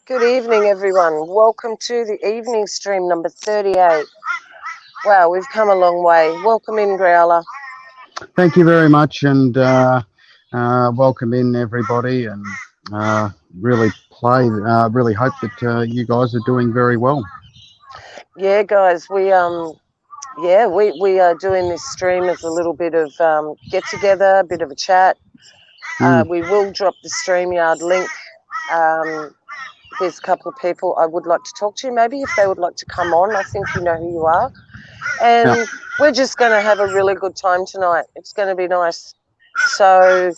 Good evening, everyone. Welcome to the evening stream number 38. Wow, we've come a long way. Welcome in, Growler. Thank you very much, and welcome in everybody. And really hope that you guys are doing very well. Yeah, guys, we are doing this stream as a little bit of get together, a bit of a chat. We will drop the StreamYard link. There's a couple of people I would like to talk to, maybe if they would like to come on. I think you know who you are. And we're just going to have a really good time tonight. It's going to be nice. So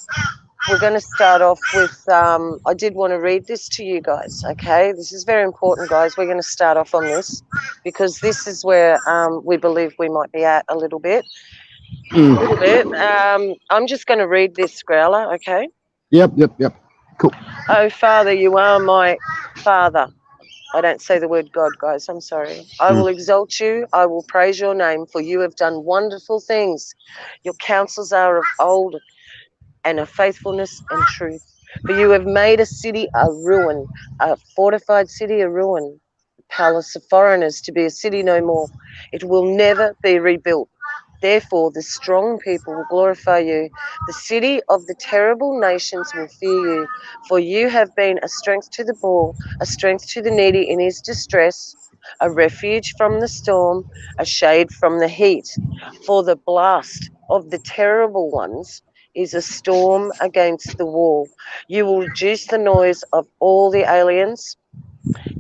we're going to start off with, I did want to read this to you guys, okay? This is very important, guys. We're going to start off on this because this is where we believe we might be at a little bit. I'm just going to read this, Growler, okay? Yep. Cool. Oh, Father, you are my Father. I don't say the word God, guys. I'm sorry. I will exalt you. I will praise your name, for you have done wonderful things. Your counsels are of old and of faithfulness and truth. For you have made a city a ruin, a fortified city a ruin, a palace of foreigners to be a city no more. It will never be rebuilt. Therefore, the strong people will glorify you. The city of the terrible nations will fear you, for you have been a strength to the poor, a strength to the needy in his distress, a refuge from the storm, a shade from the heat. For the blast of the terrible ones is a storm against the wall. You will reduce the noise of all the aliens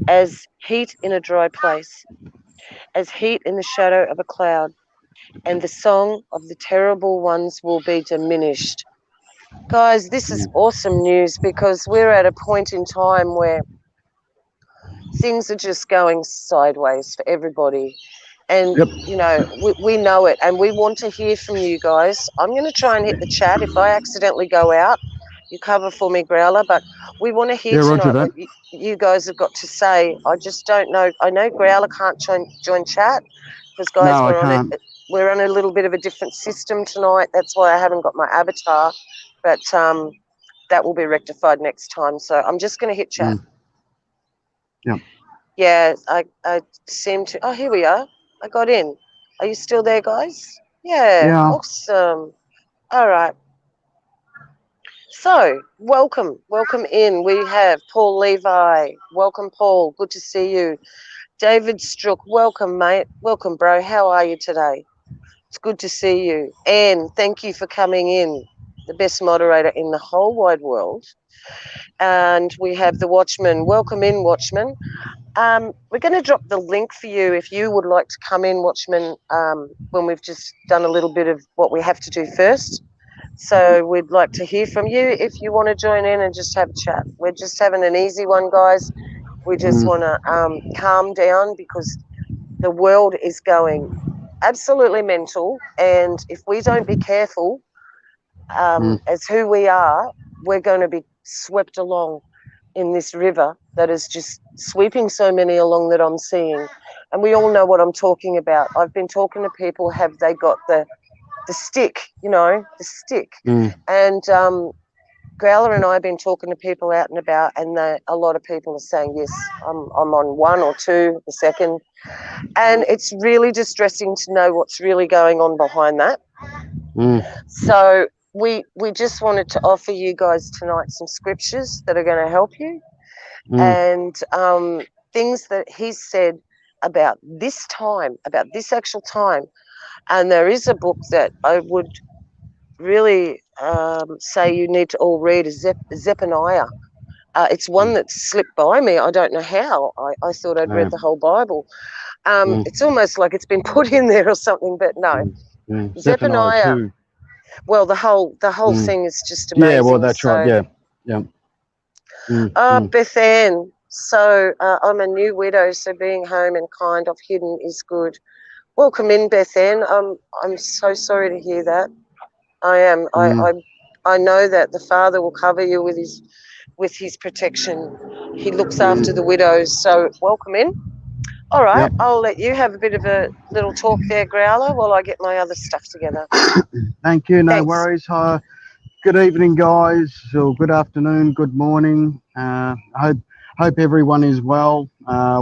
as heat in a dry place, as heat in the shadow of a cloud. And the song of the terrible ones will be diminished. Guys, this is awesome news because we're at a point in time where things are just going sideways for everybody. And, you know, we know it and we want to hear from you guys. I'm going to try and hit the chat. If I accidentally go out, you cover for me, Growler, but we want to hear tonight what you guys have got to say. I just don't know. I know Growler can't join chat because, guys, we're on a little bit of a different system tonight. That's why I haven't got my avatar, but that will be rectified next time. So I'm just going to hit chat. Yeah, I seem to. Oh, here we are. I got in. Are you still there, guys? Yeah. Awesome. All right. So, welcome in. We have Paul Levi. Welcome, Paul. Good to see you. David Strook. Welcome, mate. Welcome, bro. How are you today? It's good to see you. Anne, thank you for coming in. The best moderator in the whole wide world. And we have the Watchman. Welcome in, Watchman. We're going to drop the link for you if you would like to come in, Watchman, when we've just done a little bit of what we have to do first. So we'd like to hear from you if you want to join in and just have a chat. We're just having an easy one, guys. We just want to calm down because the world is going absolutely mental. And if we don't be careful as who we are, we're going to be swept along in this river that is just sweeping so many along that I'm seeing. And we all know what I'm talking about. I've been talking to people, have they got the stick, the stick. And Growler and I have been talking to people out and about, and a lot of people are saying, yes, I'm on 1 or 2 the second. And it's really distressing to know what's really going on behind that. So we just wanted to offer you guys tonight some scriptures that are going to help you and things that he's said about this time, about this actual time. And there is a book that I would really say you need to all read, is Zephaniah. It's one that slipped by me. I don't know how. I thought I'd read the whole Bible. It's almost like it's been put in there or something, but no. Zephaniah. Well, the whole thing is just amazing. Yeah, well, that's right. Yeah. Beth Ann. So I'm a new widow, so being home and kind of hidden is good. Welcome in, Beth Ann. I'm so sorry to hear that. I am. I know that the Father will cover you with his protection. He looks after the widows. So welcome in. All right, I'll let you have a bit of a little talk there, Growler, while I get my other stuff together. Thank you. No worries. Good evening, guys, or good afternoon, good morning. Hope Hope everyone is well.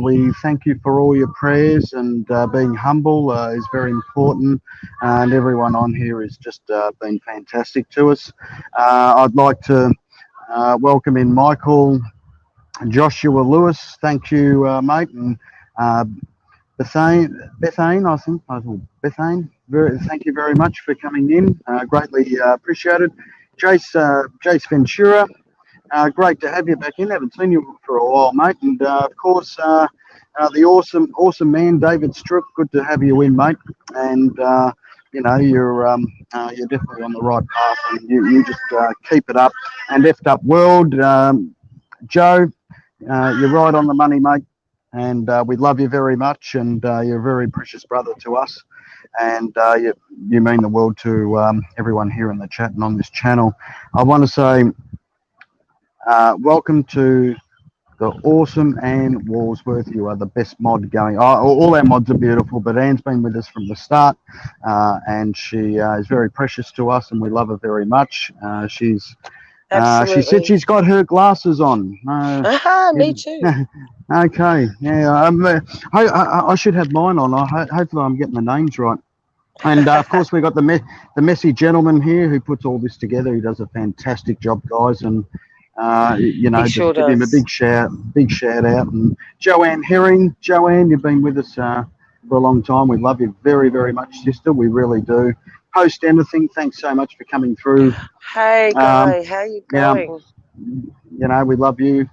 We thank you for all your prayers, and being humble is very important. And everyone on here has just been fantastic to us. I'd like to welcome in Michael, Joshua Lewis. Thank you, mate. And uh, Bethane, thank you very much for coming in. Greatly appreciated. Jace Ventura. Great to have you back in. Haven't seen you for a while, mate. And of course, the awesome man, David Strook. Good to have you in, mate. And you're definitely on the right path, and you just keep it up. And effed up world, Joe. You're right on the money, mate. And we love you very much. And you're a very precious brother to us. And you mean the world to everyone here in the chat and on this channel. I want to say. Welcome to the awesome Anne Walsworth. You are the best mod going. All our mods are beautiful, but Anne's been with us from the start, and she is very precious to us, and we love her very much. She said she's got her glasses on. Me too. Okay, yeah. I should have mine on. Hopefully, I'm getting the names right. And of course, we've got the messy gentleman here who puts all this together. He does a fantastic job, guys, and. Just give him a big shout out. And Joanne Herring, you've been with us for a long time. We love you very, very much, sister. We really do. Post anything. Thanks so much for coming through. Hey, Guy, how you going? We love you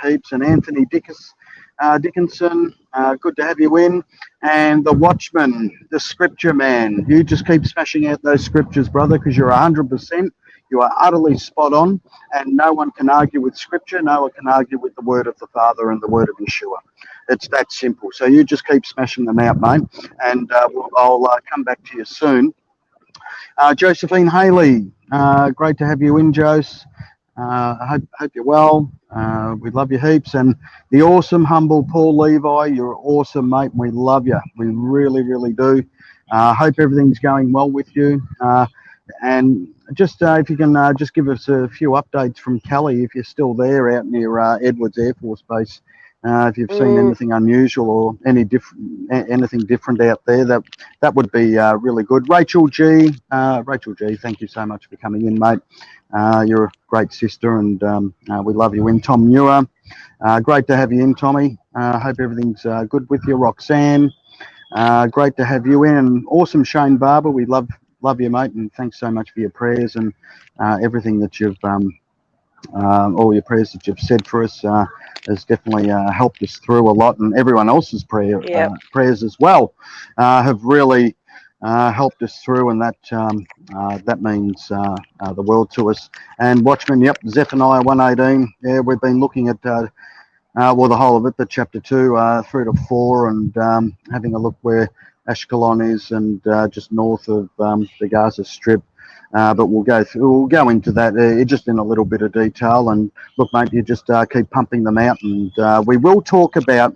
heaps. And Anthony Dickinson, good to have you in. And the Watchman, the Scripture man. You just keep smashing out those scriptures, brother, because you're 100%. You are utterly spot on, and no one can argue with Scripture. No one can argue with the word of the Father and the word of Yeshua. It's that simple. So you just keep smashing them out, mate, and I'll come back to you soon. Josephine Haley, great to have you in, Jose. I hope you're well. We love you heaps. And the awesome, humble Paul Levi, you're awesome, mate. We love you. We really, really do. Hope everything's going well with you. And just if you can just give us a few updates from Kelly, if you're still there out near Edwards Air Force Base, if you've seen anything unusual or anything different out there, that would be really good. Rachel G, thank you so much for coming in, mate. You're a great sister, and we love you in. Tom Muir, great to have you in, Tommy. Hope everything's good with you. Roxanne, great to have you in. And awesome Shane Barber, we love you, mate, and thanks so much for your prayers and everything that you've all your prayers that you've said for us has definitely helped us through a lot, and everyone else's prayers as well have really helped us through, and that means the world to us. And Watchman, Zephaniah 1:18. Yeah, we've been looking at the whole of it, the chapter 2 through to 4, and having a look where Ashkelon is, and just north of the Gaza Strip. But we'll go into that just in a little bit of detail. And look, mate, you just keep pumping them out, and we will talk about,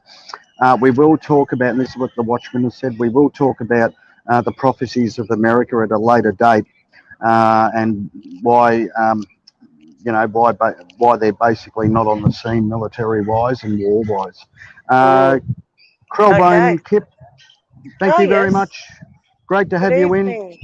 and this is what the Watchman has said. We will talk about the prophecies of America at a later date, and why. Why they're basically not on the scene military-wise and war-wise. Krellbone, Kip, thank you very much. Great to have you in.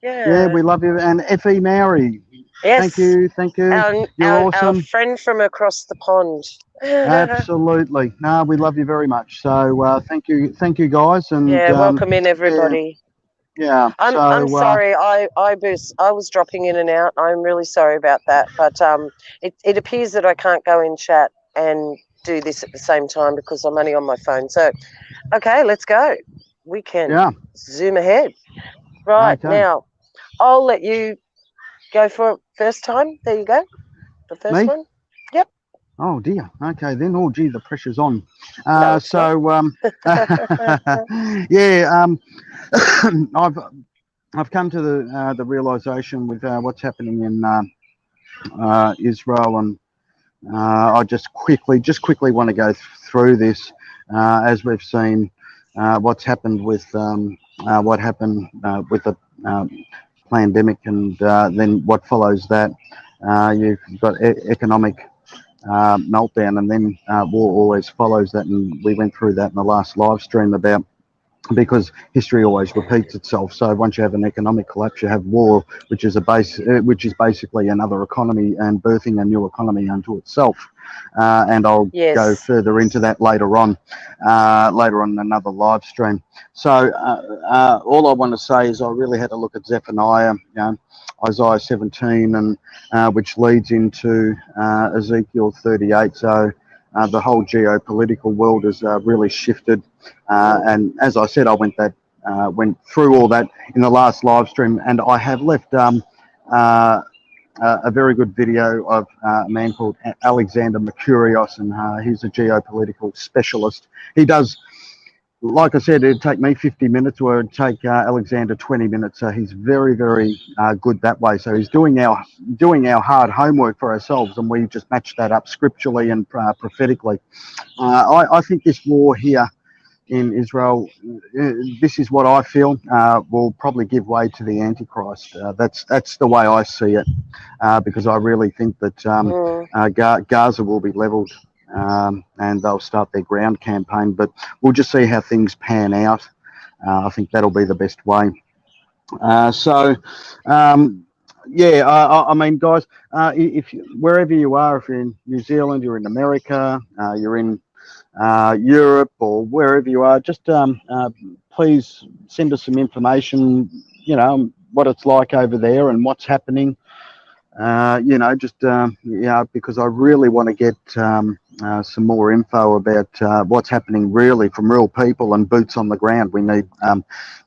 Yeah, we love you. And Effie Mowry, thank you. You're awesome. Our friend from across the pond. Absolutely. No, we love you very much. So thank you, guys. And welcome in, everybody. Yeah. I'm sorry. I was dropping in and out. I'm really sorry about that. But it appears that I can't go in chat and do this at the same time because I'm only on my phone. So, okay, let's go. We can zoom ahead. Right, now, I'll let you go for it first time. There you go. The first one. Yep. Oh, dear. Okay, then. Oh, gee, the pressure's on. No, I've come to the realisation with what's happening in Israel, and I just quickly want to go through this as we've seen what's happened with what happened with the pandemic, and then what follows that. You've got economic meltdown, and then war always follows that, and we went through that in the last live stream about, because history always repeats itself. So once you have an economic collapse, you have war, which is basically another economy and birthing a new economy unto itself. And I'll go Yes. further into that later on in another live stream. So all I want to say is I really had to look at Zephaniah, Isaiah 17, and which leads into Ezekiel 38. So the whole geopolitical world has really shifted. And as I said, I went through all that in the last live stream, and I have left a very good video of a man called Alexander Mercurios, and he's a geopolitical specialist. He does, like I said, it'd take me 50 minutes, or it'd take Alexander 20 minutes. So he's very, very good that way. So he's doing our hard homework for ourselves, and we just match that up scripturally and prophetically. I think this war here in Israel, this is what I feel will probably give way to the Antichrist. That's the way I see it, because I really think that Gaza will be levelled, and they'll start their ground campaign. But we'll just see how things pan out. I think that'll be the best way. Yeah, I mean, guys, if wherever you are, if you're in New Zealand, you're in America, you're in Europe, or wherever you are, just please send us some information, what it's like over there and what's happening. Because I really want to get some more info about what's happening really from real people and boots on the ground. We need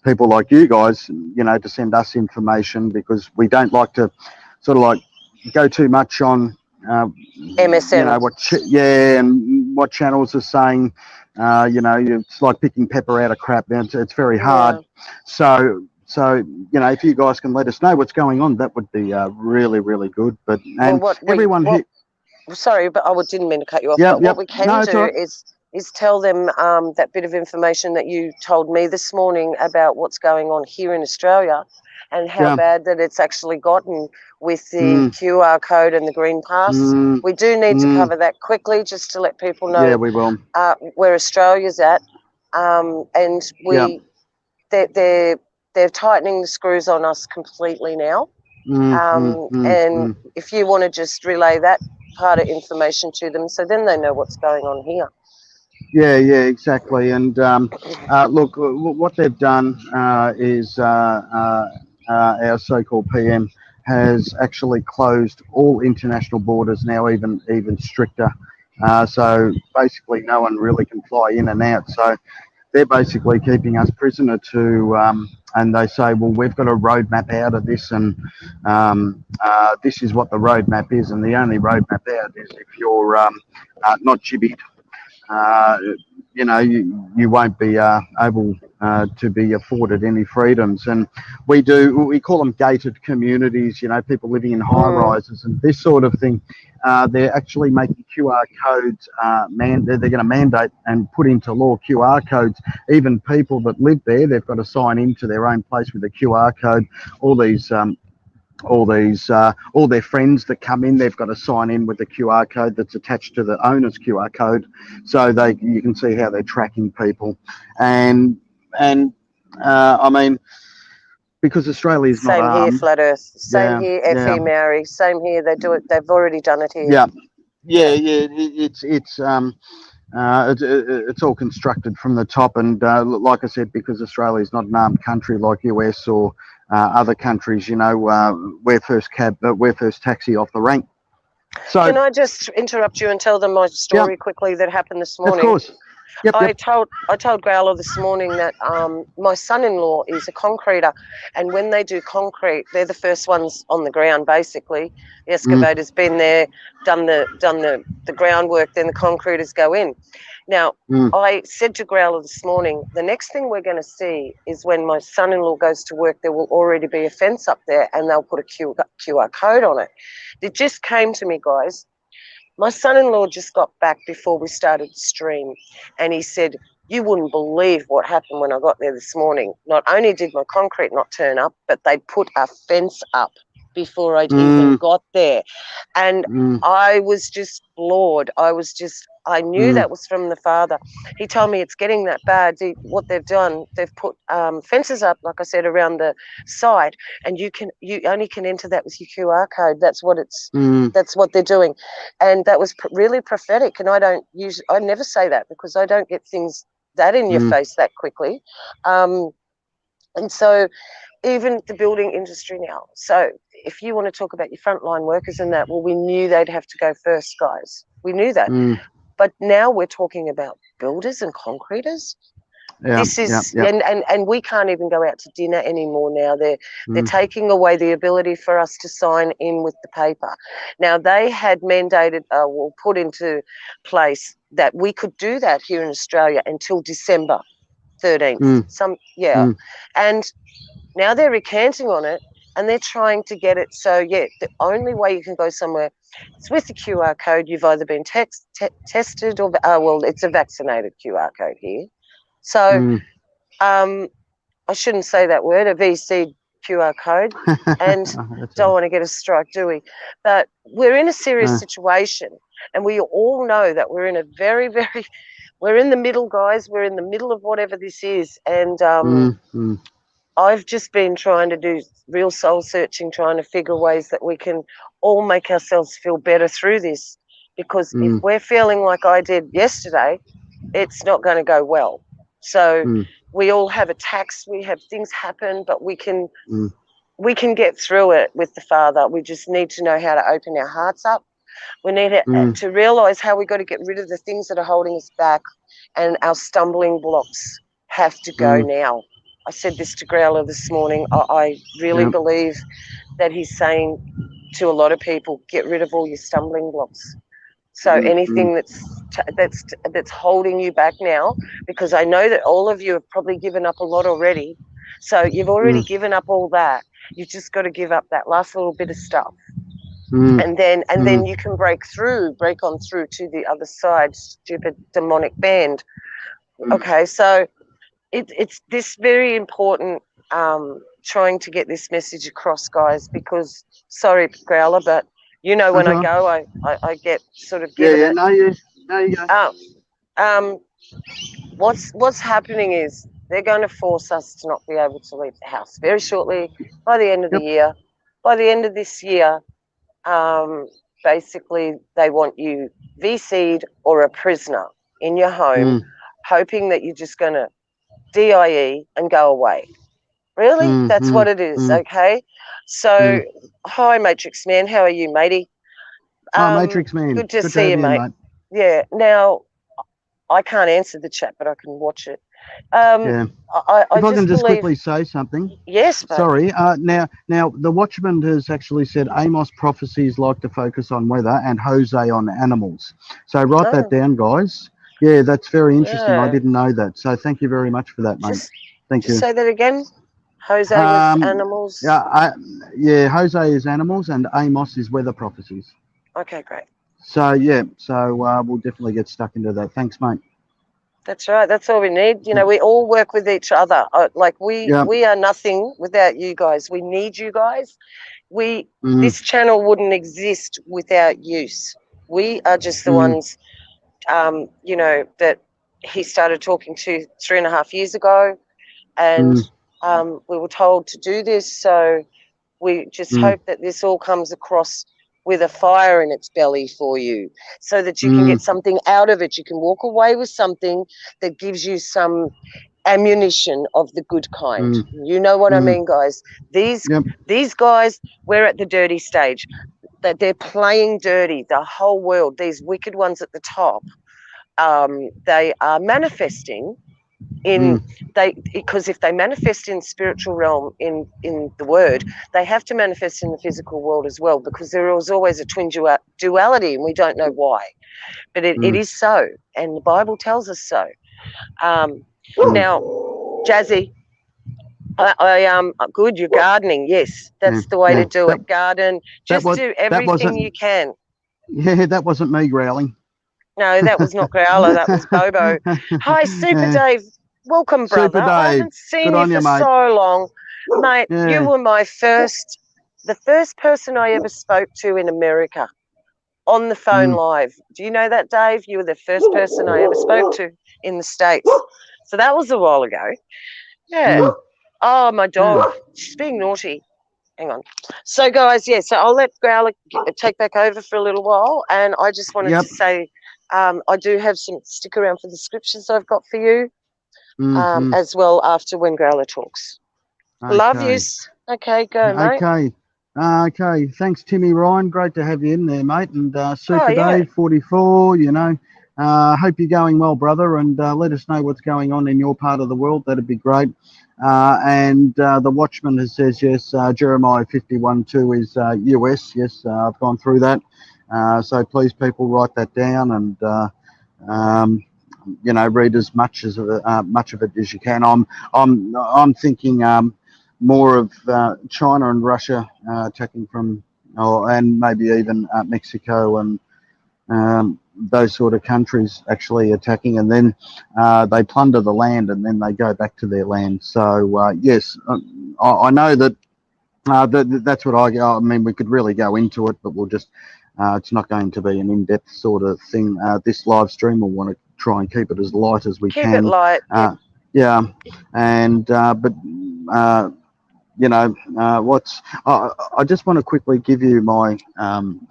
people like you guys, to send us information, because we don't like to sort of like go too much on MSM. And what channels are saying. It's like picking pepper out of crap. It's very hard. Yeah. So if you guys can let us know what's going on, that would be really, really good. But sorry, but I didn't mean to cut you off. Yep, but what we can do right. is tell them that bit of information that you told me this morning about what's going on here in Australia, and how bad that it's actually gotten with the QR code and the green pass. We do need to cover that quickly, just to let people know. Yeah, we will. Where Australia's at, and they're tightening the screws on us completely now. And if you want to just relay that part of information to them, so then they know what's going on here. Yeah, exactly. And look, what they've done is our so-called PM has actually closed all international borders now, even stricter. So basically, no one really can fly in and out. So they're basically keeping us prisoner to, and they say, well, we've got a roadmap out of this, and this is what the roadmap is, and the only roadmap out is if you're not jibbied. You won't be able to be afforded any freedoms. And we call them gated communities, people living in high rises and this sort of thing. They're actually making QR codes, they're going to mandate and put into law QR codes. Even people that live there, they've got to sign into their own place with a QR code. All their friends that come in, they've got to sign in with the QR code that's attached to the owner's QR code, so you can see how they're tracking people. And I mean, because Australia is not armed. Same here, Flat Earth. Same here, FE Maori. Same here. They do it. They've already done it here. It's all constructed from the top, and like I said, because Australia is not an armed country like US or other countries, we're first taxi off the rank. So can I just interrupt you and tell them my story quickly that happened this morning? Of course. I told Growler this morning that my son-in-law is a concreter, and when they do concrete, they're the first ones on the ground. Basically, the excavator's been there, done the groundwork, then the concreters go in. Now, I said to Growler this morning, the next thing we're going to see is when my son-in-law goes to work, there will already be a fence up there, and they'll put a QR code on it. It just came to me, guys. My son-in-law just got back before we started the stream, and he said, you wouldn't believe what happened when I got there this morning. Not only did my concrete not turn up, but they put a fence up. before I'd even got there. And mm, I was just floored. I knew mm, that was from the Father. He told me it's getting that bad. What they've done, they've put fences up, like I said, around the site, and you only can enter that with your QR code. That's what they're doing, and that was really prophetic. And I never say that because I don't get things that in your mm, face that quickly. And so even the building industry now. So if you want to talk about your frontline workers and that, well, we knew they'd have to go first, guys. We knew that. mm. But now we're talking about builders and concreters. Yeah, This yeah, is yeah. and we can't even go out to dinner anymore now. They're Mm, taking away the ability for us to sign in with the paper. Now they had mandated put into place that we could do that here in Australia until December 13th. mm, mm, And now they're recanting on it and they're trying to get it. So, the only way you can go somewhere is with the QR code. You've either been tested or, it's a vaccinated QR code here. So, mm. I shouldn't say that word, a VC QR code. And That's don't right. want to get a strike, do we? But we're in a serious situation. And we all know that we're in a very, very, we're in the middle, guys. We're in the middle of whatever this is. And, Mm, mm, I've just been trying to do real soul searching, trying to figure ways that we can all make ourselves feel better through this. Because if mm, we're feeling like I did yesterday, it's not going to go well. So mm, we all have attacks, we have things happen, but we can mm, get through it with the Father. We just need to know how to open our hearts up. We need mm, to realise how we got to get rid of the things that are holding us back, and our stumbling blocks have to go mm. now. I said this to Growler this morning. I really Yeah. believe that he's saying to a lot of people, get rid of all your stumbling blocks. So Mm, mm, anything that's holding you back now, because I know that all of you have probably given up a lot already. So you've already mm, given up all that. You've just got to give up that last little bit of stuff. mm, And then mm, you can break on through to the other side, stupid demonic band. mm. Okay, so it's this very important, trying to get this message across, guys, because sorry, Growler, but when That's I all right. go, I get sort of Yeah, given yeah. it. No, you go. Um, um, what's happening is they're going to force us to not be able to leave the house very shortly by the end of the Yep. year. By the end of this year, um, basically they want you VC'd or a prisoner in your home, Mm, hoping that you're just going to DIE and go away. Really? mm, That's what mm, it is, mm, okay? So, mm. hi, Matrix Man. How are you, matey? Oh, Matrix Man. Good to Good to see have you, you in, mate. mate. Yeah. Now, I can't answer the chat, but I can watch it. Um, Yeah. I If I can just just believe, quickly say something. yes, babe. Sorry. Now, the Watchman has actually said Amos prophecies like to focus on weather and Jose on animals. So write that Oh, down, guys. Yeah, that's very interesting. I yeah. didn't know that. So thank you very much for that, mate. Just, Thank just you. say that again. Jose with Um, animals. yeah, yeah. Jose is animals and Amos is weather prophecies. Okay, great. So yeah, so we'll definitely get stuck into that. Thanks, mate. That's right. That's all we need. Yeah, We all work with each other. Like yeah. we are nothing without you guys. We need you guys. Mm, This channel wouldn't exist without use. We are just the mm, ones, that he started talking to 3.5 years ago, and mm, we were told to do this. So we just mm, hope that this all comes across with a fire in its belly for you, so that you can mm, get something out of it. You can walk away with something that gives you some ammunition of the good kind. mm, You know what I mm. mean, guys? These Yep. these guys, we're at the dirty stage. That they're playing dirty. The whole world, these wicked ones at the top, they are manifesting in Mm, because if they manifest in spiritual realm in the word, they have to manifest in the physical world as well, because there is always a twin duality, and we don't know why, but it mm, is so, and the Bible tells us so. mm. Now, Jazzy, good, you're gardening. Yes, Yeah, that's the way to yeah. do it. Garden, That just was do that everything you wasn't. can. Yeah, that wasn't me growling. No, that was not Growler, that was Bobo. Hi, Super Yeah. Dave. Welcome, Super brother. I Dave. haven't seen Good you on for you, mate. so long. Mate, you Yeah. were my first the first person I ever spoke to in America on the phone Mm, live. Do you know that, Dave? You were the first person I ever spoke to in the States. So that was a while ago. Yeah. mm, Oh, my dog. yeah. She's being naughty. Hang on. So, guys, yeah, so I'll let Growler take back over for a little while. And I just wanted Yep. to say I do have some stick around for the scriptures I've got for you Mm-hmm. as well after when Growler talks. Love Okay. yous. Okay, go, mate. Okay. Okay. Thanks, Timmy Ryan. Great to have you in there, mate. And Oh, Super yeah. Dave, 44, hope you're going well, brother. And let us know what's going on in your part of the world. That'd be great. And the Watchman has says, yes, Jeremiah 51:2 is US. Yes, I've gone through that. So please, people, write that down and, read as much of it as you can. I'm thinking more of China and Russia attacking from, and maybe even Mexico and those sort of countries actually attacking, and then they plunder the land and then they go back to their land. So yes, I know that. That's what I mean. We could really go into it, but we'll just. It's not going to be an in-depth sort of thing. This live stream, we'll want to try and keep it as light as we Keep it can. light. Yeah, and but I just want to quickly give you my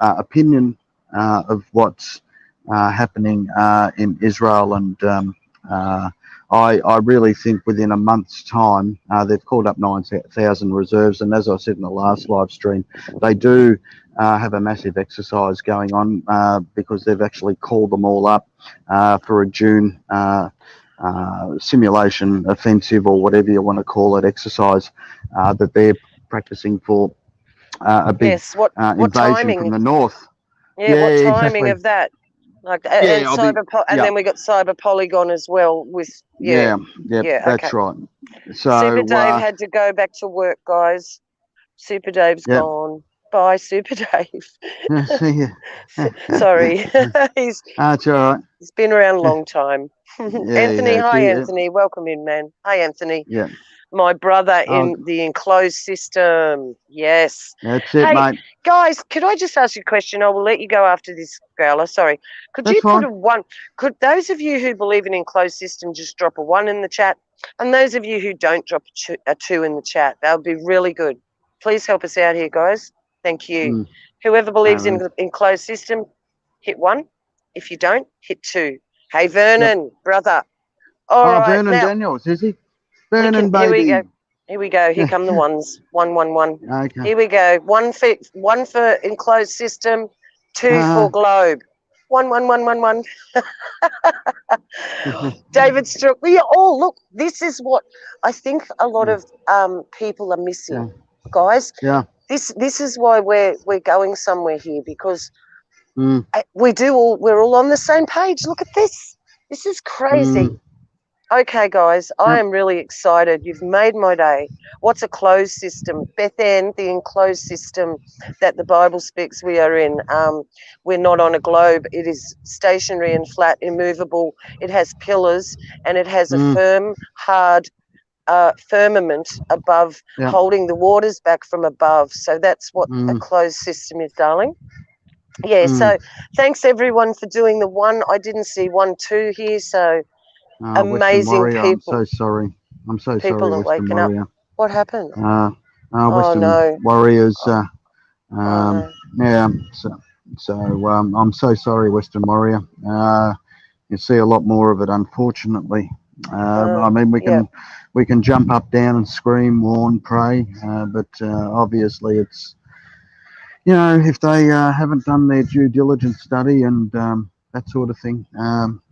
opinion of what's happening in Israel, and I really think within a month's time they've called up 9,000 reserves, and as I said in the last live stream, they do have a massive exercise going on because they've actually called them all up for a June simulation offensive, or whatever you want to call it, exercise that they're practicing for a big Yes. What invasion from timing? the north. Yeah, Yeah, what timing exactly. of that? Like Yeah, I'll be. and Yeah, then we got cyber polygon as well with yeah, yeah. okay. That's right. Super So, Dave had to go back to work, guys. Super Dave's yeah. gone. Bye, Super Dave. See you. Sorry, That's all right. he's been around a long time. Yeah, Anthony, yeah. hi See you. Anthony, welcome in, man. Hi Anthony, Yeah. my brother Oh, in the enclosed system. Yes. that's it, Hey mate. guys, could I just ask you a question? I will let you go after this, Growler. Sorry. Could That's you put fine. a one? Could those of you who believe in enclosed system just drop a one in the chat, and those of you who don't drop a two in the chat? That would be really good. Please help us out here, guys. Thank you. Mm, Whoever no believes in worries. enclosed system, hit one. If you don't, hit two. Hey Yep. Vernon, brother. All Oh, right, Vernon now Daniels, is he? he can. Vernon, Here we go. baby. Here we go. Here come the ones. One, one, one. Okay. Here we go. One for enclosed system, two Uh, for globe. One, one, one, one, one. David Strook. We all look. This is what I think a lot yeah, of people are missing, yeah, guys. yeah. This is why we're going somewhere here, because Mm, we're all on the same page. Look at this. This is crazy. mm, Okay, guys, I yep. am really excited. You've made my day. What's a closed system? Bethan, the enclosed system that the Bible speaks we are in. We're not on a globe. It is stationary and flat, immovable. It has pillars and it has a Mm, firm, hard firmament above, yep. holding the waters back from above. So that's what a Mm, closed system is, darling. Yeah, mm. so thanks everyone for doing the one. I didn't see 1, 2 here, so Western amazing Warrior, I'm people. so sorry. I'm so sorry, People are Western waking up. Warrior. What happened? Uh, Oh Western no. Warriors. Oh, oh Um, no. yeah. So I'm so sorry, Western Warrior. You see a lot more of it, unfortunately. I mean, Yeah. we can jump up, down, and scream, warn, pray, but obviously it's, if they haven't done their due diligence study and that sort of thing,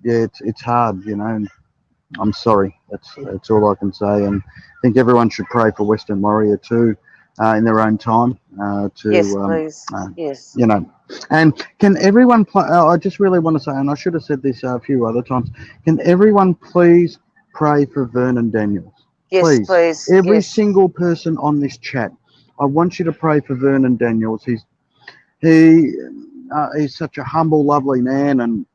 yeah, it's hard, And I'm sorry. That's all I can say, and I think everyone should pray for Western Warrior too, in their own time, Yes, to please. Yes. you know. And can everyone? I just really want to say, and I should have said this a few other times. Can everyone please pray for Vernon Daniels? Yes, Please, please. every Yes. single person on this chat. I want you to pray for Vernon Daniels. He he's such a humble, lovely man, and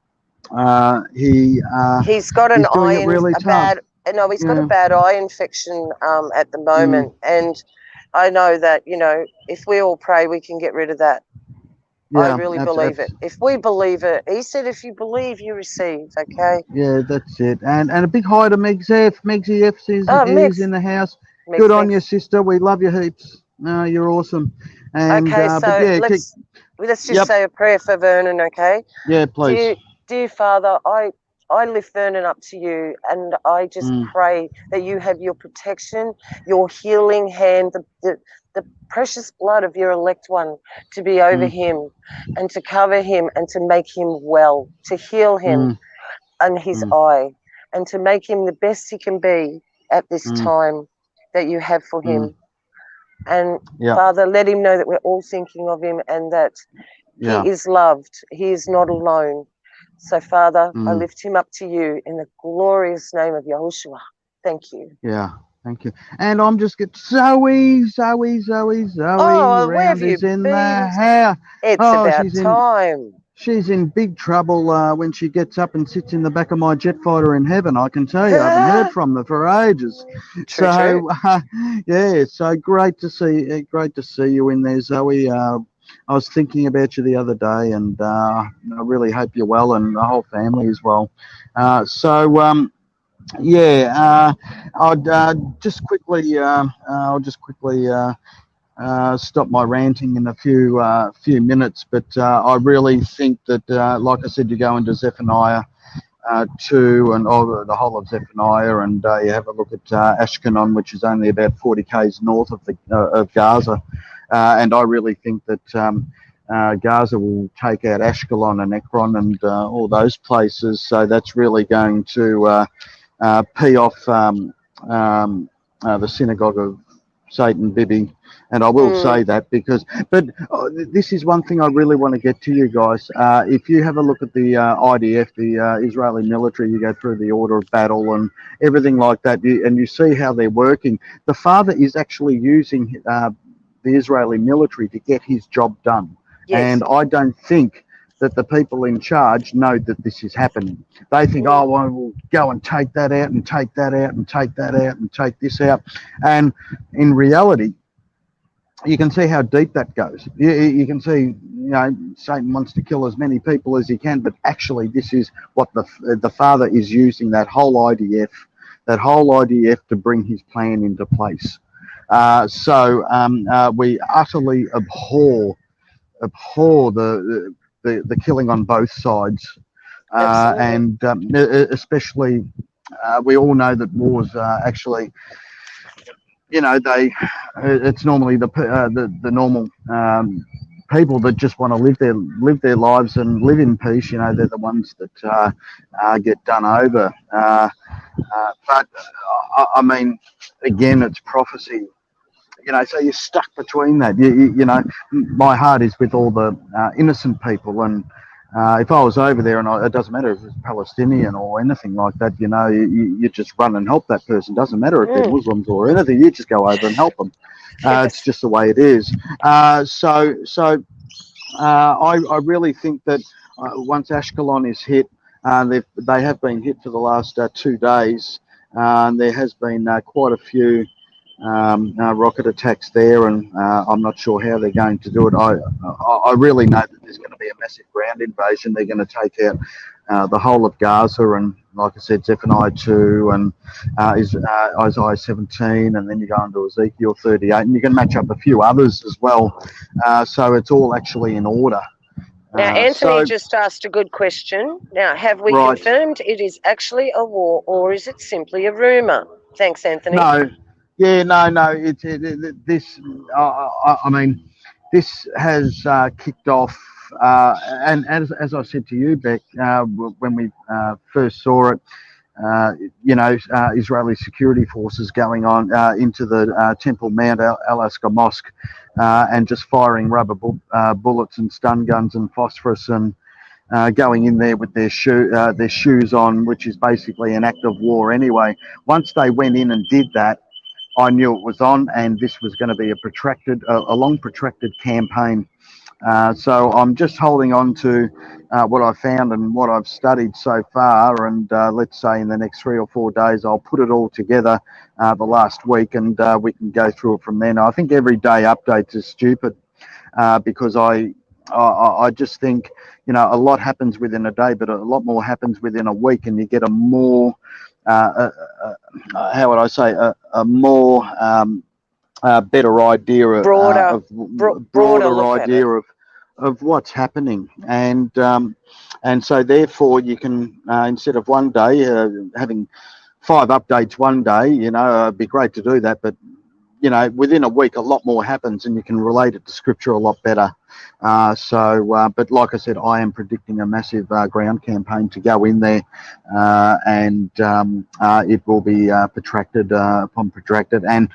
He's got an he's doing eye it in really a tough. bad no, he's got a Yeah. bad eye infection at the Mm, moment, and I know that, if we all pray, we can get rid of that. I Yeah, really believe it. If we believe it, he said, if you believe, you receive, okay? yeah, that's it. And a big hi to Megs F. Megsy F Oh, is mix, in the house. mix, Good on you, mix. sister. We love you heaps. No, you're awesome. And Okay, but so yeah, let's just yep, say a prayer for Vernon, okay? yeah, please. Dear Father, I lift Vernon up to you, and I just Mm, pray that you have your protection, your healing hand, the precious blood of your elect one to be over mm, him and to cover him and to make him well, to heal him mm, and his mm, eye, and to make him the best he can be at this mm, time that you have for mm. him. And Yeah, Father, let him know that we're all thinking of him and that yeah, he is loved. He is not alone. So, Father, I mm, lift him up to you in the glorious name of Yahushua. Thank you. yeah. Thank you. And I'm just get Zoe Oh, where have round is you in the been? house. It's Oh, about time. she's in big trouble when she gets up and sits in the back of my jet fighter in heaven. I can tell you, I haven't heard from her for ages. True, true. So yeah, so great to see you in there, Zoe. I was thinking about you the other day, and I really hope you're well, and the whole family as well. Yeah, I'd I'll just quickly stop my ranting in a few minutes, but I really think that, like I said, you go into Zephaniah 2 and the whole of Zephaniah, and you have a look at Ashkelon, which is only about 40 k's north of the of Gaza, and I really think that Gaza will take out Ashkelon and Ekron and all those places. So that's really going to pee off the synagogue of Satan, Bibi. And I will say Mm, that because, but this is one thing I really want to get to you guys. If you have a look at the IDF, the Israeli military, you go through the order of battle and everything like that, and you see how they're working. The father is actually using the Israeli military to get his job done. yes. And I don't think that the people in charge know that this is happening. They think, Mm, oh, well, we'll go and take that out and take that out and take that out and take this out. And in reality, you can see how deep that goes. You can see, Satan wants to kill as many people as he can, but actually, this is what the father is using that whole IDF to bring his plan into place. We utterly abhor the killing on both sides, absolutely. and especially we all know that wars actually, they it's normally the normal people that just want to live their lives and live in peace. They're the ones that get done over. But I mean, again, it's prophecy. So you're stuck between that. My heart is with all the innocent people, and if I was over there, and it doesn't matter if it's Palestinian or anything like that, you just run and help that person. Doesn't matter if they're Mm, Muslims or anything. You just go over and help them. It's yes. just the way it is. I really think that once Ashkelon is hit, they have been hit for the last 2 days. And there has been quite a few rocket attacks there, and I'm not sure how they're going to do it. I really know that there's going to be a massive ground invasion. They're going to take out the whole of Gaza, and like I said, Zephaniah 2 and Isaiah 17, and then you go into Ezekiel 38, and you can match up a few others as well. So it's all actually in order. Now, Uh, Anthony so, just asked a good question. Now, have we right. confirmed it is actually a war or is it simply a rumour? Thanks, Anthony. No, yeah, no. This, I mean, this has kicked off, and as I said to you, Beck, when we first saw it, Israeli security forces going on into the Temple Mount Al-Aqsa Mosque and just firing rubber bullets and stun guns and phosphorus and going in there with their shoes on, which is basically an act of war anyway. Once they went in and did that, I knew it was on, and this was going to be a long protracted campaign. So I'm just holding on to what I found and what I've studied so far. And let's say in the next 3 or 4 days, I'll put it all together the last week, and we can go through it from then. I think every day updates is stupid because I just think, a lot happens within a day, but a lot more happens within a week, and you get a more, how would I say, a more better idea Broader, of broader broader look at it. idea of what's happening, and so therefore you can instead of one day having 5 updates one day, it'd be great to do that, but within a week, a lot more happens, and you can relate it to scripture a lot better. But like I said, I am predicting a massive ground campaign to go in there, and it will be protracted upon protracted, and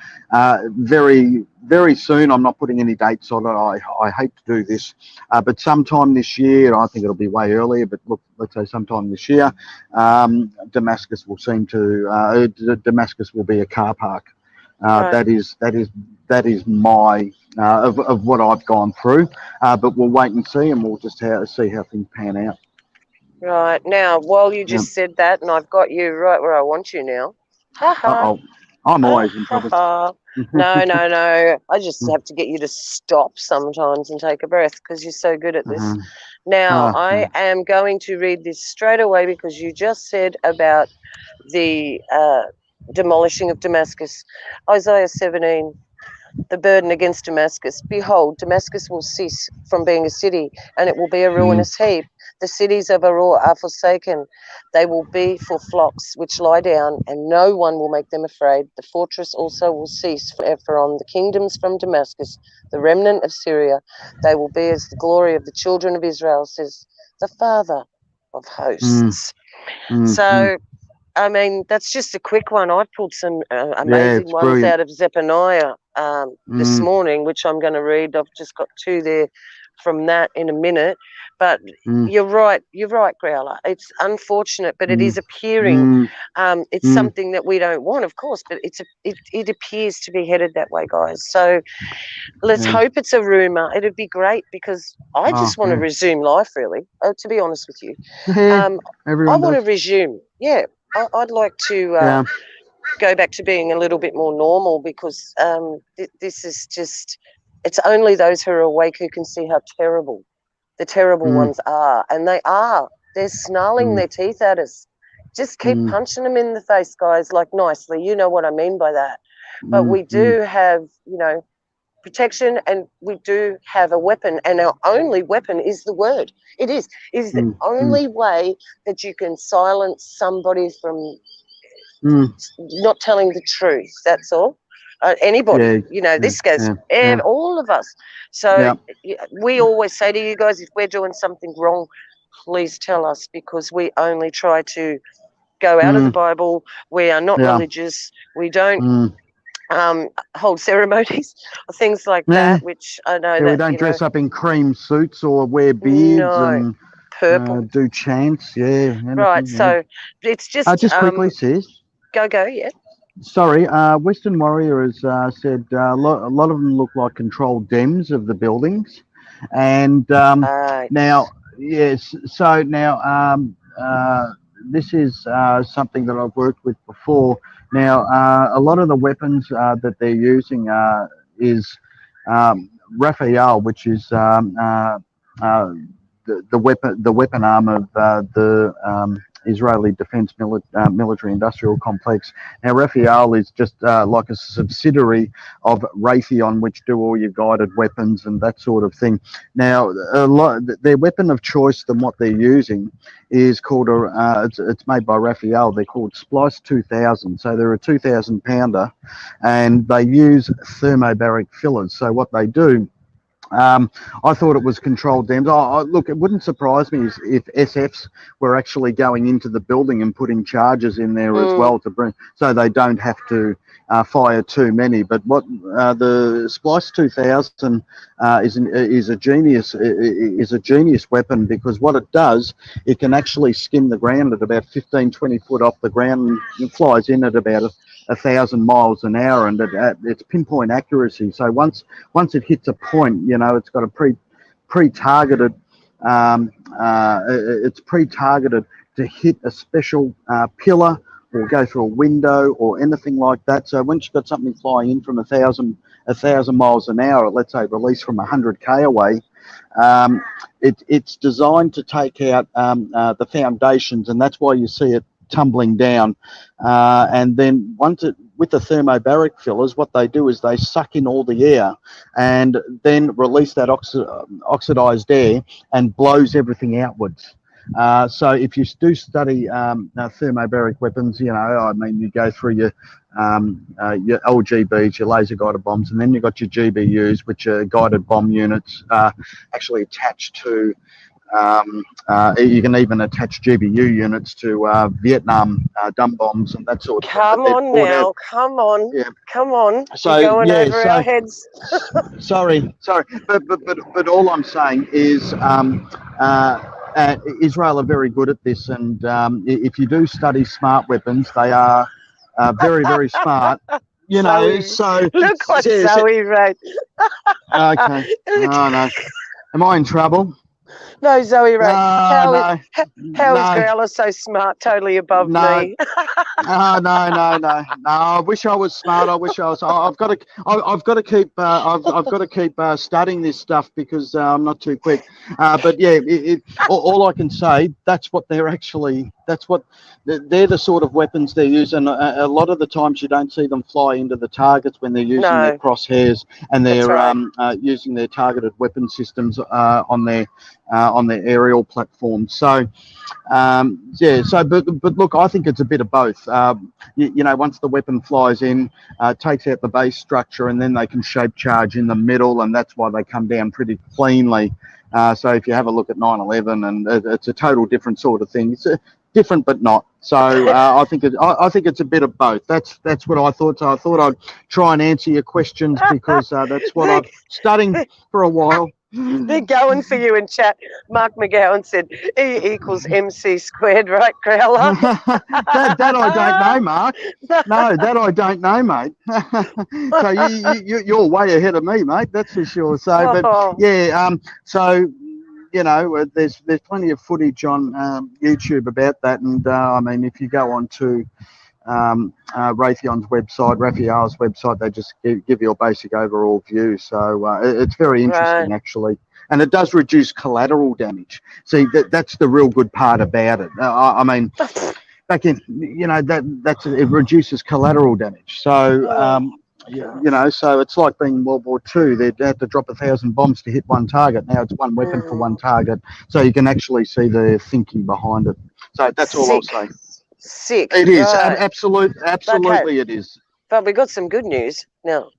very, very soon. I'm not putting any dates on it. I hate to do this, but sometime this year, I think it'll be way earlier. But look, let's say sometime this year, Damascus will Damascus will be a car park. Right. That is my of what I've gone through, but we'll wait and see, and we'll just see how things pan out. Right. Now, while you Yeah. just said that, and I've got you right where I want you now. Ha ha. Oh, I'm Ah, always in ha, trouble. ha. No, no, no. I just have to get you to stop sometimes and take a breath because you're so good at this. Now, I am going to read this straight away because you just said about the demolishing of Damascus. Isaiah 17, the burden against Damascus. Behold, Damascus will cease from being a city, and it will be a ruinous heap. The cities of Aroer are forsaken. They will be for flocks which lie down, and no one will make them afraid. The fortress also will cease from Ephron, the kingdoms from Damascus, the remnant of Syria. They will be as the glory of the children of Israel, says the Father of hosts. So, I mean, that's just a quick one. I've pulled some Yeah, amazing it's ones brilliant. out of Zephaniah this morning, which I'm going to read. I've just got two there from that in a minute. But you're right, Growler. It's unfortunate, but it is appearing. It's something that we don't want, of course, but it appears to be headed that way, guys. So let's hope it's a rumour. It'd be great because I just want to resume life, really, to be honest with you. Yeah, I everyone want does. to resume. Yeah, I'd like to Yeah. go back to being a little bit more normal because this is just, it's only those who are awake who can see how terrible the terrible ones are. And they are. They're snarling their teeth at us. Just keep punching them in the face, guys, like nicely. You know what I mean by that. But we do have, protection, and we do have a weapon, and our only weapon is the word. It is the only way that you can silence somebody from not telling the truth. That's all. Anybody, Yeah. this goes Yeah. all of us. So Yeah. we always say to you guys, if we're doing something wrong, please tell us, because we only try to go out of the Bible. We are not Yeah. religious. We don't Mm. hold ceremonies or things like Yeah. that, which I know Yeah. We that, don't dress up in cream suits or wear beards no, and purple. do chants. Yeah. Right. Anything. Yeah. So it's just, Just quickly, sis. go, yeah. Sorry, Western Warrior has said a lot of them look like controlled dems of the buildings, and Right. now yes, so now this is something that I've worked with before. Now a lot of the weapons that they're using is Raphael, which is uh, the weapon arm of the Israeli Defense Military Industrial Complex. Now, Raphael is just like a subsidiary of Raytheon, which do all your guided weapons and that sort of thing. Now, their weapon of choice than what they're using is called it's made by Raphael. They're called Splice 2000. So they're a 2,000 pounder, and they use thermobaric fillers. So what they do, I thought it was controlled dams. Look, it wouldn't surprise me if SFs were actually going into the building and putting charges in there as well to bring, so they don't have to fire too many. But what the Splice 2000 is a genius weapon, because what it does, it can actually skim the ground at about 15, 20 foot off the ground, and it flies in at about 1,000 miles an hour, and it's pinpoint accuracy. So once it hits a point, it's got a pre-targeted. Um, it's pre-targeted to hit a special pillar or go through a window or anything like that. So once you've got something flying in from a thousand miles an hour, let's say released from 100k away, um, it's designed to take out the foundations, and that's why you see it tumbling down. And then once it, with the thermobaric fillers, what they do is they suck in all the air and then release that oxidized air and blows everything outwards. So if you do study thermobaric weapons, you know, I mean, you go through your LGBs, your laser guided bombs, and then you've got your GBUs, which are guided bomb units actually attached to. You can even attach GBU units to Vietnam dumb bombs and that sort of thing. Come on now, come on, Yeah. come on. So You're going yeah, over our heads. sorry, but all I'm saying is Israel are very good at this, and if you do study smart weapons, they are very, very smart. You know, Zoe, so look what yeah, Zoe wrote. okay. Oh no, am I in trouble? No, Zoe wrote, No, how is no, Growler so smart, totally above no. me? Oh, no. I wish I was smart. I wish I was. I've got to. I've got to keep. I've got to keep studying this stuff because I'm not too quick. But yeah, all I can say, that's what they're actually. That's what they're the sort of weapons they're using. A lot of the times you don't see them fly into the targets when they're using their No, crosshairs and that's they're right. using their targeted weapon systems on their aerial platforms. So. Yeah, so but look, I think it's a bit of both. You know, once the weapon flies in, takes out the base structure, and then they can shape charge in the middle, and that's why they come down pretty cleanly. So if you have a look at 9/11, and it's a total different sort of thing. It's different, but not. So I think it's a bit of both. That's what I thought. So I thought I'd try and answer your questions because that's what They're, I've studying for a while. they're going for you in chat. Mark McGowan said E equals MC squared, right, Growler? that I don't know, Mark. No, that I don't know, mate. So you're way ahead of me, mate. That's for sure. So, but Oh, yeah, so you know, there's plenty of footage on YouTube about that, and I mean, if you go on to Raytheon's website, Raphael's website, they just give you a basic overall view. So it's very right. interesting, actually. And it does reduce collateral damage. See, that's the real good part about it. I mean, back in, you know, it reduces collateral damage. So, Oh, you know, so it's like being in World War II. They had to drop 1,000 bombs to hit one target. Now it's one weapon for one target. So you can actually see the thinking behind it. So that's all I'll sick. say. Sick. It is Right. Okay. absolutely it is. But we got some good news now.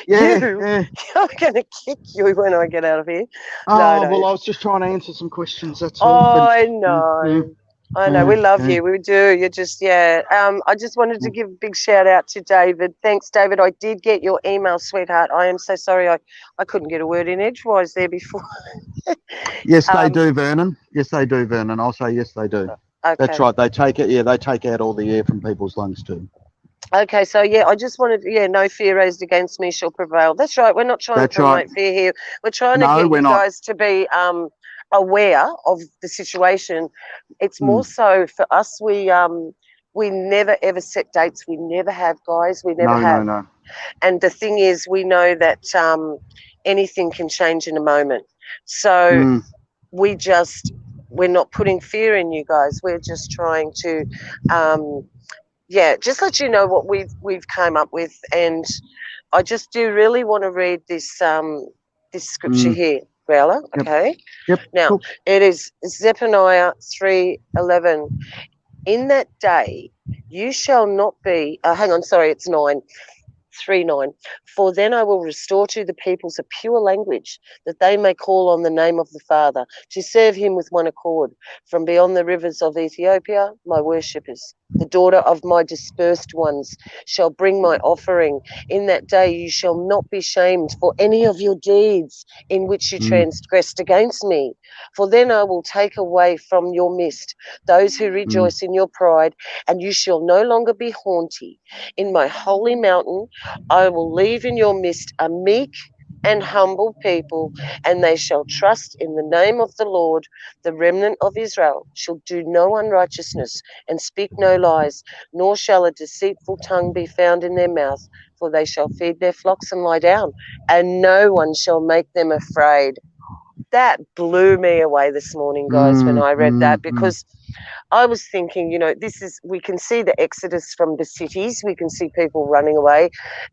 Yeah, you, yeah. I'm going to kick you when I get out of here. No, Oh no. well, I was just trying to answer some questions. That's all. But I yeah, know. I know. yeah, We love yeah. you. We do. You're just, yeah. I just wanted to give a big shout out to David. Thanks, David. I did get your email, sweetheart. I am so sorry I couldn't get a word in edgewise there before. Yes, they um, do, Vernon. Yes, they do, Vernon. I'll say yes, they do. That's okay. right. They take it. Yeah, they take out all the air from people's lungs too. Okay, so yeah, I just wanted, yeah, no fear raised against me shall prevail. That's right. We're not trying to That's right. promote fear here. We're trying to No, get we're you not. guys to be aware of the situation. It's more Mm. so for us. We never ever set dates. We never have, guys. We never No, no, have. no. And the thing is, we know that anything can change in a moment. So Mm. we just we're not putting fear in you guys. We're just trying to yeah, just let you know what we've come up with, and I just do really want to read this scripture Mm. here, Growler. Yep. Okay, Yep. now Cool. it is Zephaniah 3:11. In that day, you shall not be. Hang on, sorry, it's 9:3:9. For then I will restore to the peoples a pure language, that they may call on the name of the Father, to serve him with one accord. From beyond the rivers of Ethiopia, my worshippers, the daughter of my dispersed ones, shall bring my offering. In that day you shall not be shamed for any of your deeds in which you Mm. transgressed against me. For then I will take away from your midst those who Mm. rejoice in your pride, and you shall no longer be haughty. In my holy mountain I will leave in your midst a meek and humble people, and they shall trust in the name of the Lord. The remnant of Israel shall do no unrighteousness and speak no lies, nor shall a deceitful tongue be found in their mouth, for they shall feed their flocks and lie down, and no one shall make them afraid. That blew me away this morning, guys, when mm, I read mm, that, mm, because I was thinking, we can see the exodus from the cities, we can see people running away.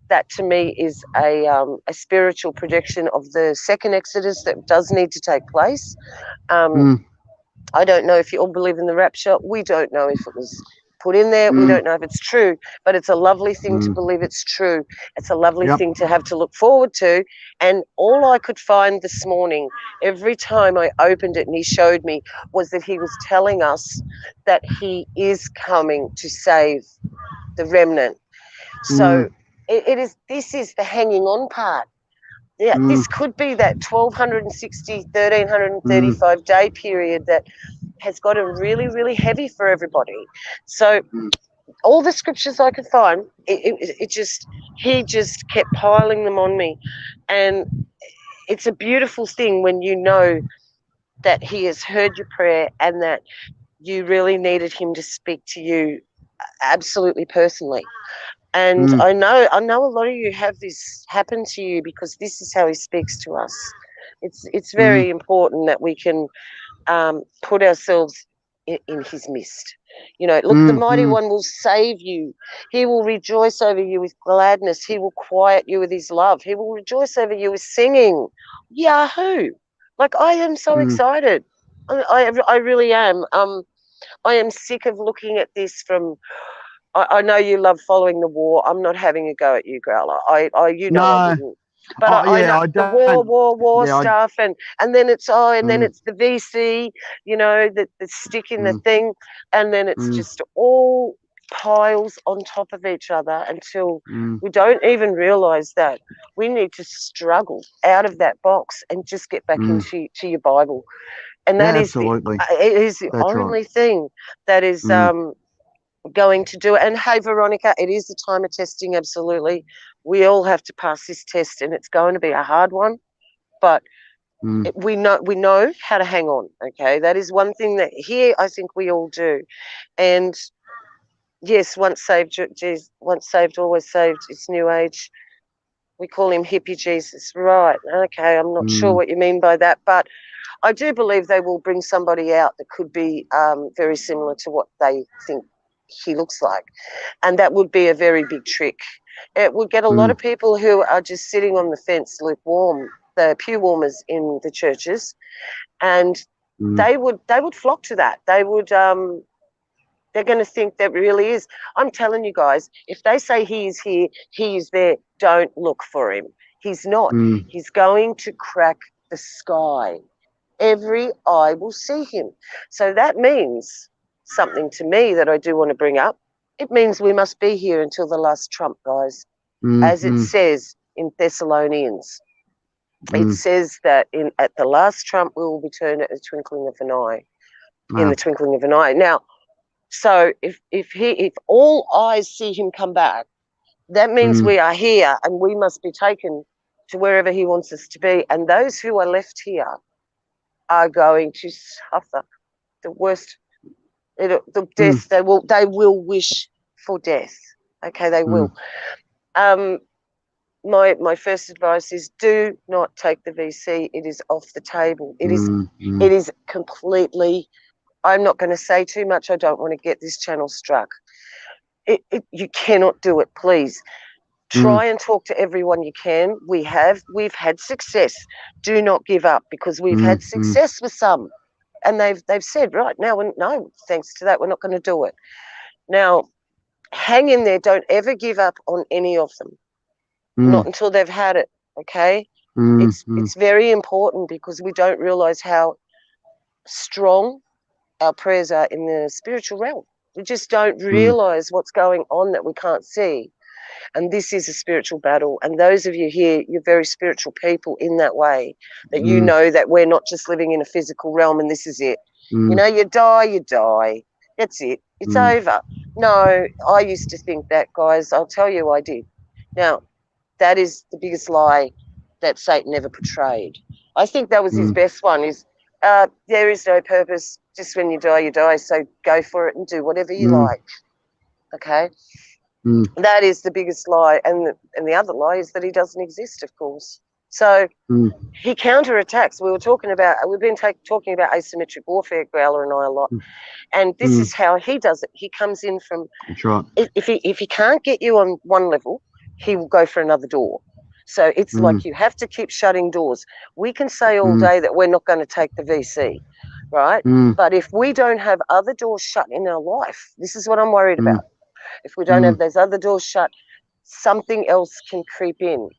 That to me is a spiritual projection of the second exodus that does need to take place. Um, mm, I don't know if you all believe in the rapture. We don't know if it was put in there. We mm, don't know if it's true, but it's a lovely thing to mm. believe it's true. It's a lovely Yep. thing to have to look forward to. And all I could find this morning, every time I opened it and he showed me, was that he was telling us that he is coming to save the remnant. Mm, So this is the hanging on part. Yeah, mm, this could be that 1260, mm, 1335 day period that has gotten really, really heavy for everybody. So mm, all the scriptures I could find, he just kept piling them on me. And it's a beautiful thing when you know that he has heard your prayer and that you really needed him to speak to you absolutely personally. And mm, I know a lot of you have this happen to you because this is how he speaks to us. It's mm, very important that we can put ourselves in his midst. Look, the mm, mighty mm. one will save you. He will rejoice over you with gladness. He will quiet you with his love. He will rejoice over you with singing. Yahoo! Like, I am so Mm. excited. I really am. I am sick of looking at this from. I know you love following the war. I'm not having a go at you, Growler. I No. wouldn't. But Oh, I yeah, know I the war, don't. war, war Yeah, I. stuff, and then it's and then Mm, it's the VC, the stick in the mm, thing, and then it's mm, just all piles on top of each other until mm, we don't even realize that we need to struggle out of that box and just get back mm. into your Bible, and Yeah, that is absolutely. it is the That's right. only thing that is Mm, going to do it. And hey, Veronica, it is the time of testing, absolutely. We all have to pass this test, and it's going to be a hard one, but mm, we know how to hang on. Okay, that is one thing that here I think we all do. And yes, once saved, once saved, always saved. It's New Age. We call him hippie Jesus, right? Okay, I'm not sure mm, what you mean by that, but I do believe they will bring somebody out that could be very similar to what they think he looks like. And that would be a very big trick. It would get a lot mm, of people who are just sitting on the fence, lukewarm, the pew warmers in the churches, and mm, they would flock to that. They're going to think that really is. I'm telling you guys, if they say he is here, he is there. Don't look for him. He's not. mm, He's going to crack the sky. Every eye will see him. So that means something to me that I do want to bring up. It means we must be here until the last trump, guys, mm, as it mm, says in Thessalonians. It mm. says that at the last trump we will be turned at the twinkling of an eye. In Ah, the twinkling of an eye. Now, so if all eyes see him come back, that means mm, we are here and we must be taken to wherever he wants us to be. And those who are left here are going to suffer the worst, the mm, death. They will wish for death. Okay, they mm, will. Um, my first advice is do not take the VC. It is off the table. It is mm, it mm, is completely. I'm not going to say too much. I don't want to get this channel struck. You cannot do it, please. mm, Try and talk to everyone you can. We've had success. Do not give up because we've mm, had mm, success with some, and they've said right now, no, thanks to that, we're not going to do it. Now, hang in there. Don't ever give up on any of them. mm, Not until they've had it. Okay, mm, it's very important because we don't realize how strong our prayers are in the spiritual realm. We just don't mm, realize what's going on that we can't see. And this is a spiritual battle. And those of you here, you're very spiritual people in that way, that you mm, know that we're not just living in a physical realm and this is it. mm, You die, you die. That's it. It's mm, over. No, I used to think that, guys. I'll tell you I did. Now, that is the biggest lie that Satan ever portrayed. I think that was his mm, best one, is there is no purpose. Just when you die, you die. So go for it and do whatever you mm, like. Okay? mm, That is the biggest lie. And the other lie is that he doesn't exist, of course. So mm, he counterattacks. We've been talking about asymmetric warfare, Growler and I, a lot. And this mm. is how he does it. He comes in from, That's right. if he can't get you on one level, he will go for another door. So it's Mm, like you have to keep shutting doors. We can say all mm, day that we're not going to take the VC, right? mm, But if we don't have other doors shut in our life, this is what I'm worried mm, about. If we don't mm, have those other doors shut, something else can creep in.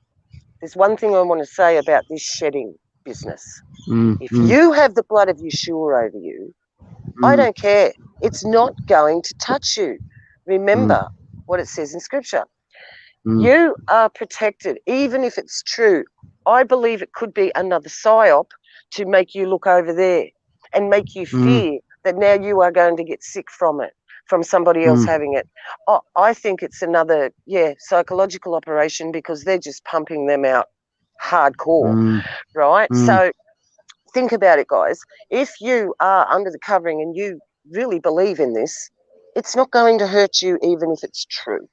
There's one thing I want to say about this shedding business. mm, If mm, you have the blood of Yeshua over you, I mm, don't care. It's not going to touch you. mm, Remember what it says in Scripture. mm, You are protected, even if it's true. I believe it could be another psyop to make you look over there and make you mm, fear that now you are going to get sick from it, from somebody else mm, having it. I think it's another, psychological operation, because they're just pumping them out hardcore, mm, right? mm, So think about it, guys. If you are under the covering and you really believe in this, it's not going to hurt you, even if it's true.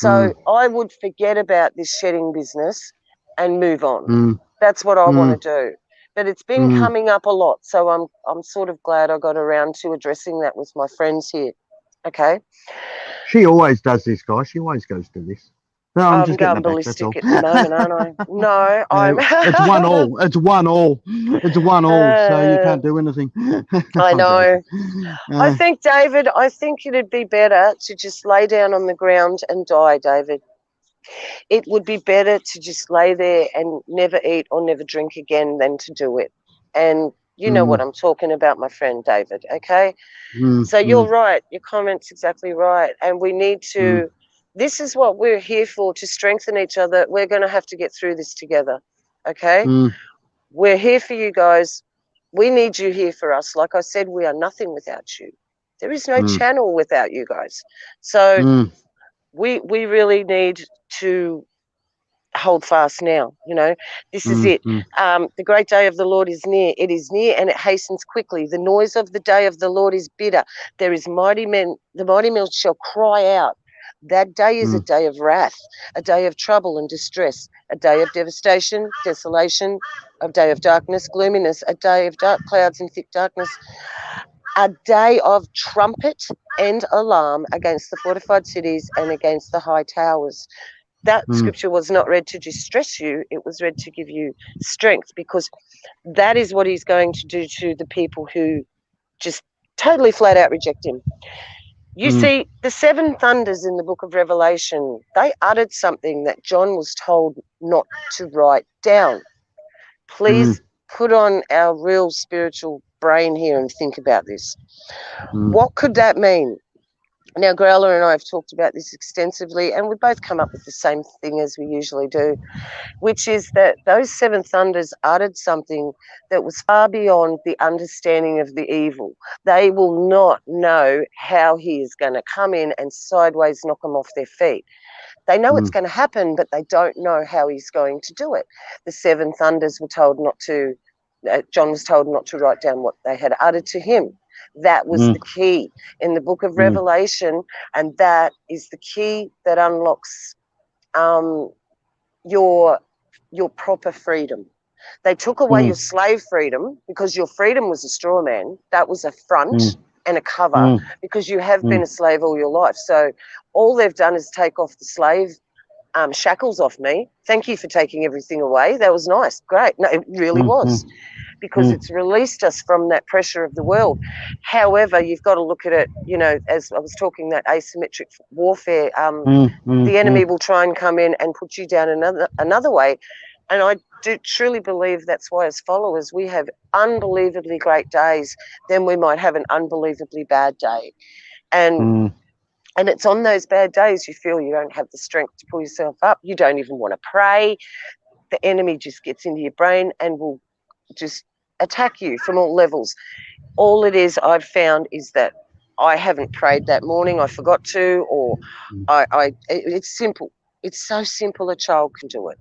mm, So I would forget about this shedding business and move on. mm, That's what I mm, want to do. But it's been mm. coming up a lot, so I'm sort of glad I got around to addressing that with my friends here. Okay, She always does this, guy. She always goes to this. No, I'm I'm just getting going her back. That's ballistic all. at the moment, aren't I? No, I'm. It's one all. It's one all. It's one all. So you uh, can't do anything. I I'm know. joking. I Uh, think, David, I think it'd be better to just lay down on the ground and die, David. It would be better to just lay there and never eat or never drink again than to do it. And you know what mm, I'm talking about, my friend David, okay? mm, So you're mm, right. Your comment's exactly right. And we need mm, to, this is what we're here for, to strengthen each other. We're going to have to get through this together, okay? mm, We're here for you guys. We need you here for us. Like I said, we are nothing without you. There is no mm, channel without you guys. So mm, we really need to hold fast now. This is mm, it. mm, The great day of the Lord is near. It is near and it hastens quickly. The noise of the day of the Lord is bitter. There is mighty men. The mighty men shall cry out. That day is a mm, day of wrath, a day of trouble and distress, a day of devastation, desolation, a day of darkness, gloominess, a day of dark clouds and thick darkness, a day of trumpet and alarm against the fortified cities and against the high towers. That mm, scripture was not read to distress you, it was read to give you strength, because that is what he's going to do to the people who just totally flat out reject him. You mm, see, the seven thunders in the book of Revelation, they uttered something that John was told not to write down. mm, Please put on our real spiritual brain here and think about this. mm, What could that mean? Now, Growler and I have talked about this extensively, and we both come up with the same thing as we usually do, which is that those seven thunders uttered something that was far beyond the understanding of the evil. They will not know how he is going to come in and sideways knock them off their feet. They know it's mm, going to happen, but they don't know how he's going to do it. The seven thunders were told not to, John was told not to write down what they had uttered to him. That was mm, the key in the book of mm, Revelation, and that is the key that unlocks um, your proper freedom. They took away mm, your slave freedom, because your freedom was a straw man. That was a front mm, and a cover, mm, because you have been mm, a slave all your life. So all they've done is take off the slave shackles off me. Thank you for taking everything away. That was nice. Great. No, it really mm, was, mm, because mm, it's released us from that pressure of the world. However, you've got to look at it, as I was talking, that asymmetric warfare. mm, mm, The enemy mm, will try and come in and put you down another way. And I do truly believe that's why, as followers, we have unbelievably great days. Then we might have an unbelievably bad day. And mm, and it's on those bad days you feel you don't have the strength to pull yourself up. You don't even want to pray. The enemy just gets into your brain and will just attack you from all levels. All it is, I've found, is that I haven't prayed that morning. I forgot to, or it's simple. It's so simple a child can do it.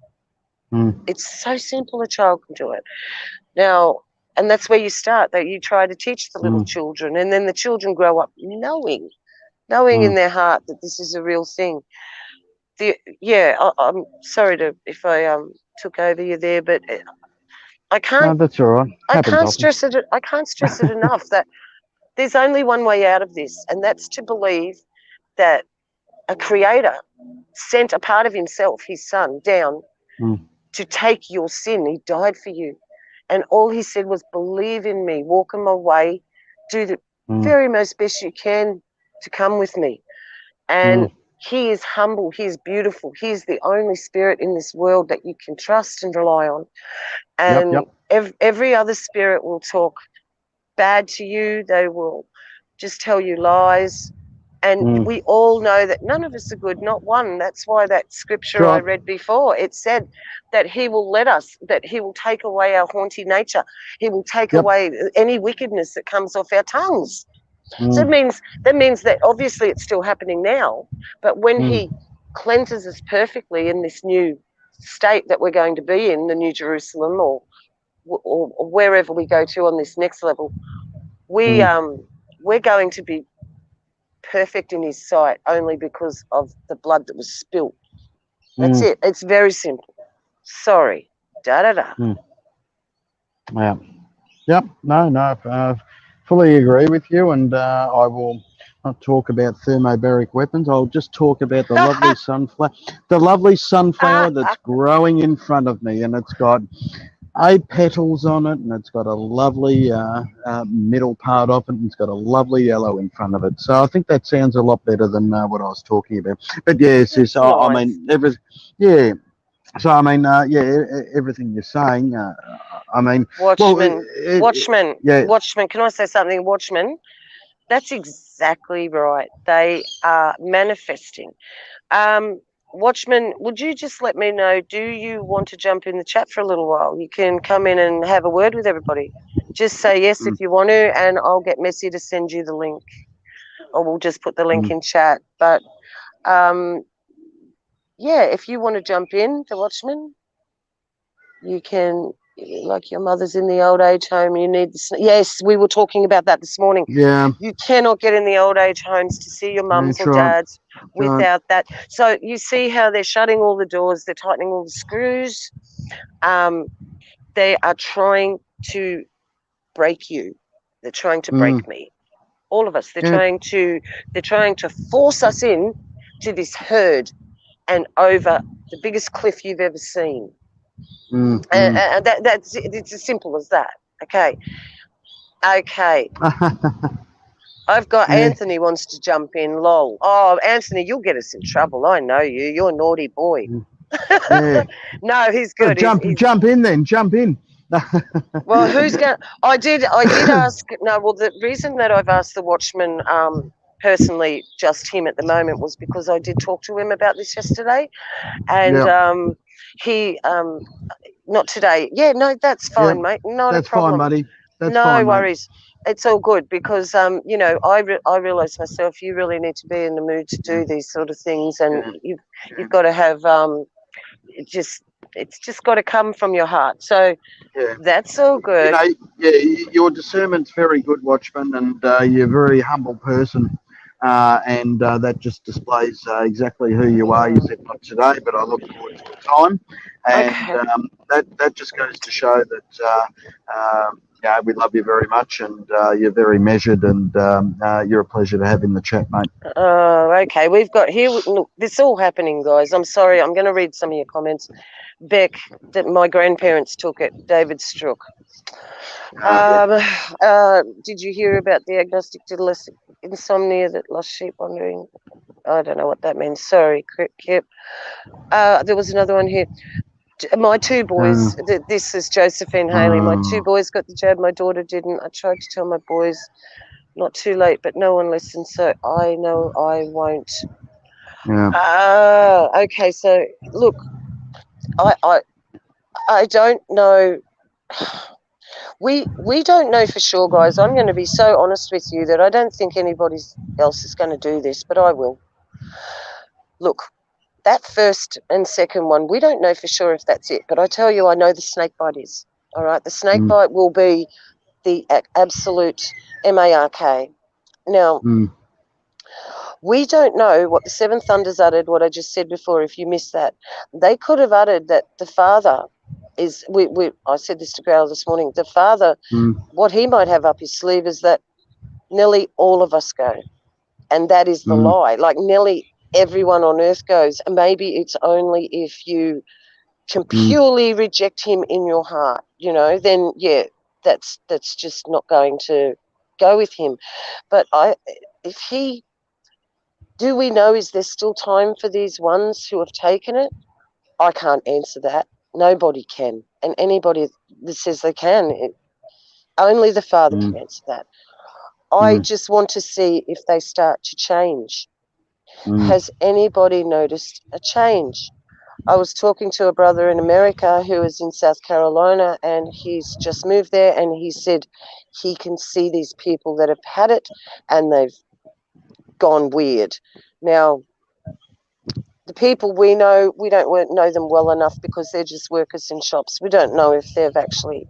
It's so simple, a child can do it. Now, and that's where you start, that you try to teach the little children, and then the children grow up knowing in their heart that this is a real thing. I'm sorry if I took over you there, but I No, can't that's all right. I Happens can't often. stress it. I can't stress it enough that there's only one way out of this, and that's to believe that a creator sent a part of himself, his son, down to take your sin. He died for you. And all he said was, believe in me, walk in my way, do the very most best you can to come with me. And he is humble, he is beautiful, he's the only spirit in this world that you can trust and rely on. Yep, And yep. every other spirit will talk bad to you, they will just tell you lies. And we all know that none of us are good, not one. That's why that That's scripture I right. read before, it said that he will that he will take away our haughty nature. He will take Yep. away any wickedness that comes off our tongues. So Mm, that means that obviously it's still happening now, but when mm, he cleanses us perfectly in this new state that we're going to be in, the New Jerusalem, or wherever we go to on this next level, we mm, we're going to be perfect in his sight only because of the blood that was spilt. That's mm, it. It's very simple. Sorry. Da da da. mm. Yeah. Yep. No, no. Fully agree with you, and I will not talk about thermobaric weapons. I'll just talk about the lovely sunflower that's growing in front of me, and it's got 8 petals on it, and it's got a lovely middle part of it, and it's got a lovely yellow in front of it. So I think that sounds a lot better than what I was talking about. But yeah, sis, That's I nice. mean, yeah. So I mean, everything you're saying. I mean, well, Watchman. yeah, Watchman. Can I say something? Watchman. That's exactly right. They are manifesting. Um, Watchman, would you just let me know? Do you want to jump in the chat for a little while? You can come in and have a word with everybody. Just say yes if mm, you want to, and I'll get Messy to send you the link, or we'll just put the link mm, in chat. But um, yeah, if you want to jump in, the Watchman, you can. Like your mother's in the old age home, you need the. Yes, we were talking about that this morning. yeah, You cannot get in the old age homes to see your mums that's or right, dads that's right. without that. So you see how they're shutting all the doors, they're tightening all the screws. Um, they are trying to break you. They're trying to Mm, break me. All of us. yeah, They're trying to force us in to this herd and over the biggest cliff you've ever seen. mm. And that's it's as simple as that. Okay. Okay. I've got Yeah, Anthony wants to jump in. Lol. Oh, Anthony, you'll get us in trouble. I know you. You're a naughty boy. yeah. No, he's Oh, good. jump in then, jump in. Well, who's going? I did ask. No, well, the reason that I've asked the watchman, personally, just him at the moment, was because I did talk to him about this yesterday, and Yeah, he, not today. Yeah, no, that's yeah. fine, mate. Not a That's fine, problem. buddy. That's No fine, mate. worries. It's all good because I realise myself you really need to be in the mood to do these sort of things, and Yeah, you've got to have it just it's just got to come from your heart. So yeah. that's all You good. know, yeah, your discernment's very good, Watchman, and you're a very humble person. And that just displays exactly who you are. You Mm. said not today, but I look forward to the time, and Okay. that just goes to show that yeah, we love you very much, and you're very measured, and you're a pleasure to have in the chat, mate. Okay. We've got here. Look, this all happening, guys. I'm sorry. I'm going to read some of your comments. Beck, that my grandparents took it. David Strook. Yeah, Um, did you hear about the agnostic dyslexic insomnia that lost sheep wandering? I don't know what that means. Sorry, Kip. There was another one here. My two boys, uh, this is Josephine Haley. My two uh, boys got the jab. My daughter didn't. I tried to tell my boys not too late, but no one listened. So I know I won't. yeah. Okay. So look, I, I, I don't know. We don't know for sure, guys. I'm going to be so honest with you that I don't think anybody else is going to do this, but I will. Look, that first and second one, we don't know for sure if that's it. But I tell you, I know the snake bite is. All right, the snake bite will be the absolute mark. Now, we don't know what the seven thunders uttered, what I just said before, if you missed that. They could have uttered that the Father is, I said this to Growler this morning, the Father, what he might have up his sleeve is that nearly all of us go. And that is the lie. Like nearly everyone on earth goes. And maybe it's only if you can purely reject him in your heart, then, yeah, that's just not going to go with him. But do we know, is there still time for these ones who have taken it? I can't answer that. Nobody can. And anybody that says they can, only the Father can answer that. I just want to see if they start to change. Has anybody noticed a change? I was talking to a brother in America who is in South Carolina, and he's just moved there, and he said he can see these people that have had it and they've gone weird. Now, the people we know, we don't know them well enough because they're just workers in shops. We don't know if they've actually,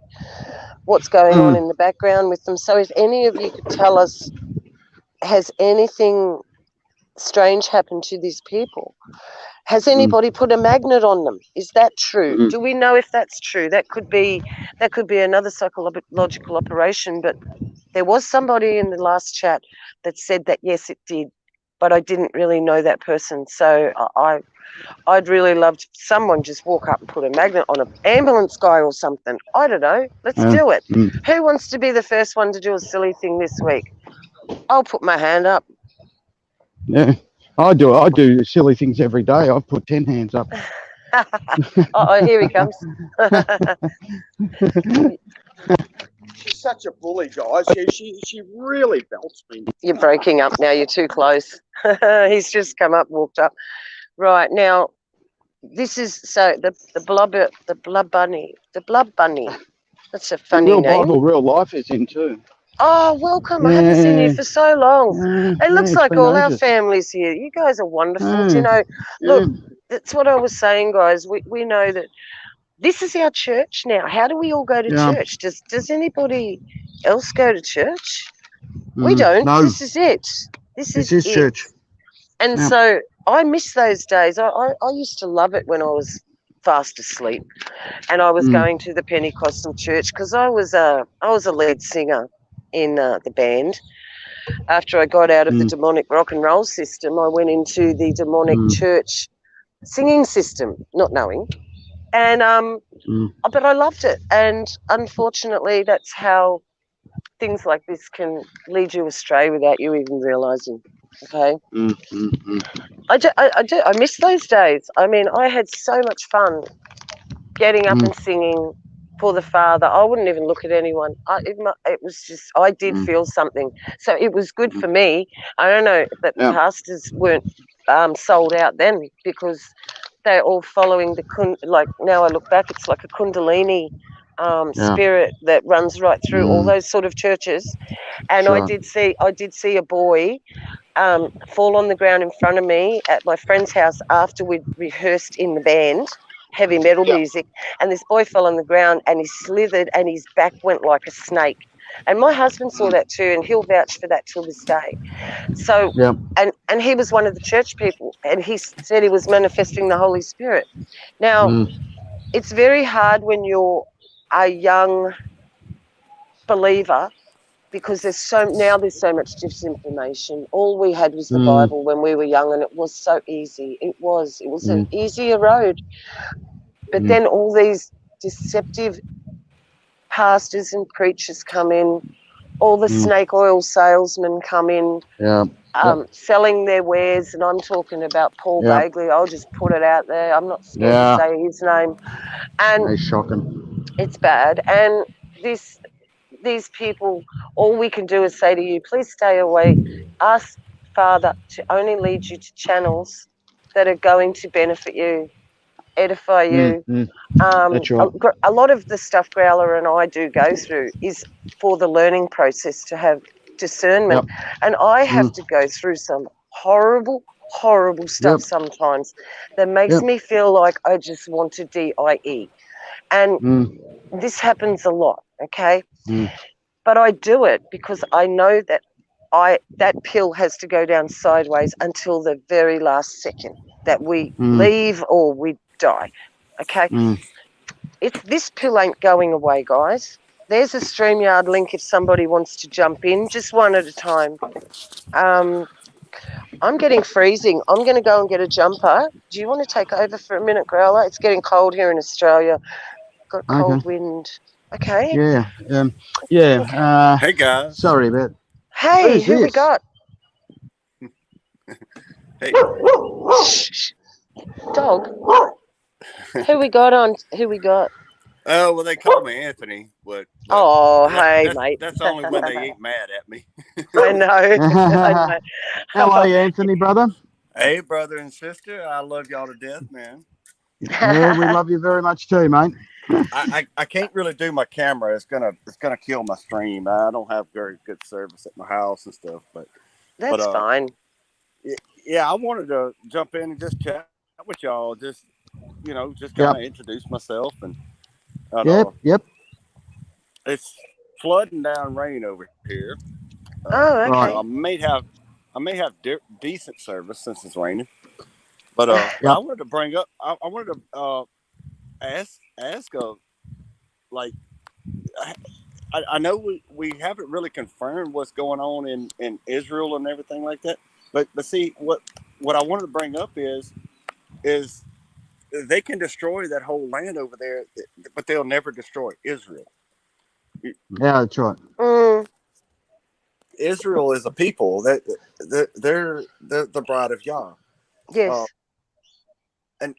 what's going on in the background with them. So if any of you could tell us, has anything strange happened to these people? Has anybody put a magnet on them? Is that true? Do we know if that's true? That could be another psychological operation, but there was somebody in the last chat that said that yes, it did, but I didn't really know that person. So I'd really love someone just walk up and put a magnet on an ambulance guy or something. I don't know. Let's do it. Who wants to be the first one to do a silly thing this week? I'll put my hand up. Yeah, I do it. I do silly things every day. I've put 10 hands up. Oh, here he comes. She's such a bully, guys. She really belts me. You're breaking up now. You're too close. He's just come up, walked up. Right now, this is the blood bunny. That's a funny Real name. Bible, real life is in too. Oh, welcome. I haven't seen you for so long. It looks like all our ages. families here. You guys are wonderful. Do you know, look, that's what I was saying, guys. We know that this is our church now. How do we all go to church? Does anybody else go to church? We don't. No. This is it. This is it. church. And so I miss those days. I used to love it when I was fast asleep and I was going to the Pentecostal church because I was a lead singer in the band. After I got out of the demonic rock and roll system, I went into the demonic church singing system, not knowing. And but I loved it. And unfortunately, that's how things like this can lead you astray without you even realizing. Okay. I miss those days. I mean, I had so much fun getting up and singing for the Father. I wouldn't even look at anyone. It was just, I did feel something. So it was good for me. I don't know that the pastors weren't sold out then because they're all following like now I look back, it's like a Kundalini spirit that runs right through all those sort of churches. And I did see a boy fall on the ground in front of me at my friend's house after we'd rehearsed in the band heavy metal music, and this boy fell on the ground and he slithered and his back went like a snake. And my husband saw that too, and he'll vouch for that till this day. So and he was one of the church people, and he said he was manifesting the Holy Spirit. Now it's very hard when you're a young believer because there's so much disinformation. All we had was the Bible when we were young, and it was so easy. It was an easier road. But then all these deceptive pastors and preachers come in, all the snake oil salesmen come in, selling their wares, and I'm talking about Paul Bagley. I'll just put it out there. I'm not scared to say his name. And it's shocking. It's bad. And these people, all we can do is say to you, please stay away. Ask Father to only lead you to channels that are going to benefit you, edify you. That's right. A lot of the stuff Growler and I do go through is for the learning process to have discernment. And I have to go through some horrible, horrible stuff Yep. sometimes that makes Yep. me feel like I just want to DIE. And Mm. this happens a lot, okay? Mm. But I do it because I know that that pill has to go down sideways until the very last second that we leave or we die. Okay? Mm. This pill ain't going away, guys. There's a StreamYard link if somebody wants to jump in, just one at a time. I'm getting freezing. I'm going to go and get a jumper. Do you want to take over for a minute, Growler? It's getting cold here in Australia. Got cold Okay. wind. Okay. Yeah. Yeah. Hey guys. Sorry about. Hey, Who's who we this? got? Hey. Shh. Dog. Who we got on? Who we got? Oh well, they call me Anthony, but Oh, that, hey, that's mate. that's only when they ain't mad at me. I know. I know. How are you, Anthony, brother? Hey, brother and sister, I love y'all to death, man. Yeah, we love you very much too, mate. I can't really do my camera. It's gonna kill my stream. I don't have very good service at my house and stuff. That's fine. Yeah, I wanted to jump in and just chat with y'all. Just just kind of introduce myself and Yep. it's flooding down rain over here. Oh, okay. Right. So I may have decent service since it's raining. But Yep. I wanted to bring up. I wanted to ask like I know we haven't really confirmed what's going on in Israel and everything like that. But see what I wanted to bring up is they can destroy that whole land over there, but they'll never destroy Israel. Yeah, that's right. Israel is a people that they're the bride of Yah. Yes. And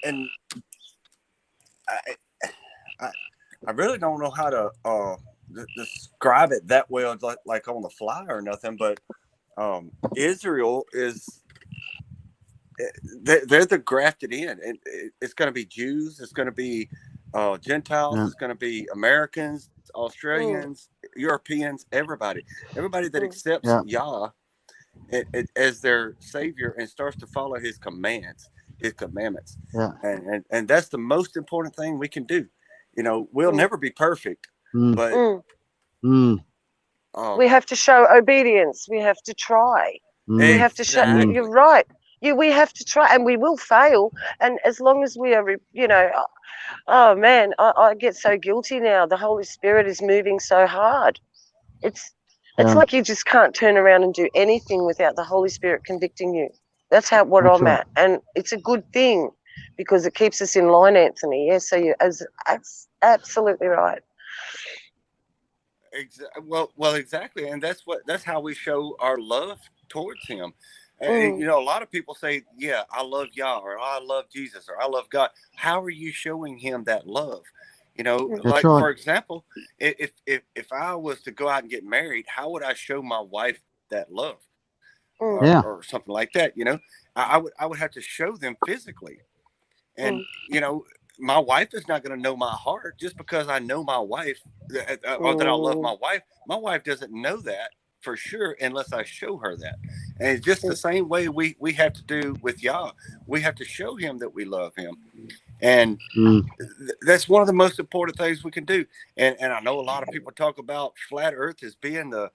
I really don't know how to describe it that well, like on the fly or nothing. But Israel is they're the grafted in, and it's going to be Jews, it's going to be Gentiles, it's going to be Americans, Australians, Europeans, everybody that accepts Yah as their savior and starts to follow his commandments. Yeah. And that's the most important thing we can do. We'll never be perfect, but we have to show obedience. We have to try. We have to show. You're right. We have to try, and we will fail. And as long as we are, oh man, I get so guilty now. The Holy Spirit is moving so hard. It's like you just can't turn around and do anything without the Holy Spirit convicting you. That's what I'm at, and it's a good thing because it keeps us in line, Anthony. Yes, so you're absolutely right. Well, exactly, and that's how we show our love towards Him. And a lot of people say, "Yeah, I love Yah," or "I love Jesus," or "I love God." How are you showing Him that love? Like for example, if I was to go out and get married, how would I show my wife that love, or something like that? I would have to show them physically, and my wife is not going to know my heart just because I know my wife or that I love my wife. My wife doesn't know that for sure unless I show her that. And it's just the same way we have to do with Yah. We have to show him that we love him. And that's one of the most important things we can do. And I know a lot of people talk about flat earth as being the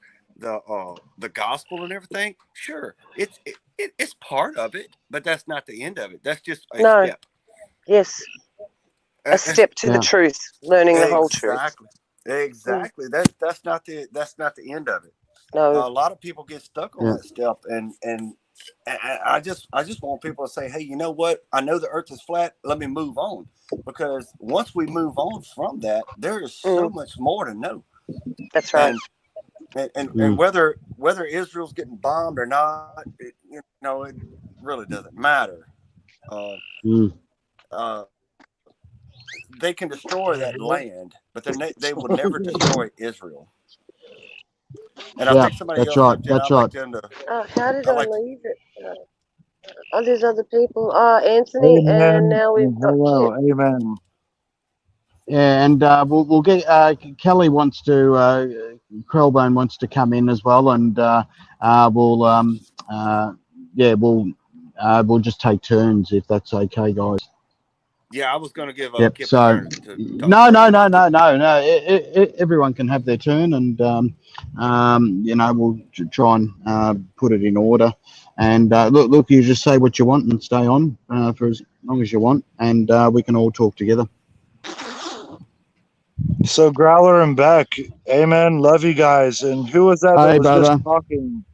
gospel and everything. Sure, it's part of it, but that's not the end of it. That's just a step. Yes. A step to the truth, learning the whole truth. Exactly. That's not the end of it. No. A lot of people get stuck on that step, and I just want people to say, hey, you know what? I know the earth is flat. Let me move on, because once we move on from that, there is so much more to know. That's right. And whether Israel's getting bombed or not, it really doesn't matter. They can destroy that land, but then they will never destroy Israel. And I think somebody else. That's right. How did I leave it? There's other people. Anthony, and now we've got Amen. Yeah, and we'll get Kelly wants to Krellbone wants to come in as well, and we'll we'll just take turns if that's okay, guys. Yeah, I was going to give Yep. Kip a So turn to talk no, first. no, no, no, no, no. Everyone can have their turn, and we'll try and put it in order. And look, you just say what you want and stay on for as long as you want, and we can all talk together. So Growler and Beck, amen. Love you guys. And who was that Hey, was just brother. talking?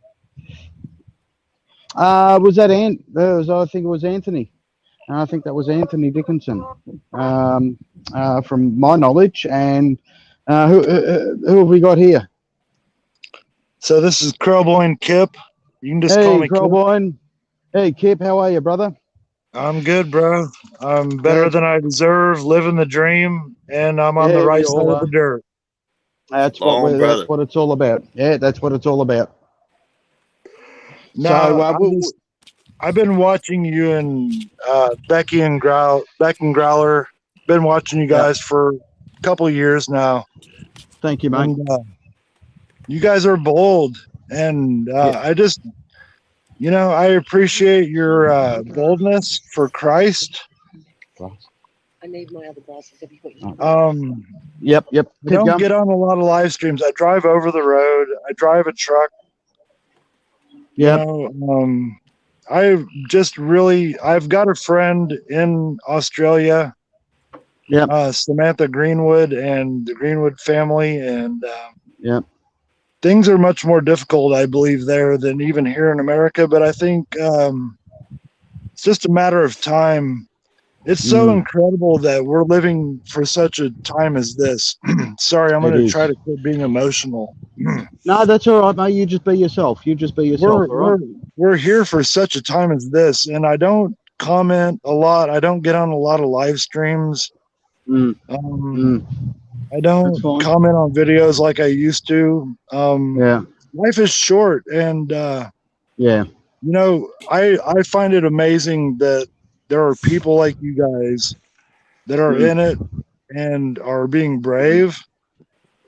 Was that I think it was Anthony. I think that was Anthony Dickinson, from my knowledge. And who have we got here? So this is Crowboy and Kip. You can just call Hey, me Kip. Crowboy. Hey, Kip. How are you, brother? I'm good, bro. I'm better than I deserve, living the dream, and I'm on the Yeah, right we side all of the are. dirt. That's Long brother. that's what it's all about. Yeah, that's what it's all about. Now, So I've been watching you and Beck and Growler. Been watching you yeah, guys for a couple of years now, thank you, mate. and you guys are bold. And I just, I appreciate your boldness for Christ. I need my other glasses. Have you got your Yep. I Keep don't going. get on a lot of live streams. I drive over the road. I drive a truck. Yep. I've got a friend in Australia, Yep. Samantha Greenwood and the Greenwood family, and Yep. things are much more difficult, I believe, there than even here in America. But I think it's just a matter of time. It's so incredible that we're living for such a time as this. Sorry, I'm going to try to quit being emotional. No, that's all right, mate. You just be yourself. All right? We're here for such a time as this, and I don't comment a lot. I don't get on a lot of live streams. Mm. I don't comment on videos like I used to. Life is short, and I find it amazing that there are people like you guys that are in it and are being brave.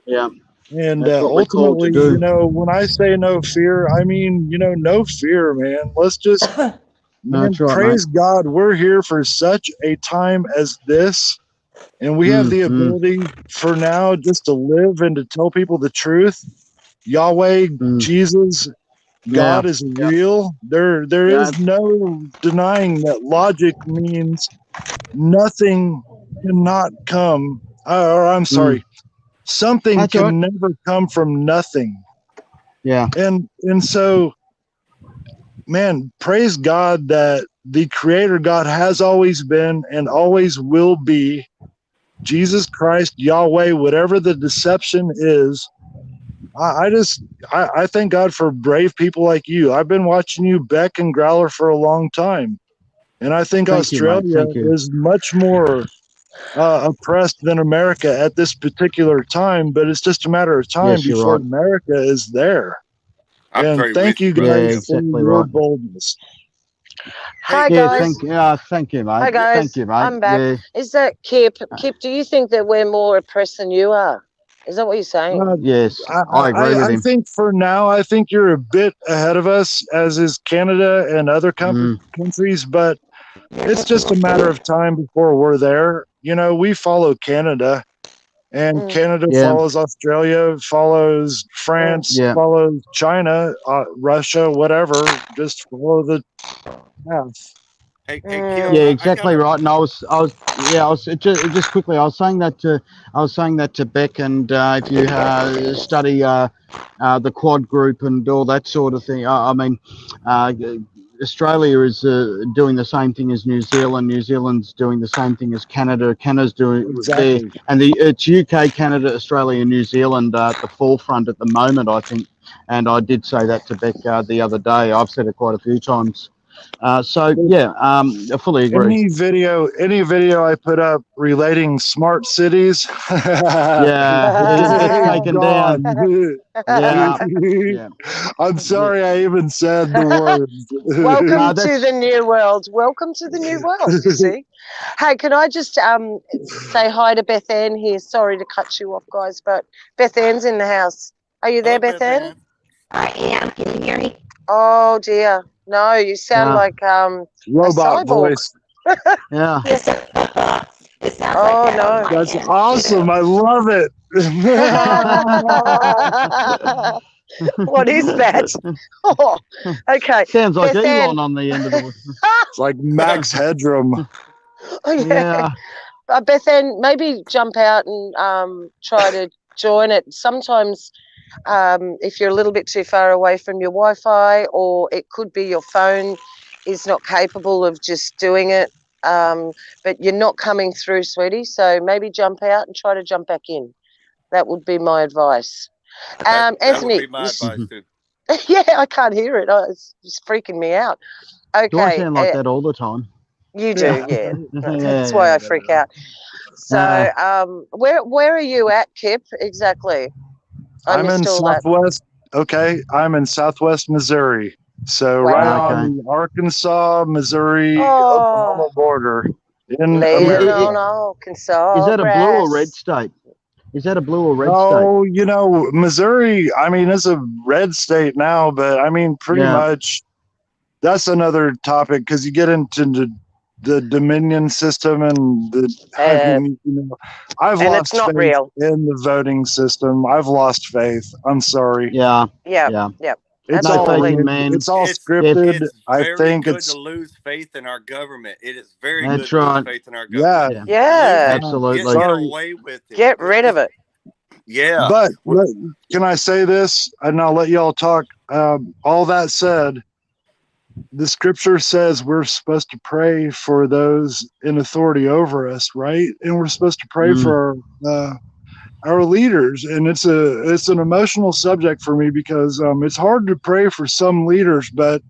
Yeah. And That's what we're called to ultimately, do. when I say no fear, I mean, no fear, man. Let's just, That's right, praise mate. God. We're here for such a time as this. And we have the ability for now just to live and to tell people the truth. Yahweh, Jesus, God is real. There is no denying that logic means nothing cannot come. Or I'm sorry, something can never come from nothing. Yeah. And so, man, praise God that the Creator God has always been and always will be Jesus Christ, Yahweh, whatever the deception is. I thank God for brave people like you. I've been watching you, Beck and Growler, for a long time. And I think Australia is much more oppressed than America at this particular time, but it's just a matter of time before America is there. And thank you guys for your boldness. Hi guys. Thank you, mate. Hi guys. Thank you, mate. I'm back. Yeah. Is that Kip? Kip, do you think that we're more oppressed than you are? Is that what you're saying? Yes, I agree with him. I think for now, I think you're a bit ahead of us, as is Canada and other countries, but it's just a matter of time before we're there. We follow Canada, and Canada follows Australia, follows France, follows China, Russia, whatever. Just follow the path. Hey, Kip, yeah, exactly right. And I was just quickly. I was saying that to Beck, and if you study the quad group and all that sort of thing, I mean, Australia is doing the same thing as New Zealand. New Zealand's doing the same thing as Canada. Canada's doing there, and it's UK, Canada, Australia, and New Zealand at the forefront at the moment, I think. And I did say that to Beck the other day. I've said it quite a few times. I fully agree. Any video I put up relating smart cities, it's taken down. I'm sorry I even said the words. Welcome to the new world. Welcome to the new world, you see. Hey, can I just say hi to Beth Ann here? Sorry to cut you off, guys, but Beth Ann's in the house. Are you there, Beth Ann? I am. Can you hear me? Oh dear. No, you sound Yeah. like a Robot cyborg. voice. Yeah. Yes. It sounds Oh like that on no. my That's end. awesome. I love it. What is that? Oh, okay. Sounds like Beth Ann. Elon on the end of the. It's like Max Headroom. Oh, yeah. Yeah. Beth Ann, maybe jump out and try to join it. Sometimes if you're a little bit too far away from your Wi-Fi, or it could be your phone is not capable of just doing it, but you're not coming through, sweetie. So maybe jump out and try to jump back in. That would be my advice. That would Anthony, be my advice too. yeah, I can't hear it. Oh, it's just freaking me out. Do I Okay, sound like that all the time? you do, yeah. Yeah, That's why I yeah, freak yeah. out. So, where are you at, Kip? Exactly. I I'm in missed all that. Southwest. Okay, I'm in Southwest Missouri. So right Wow. on the Arkansas, Missouri, Oh, Oklahoma border in living America. on Arkansas Is that a blue or grass. red state? Is that a blue or red state? Oh, you know, Missouri, I mean, it's a red state now, but I mean, pretty Yeah. much that's another topic because you get into the Dominion system and I mean, you know, I've And lost it's not faith real. in the voting system. I've lost faith. I'm sorry. Yeah. Yeah, Yeah. yeah. It's No all faith Absolutely. in man. it's all It's scripted. it's I very think good it's to lose faith in our government. It is very That's good to lose right. faith in our yeah. government. Yeah. Yeah. Lose it. Absolutely. Get Sorry. away with it. Get rid of it. Yeah. But can I say this? And I'll let y'all talk. All that said, the scripture says we're supposed to pray for those in authority over us, right? And we're supposed to pray for our leaders. And it's an emotional subject for me because it's hard to pray for some leaders, but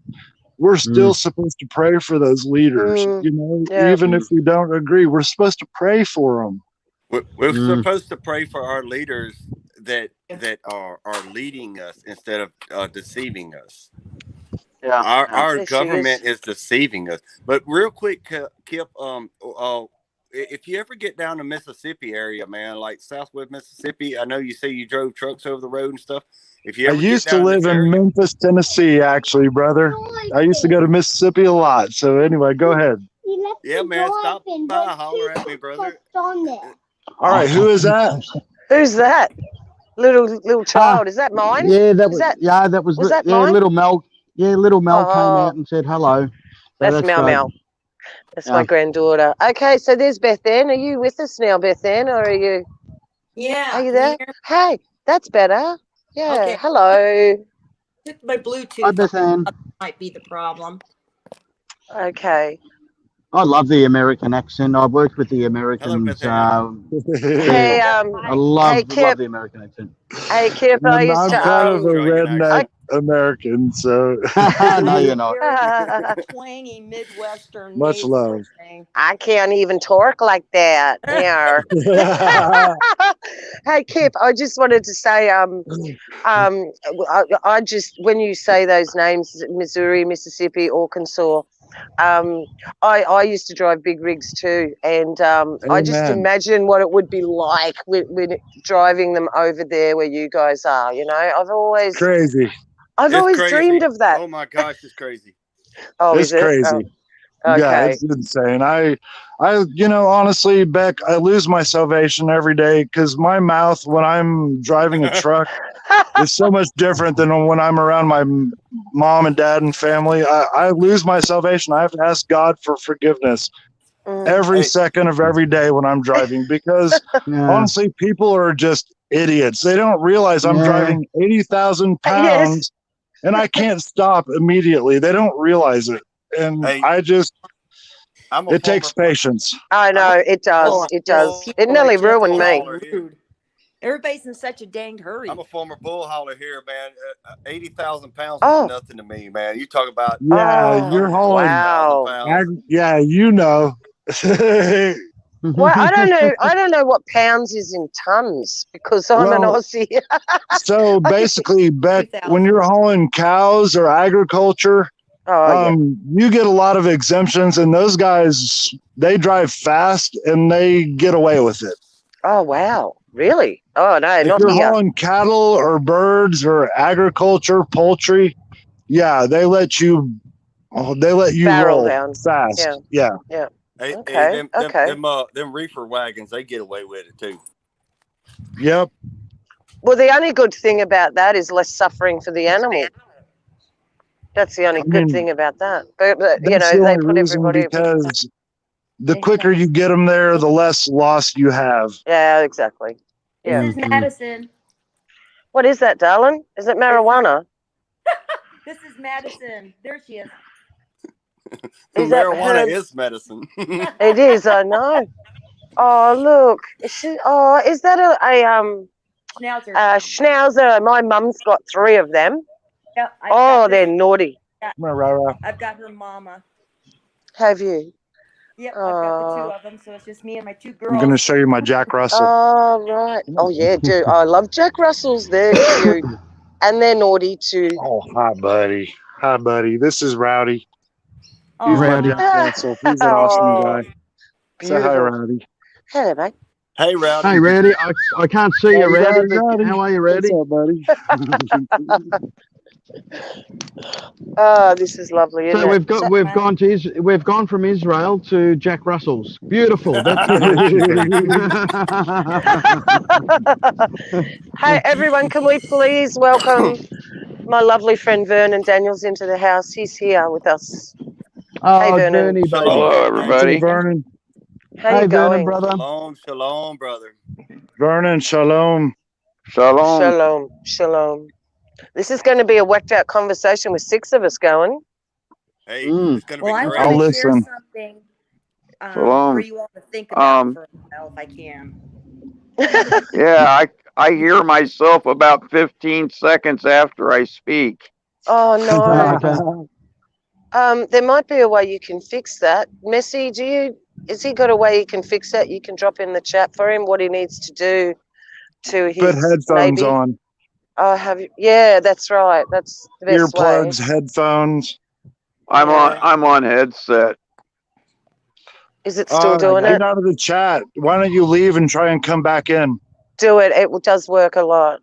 we're still supposed to pray for those leaders. You know, Yeah. even if we don't agree, we're supposed to pray for them. We're supposed to pray for our leaders that are leading us instead of deceiving us. Yeah. Our Yes, she government is. is deceiving us. But real quick, Kip, if you ever get down to Mississippi area, man, like Southwest Mississippi, I know you say you drove trucks over the road and stuff. If you I ever get used to down in live this in area, Memphis, Tennessee, actually, brother. I used to go to Mississippi a lot. So anyway, go ahead. yeah, man, stop by, holler at me, brother. All right, who is that? Who's that? Little child. Is that mine? Yeah, that Is was. that Yeah, that was. was that Yeah, mine? little Mel. Yeah, little Mel came Oh, out and said hello. So that's Mel great. Mel. That's Yeah. my granddaughter. Okay, so there's Beth Ann. Are you with us now, Beth Ann, or are you Yeah. are you can there? hear? Hey, that's better. Yeah. Okay. Hello. Took my Hi, Bluetooth Beth Ann. off. Might be the problem. Okay. I love the American accent. I've worked with the Hello, Americans. Beth Ann. Hey, I hey, love Kip. the American accent. Hey, Kip. I I'm used to kind of a Australian redneck American, so No, you're not. Very twangy Midwestern much nasal love. thing. I can't even talk like that. Yeah. Hey, Kip. I just wanted to say, I just when you say those names, Missouri, Mississippi, Arkansas, I used to drive big rigs too, and I just Amen. imagine what it would be like when driving them over there where you guys are. You know, I've always Crazy. It's dreamed crazy. of that. Oh my gosh, it's crazy. Oh, It's is it? crazy. Oh, Yeah, okay. it's insane. You know, honestly, Beck, I lose my salvation every day because my mouth when I'm driving a truck is so much different than when I'm around my mom and dad and family. I lose my salvation. I have to ask God for forgiveness every Hey. second of every day when I'm driving because Yeah. honestly, people are just idiots. They don't realize I'm Yeah. driving 80,000 pounds and I can't stop immediately. They don't realize it. And Hey, I'm a it takes former- patience. I know it does. Oh, It does. people It nearly are just ruined me. hauler here. rude. Everybody's in such a danged hurry. I'm a former bull hauler here, man. 80,000 pounds Oh. is nothing to me, man. You talk about Yeah, you're hauling. Wow. Yeah, you know. Well, I don't know. I don't know what pounds is in tons because I'm an Well, Aussie. So basically, Beck, 2,000. when you're hauling cows or agriculture, Oh you get a lot of exemptions, and those guys they drive fast and they get away with it. Oh wow. Really? Oh no, If not you're here. hauling cattle or birds or agriculture, poultry, Yeah, they let you Barrel roll down. fast. Yeah. Yeah. Hey, Okay. Okay. them reefer wagons, they get away with it too. Yep. Well, the only good thing about that is less suffering for the animal. That's the only I good mean, thing about that. But you that's know, the they only put reason everybody. because the quicker you get them there, the less loss you have. Yeah, exactly. Yeah. This is Madison. What is that, darling? Is it marijuana? This is Madison. There she is. Is that Marijuana her? is medicine. It is. I know. Oh, look. Is that a Schnauzer. schnauzer? My mum's got 3 of them. Yep, Oh, they're naughty. Come on, Rara. I've got her mama. Have you? Yep, I've got the 2 of them, so it's just me and my 2 girls. I'm going to show you my Jack Russell. Oh, right. Oh, yeah, do. I love Jack Russells. They're cute. And they're naughty too. Oh, hi, buddy. Hi, buddy. This is Rowdy. Oh, He's my Rowdy. Jack Russell. He's an awesome guy. Say hi, Beautiful. Rowdy. Hello, mate. Hey, Rowdy. Hey, Randy. I can't see you, Randy, but Rowdy. how are you, Randy? What's up, buddy? Oh, this is lovely, isn't So it? we've gone from Israel to Jack Russell's. Beautiful. That's the connection. Hey, everyone, can we please welcome my lovely friend Vernon Daniels into the house? He's here with us. Oh, Hey, Vernon. Bernie, baby. Shalom, Hello, everybody. Vernon. How Hey, you Vernon, going? brother. Shalom, shalom, brother. Vernon, shalom. Shalom. Shalom, shalom. This is going to be a whacked out conversation with 6 of us going. Hey, Mm. it's gonna Well, be I'm great. I'll going to share listen. something Shalom. for you all to think about for a while if I can. Yeah, I hear myself about 15 seconds after I speak. Oh, no. Okay. There might be a way you can fix that. Messi, has he got a way he can fix that? You can drop in the chat for him what he needs to do to his Put headphones maybe. on. Oh, have you? Yeah, that's right. That's the best Earplugs, way. headphones. I'm on headset. Is it still doing Get it? out of the chat. Why don't you leave and try and come back in? Do it. It does work a lot.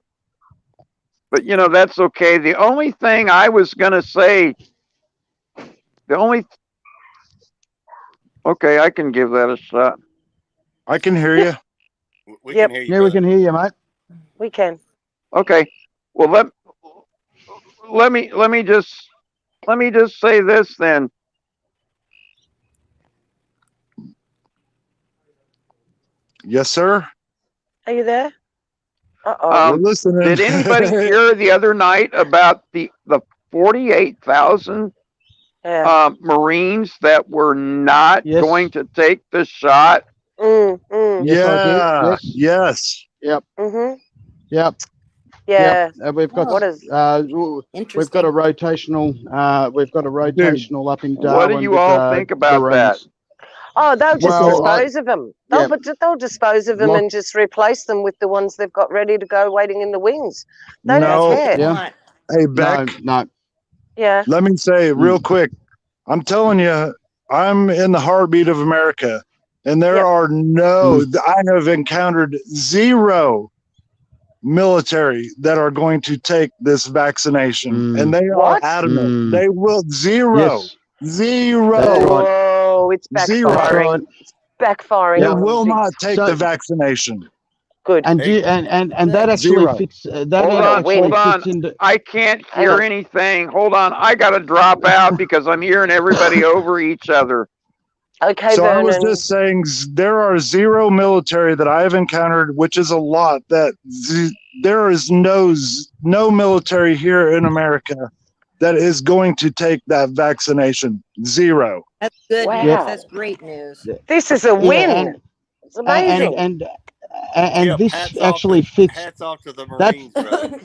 But that's okay. The only thing I was gonna say, okay, I can give that a shot. I can hear you. We Yep. can hear you, Yeah, we brother. can hear you, mate. We can. Okay. Well, let me just say this then. Yes, sir. Are you there? Uh-oh. We're listening. Did anybody hear the other night about the 48,000 Marines that were not Yes. going to take the shot? Mm. Yes, I did. Yes. Yes. Yep. Mm-hmm. Yep. Yeah. Yep. We've got What is? we've got a rotational up in Darwin. What do you with, all think about Marines. that? Oh, they'll just Well, dispose of them. They'll dispose of them and just replace them with the ones they've got ready to go waiting in the wings. They don't care. Yeah. Hey, Beck. No. Yeah. Let me say real quick. I'm telling you, I'm in the heartbeat of America, and there are I have encountered 0 military that are going to take this vaccination, and they are adamant. They will 0. Yes. 0. Whoa, it's backfiring. It's backfiring. They on them will big- not take the vaccination. Good. And that actually 0. fits. That Hold on. fits into. I can't hear anything. Hold on. I got to drop out because I'm hearing everybody over each other. Okay, So Vernon. I was just saying there are 0 military that I have encountered, which is a lot. That there is no military here in America that is going to take that vaccination. 0. That's good Wow. news. That's great news. This is a win. It's amazing. And this actually fits. Hats off to the Marines, brother.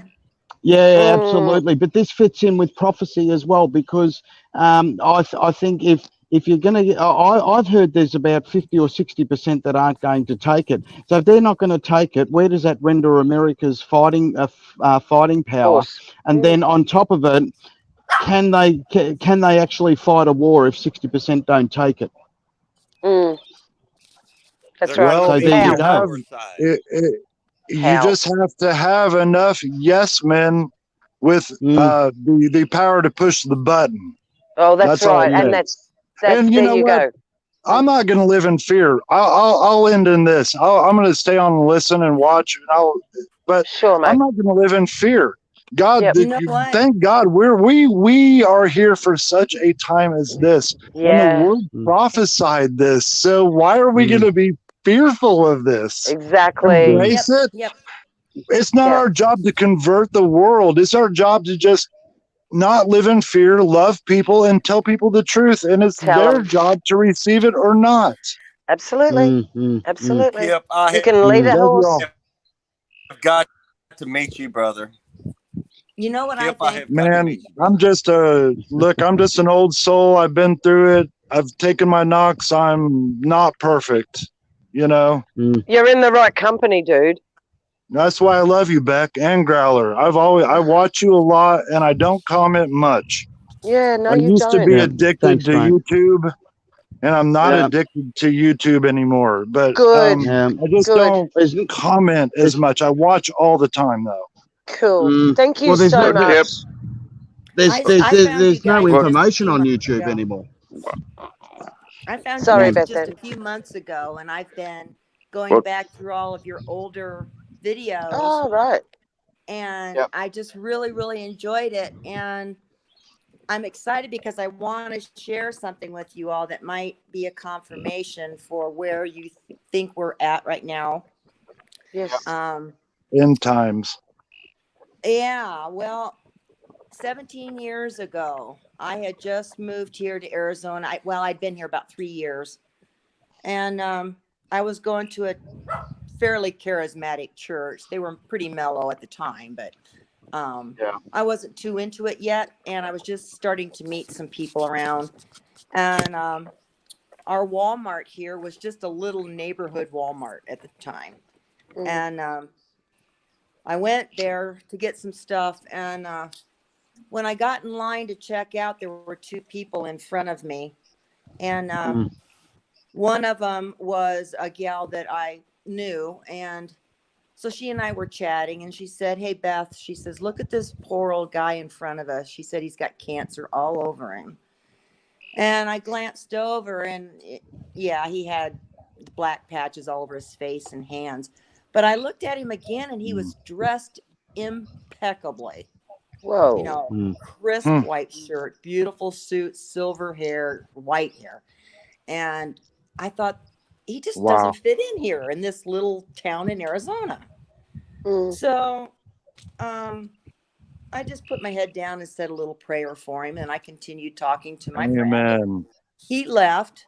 Yeah, absolutely. But this fits in with prophecy as well, because I think if you're going to, I've heard there's about 50 or 60% that aren't going to take it. So if they're not going to take it, where does that render America's fighting power? And then on top of it, can they actually fight a war if 60% don't take it? That's right. Well, So there you go. you just have to have enough yes men with the power to push the button. Oh, that's all right. it And takes. that's And you there know you what? go. I'm not going to live in fear. I'll end in this. I'm going to stay on and listen and watch. But Sure, I'm mate. not going to live in fear. God, Yep. You know what? thank God we are here for such a time as this. And the Yeah, word prophesied this. So why are we going to be fearful of this? exactly. Embrace it. Yep. It's not Yeah. our job to convert the world. It's our job to just not live in fear, love people, and tell people the truth. And it's Tell their 'em. job to receive it or not. Absolutely. Absolutely. Kip, I You have, can lead a Love horse. y'all. got to meet you, brother. You know what I Kip, I think? have got to Man, meet you, brother. I'm just an old soul. I've been through it. I've taken my knocks. I'm not perfect. You know, You're in the right company, dude. that's why I love you, Beck and Growler. I watch you a lot and I don't comment much. Yeah, no, I you used to don't. be addicted to YouTube and I'm not addicted to YouTube anymore, but Good. I just Good. don't comment as much. I watch all the time though. Cool. Thank you Well, there's so no much. Kip. I found you there's no guys Well, just a information few on months YouTube ago. anymore. I found you Sorry guys about just that. a few months ago, and I've been going well, back through all of your older videos, Oh, right. and I just really, really enjoyed it. And I'm excited because I want to share something with you all that might be a confirmation for where you think we're at right now. Yes. End times. Yeah, well, 17 years ago, I had just moved here to Arizona. I'd been here about 3 years, and I was going to a fairly charismatic church. They were pretty mellow at the time, but I wasn't too into it yet, and I was just starting to meet some people around. And our Walmart here was just a little neighborhood Walmart at the time, and I went there to get some stuff, and when I got in line to check out, there were two people in front of me, and one of them was a gal that I knew, and so she and I were chatting, and she said, "Hey, Beth," she says, "look at this poor old guy in front of us." She said he's got cancer all over him. And I glanced over, and yeah, he had black patches all over his face and hands. But I looked at him again, and he was dressed impeccably. You Whoa. know, crisp white shirt, beautiful suit, silver hair, white hair. And I thought, he just doesn't fit in here in this little town in Arizona. So I just put my head down and said a little prayer for him, and I continued talking to my friend. Amen. He left,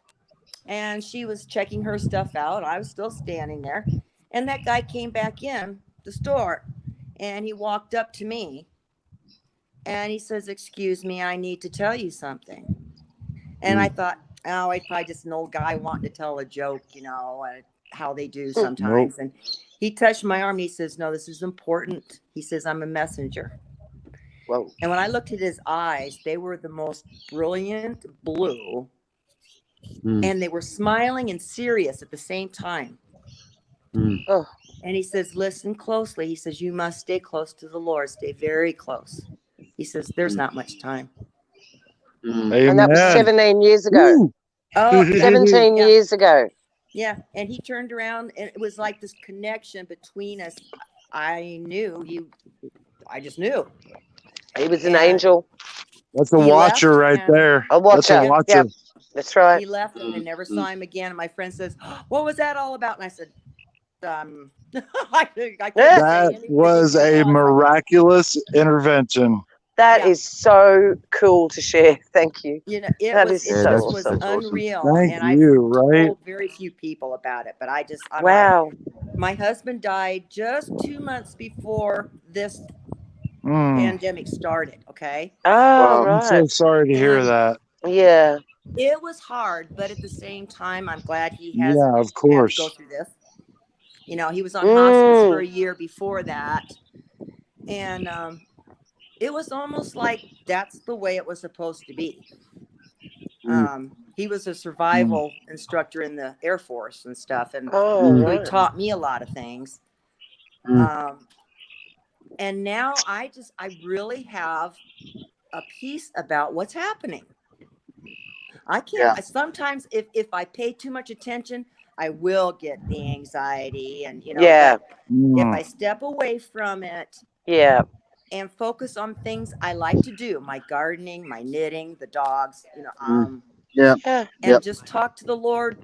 and she was checking her stuff out. I was still standing there, and that guy came back in the store, and he walked up to me, and he says, "Excuse me, I need to tell you something." And I thought, oh, he's probably just an old guy wanting to tell a joke, you know, how they do sometimes. And he touched my arm, and he says, "No, this is important." He says, "I'm a messenger." Whoa. And when I looked at his eyes, they were the most brilliant blue, and they were smiling and serious at the same time. Oh. And he says, "Listen closely." He says, "You must stay close to the Lord. Stay very close." He says, "There's not much time." And that was Amen. 17 years ago. Oh, yeah. 17 Yeah. years ago. Yeah. And he turned around, and it was like this connection between us. I just knew. He was an angel. That's a watcher right there. A watcher. That's a watcher. Yep. That's right. He left, and I never saw him again. And my friend says, "What was that all about?" And I said, I couldn't That was a miraculous intervention. That is so cool to share. Thank you. You know, That is so awesome. unreal. Thank And you, I've right? told very few people about it, but I'm wow. Like, my husband died just 2 months before this pandemic started. Okay. Oh, right. I'm so sorry to hear that. Yeah. It was hard, but at the same time, I'm glad he Yeah, hasn't of had to course. go through this. You know, he was on hospice for a year before that. And it was almost like that's the way it was supposed to be. He was a survival instructor in the Air Force and stuff, and he taught me a lot of things. And now I really have a peace about what's happening. I can't, Yeah. sometimes if I pay too much attention, I will get the anxiety and, Yeah. but if Mm. I step away from it Yeah. and focus on things I like to do, my gardening, my knitting, the dogs, Mm. Yeah. Yeah. and Yep. just talk to the Lord,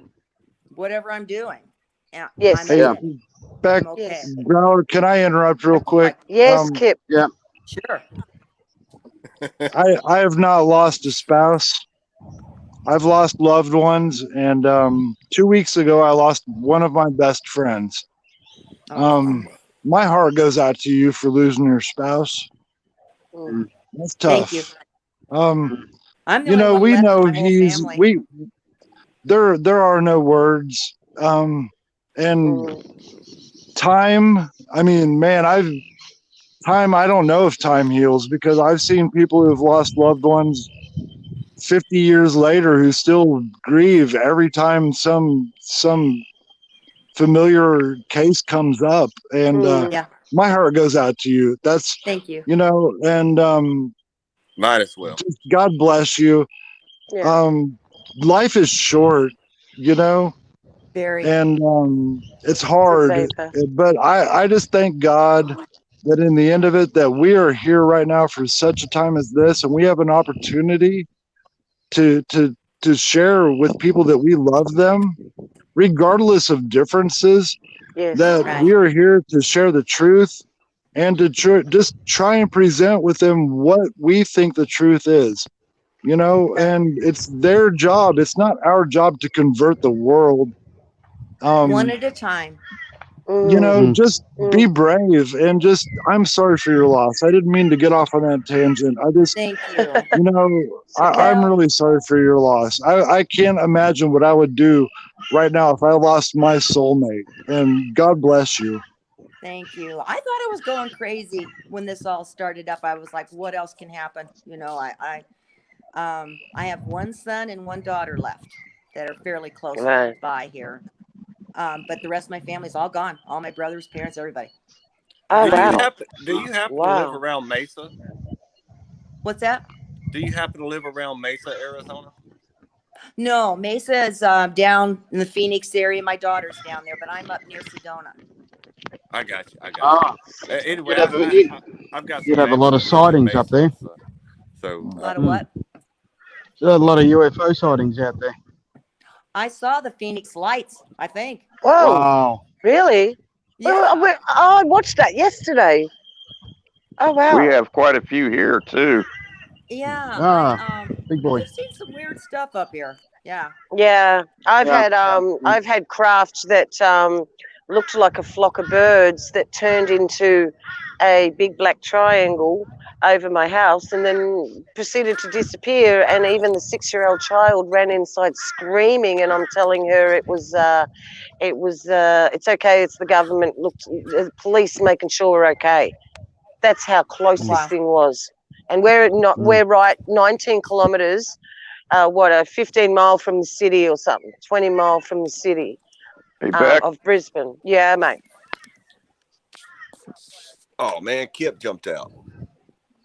whatever I'm doing. And I'm Yes. Hey, Yeah. okay. Beck, I'm okay. Yes. Growler, can I interrupt real I'm quick? like, Yes, Um, Kip. Yeah. sure. I have not lost a spouse. I've lost loved ones, and 2 weeks ago, I lost one of my best friends. Oh, Um, my heart goes out to you for losing your spouse. Mm. Mm. That's thank you. tough. Um, Mm. I'm the only one we left in know my whole family. there are no words. And Mm. time. I mean, man, I don't know if time heals because I've seen people who've lost loved ones 50 years later who still grieve every time some familiar case comes up, and Mm. Yeah. my heart goes out to you. That's Thank you. and Might as well. just God bless you. Yeah. um life is short, you know Very. and it's Good hard, vapor. but I just thank God that in the end of it that we are here right now for such a time as this, and we have an opportunity to to to share with people that we love them regardless of differences, Yes. that Right. we are here to share the truth and to just try and present with them what we think the truth is, Right. and it's their job. It's not our job to convert the world. One um at a time. Mm. Mm. just be Mm. brave, and just, I'm sorry for your loss. I didn't mean to get off on that tangent. I just, Thank you. It's okay. I'm Well, really sorry for your loss. I can't imagine what I would do right now if I lost my soulmate. And God bless you. thank you. I thought I was going crazy when this all started up. I was like, what else can happen? I have one son and one daughter left that are fairly close Right. by here. But the rest of my family's all gone. All my brothers, parents, everybody. Oh, And Do you wow. happen to live Wow. around Mesa? what's that? Do you happen to live around Mesa, Arizona? No, Mesa is down in the Phoenix area. My daughter's down there, but I'm up near Sedona. I got you. I got you. Ah, Anyway, you'd have a, you, I've got you'd some have a lot family of that lives in sightings up Mesa, there. so A lot of Mm. what? So a lot of UFO sightings out there. I saw the Phoenix lights, I think. Whoa. Wow. Really? Yeah. I watched that yesterday. Oh, We wow. have quite a few here too. Yeah. Ah, big boy. I've seen some weird stuff up here. Yeah. Yeah. Yeah. Yeah. Mm. I've had craft that looked like a flock of birds that turned into a big black triangle over my house and then proceeded to disappear. And even the 6-year-old child ran inside screaming. And I'm telling her it's okay. It's the government. Looked, the police making sure we're okay. That's how close Mm. this Wow. thing was. And we're not, Mm. we're right 19 kilometers, a 15-mile from the city or something, 20-mile from the city Hey, Beck. of Brisbane. Yeah, mate. oh man, Kip jumped out.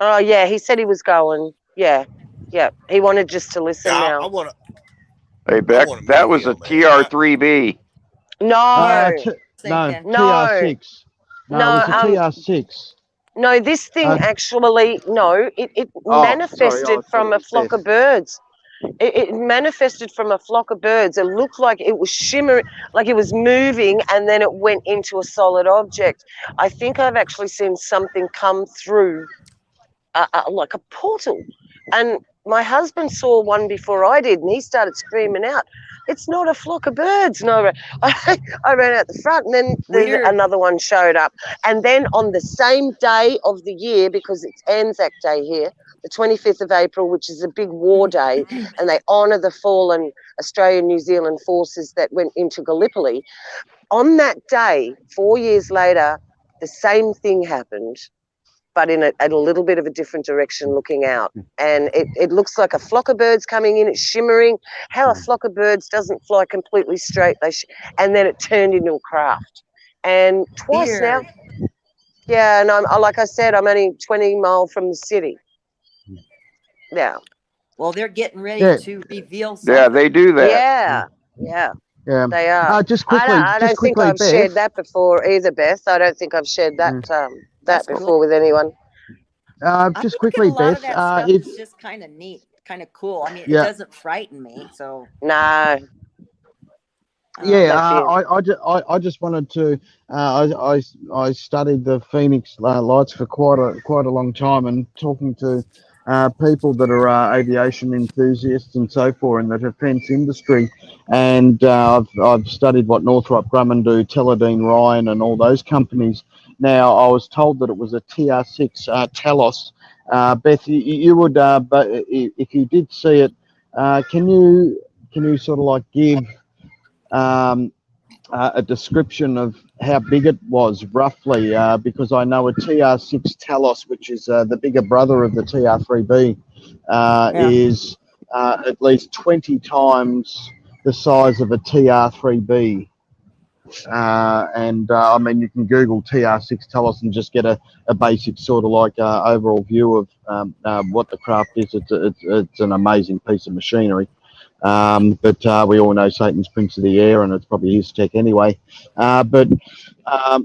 Oh, yeah, he said he was going. Yeah, yeah. He wanted just to Yeah, listen now. Hey, I Beck. want to That meet was a him, man. TR3B. No, T- no, Thinking. no, TR6. No, it no, was a TR6. no, this thing Uh, actually, no, it oh, sorry. Oh, manifested I thought from it a was flock death. of birds. It manifested from a flock of birds. It looked like it was shimmering, like it was moving, and then it went into a solid object. I think I've actually seen something come through, like a portal. And my husband saw one before I did, and he started screaming out, "It's not a flock of birds!" No, I ran out the front, and then Weird. another one showed up. And then on the same day of the year, because it's Anzac Day here, the 25th of April, which is a big war day, and they honour the fallen Australian New Zealand forces that went into Gallipoli. On that day, 4 years later, the same thing happened, but in a little bit of a different direction looking out. And it looks like a flock of birds coming in, it's shimmering. How a flock of birds doesn't fly completely straight, and then it turned into a craft. And twice now, Weird. Yeah, and like I said, I'm only 20 miles from the city. Yeah. Well, they're getting ready Yeah, to reveal Yeah, something. they do that. Yeah. Yeah. yeah. They are. I Just don't think quickly, I've Beth. shared that before either, Beth. I don't think I've shared that Mm. that That's cool. before with anyone. I'm Just thinking a quickly, lot of Beth. that stuff If is just kind of neat, kind of cool. I mean, it yeah, doesn't frighten me. So, No, yeah. no fear. I just wanted to. I studied the Phoenix Lights for quite a long time, and talking to people that are aviation enthusiasts and so forth in the defence industry, and I've studied what Northrop Grumman do, Teledyne Ryan, and all those companies. Now I was told that it was a TR6 Talos. Beth, you would, but if you did see it, can you sort of like give um, a description of how big it was roughly, because I know a TR6 Talos, which is the bigger brother of the TR3B, yeah. is at least 20 times the size of a TR3B. I mean, you can Google TR6 Talos and just get a basic sort of like overall view of what the craft is. It's an amazing piece of machinery. But we all know Satan's Prince of the Air, and it's probably his tech anyway. But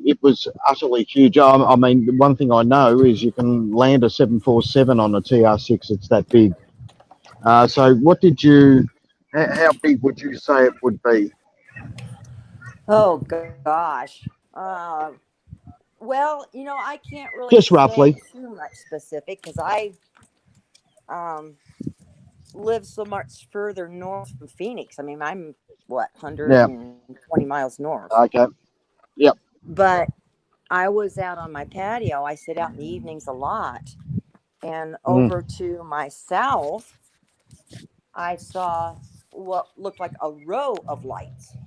it was utterly huge. I mean, one thing I know is you can land a 747 on a TR6. It's that big. So, how big would you say it would be? Oh gosh. Well, I can't really Just say roughly. too much specific because I um live so much further north from Phoenix. I mean, I'm what Yeah. 120 miles north. Okay. Yep. But I was out on my patio. I sit out in the evenings a lot. And over Mm. to my south, I saw what looked like a row of lights.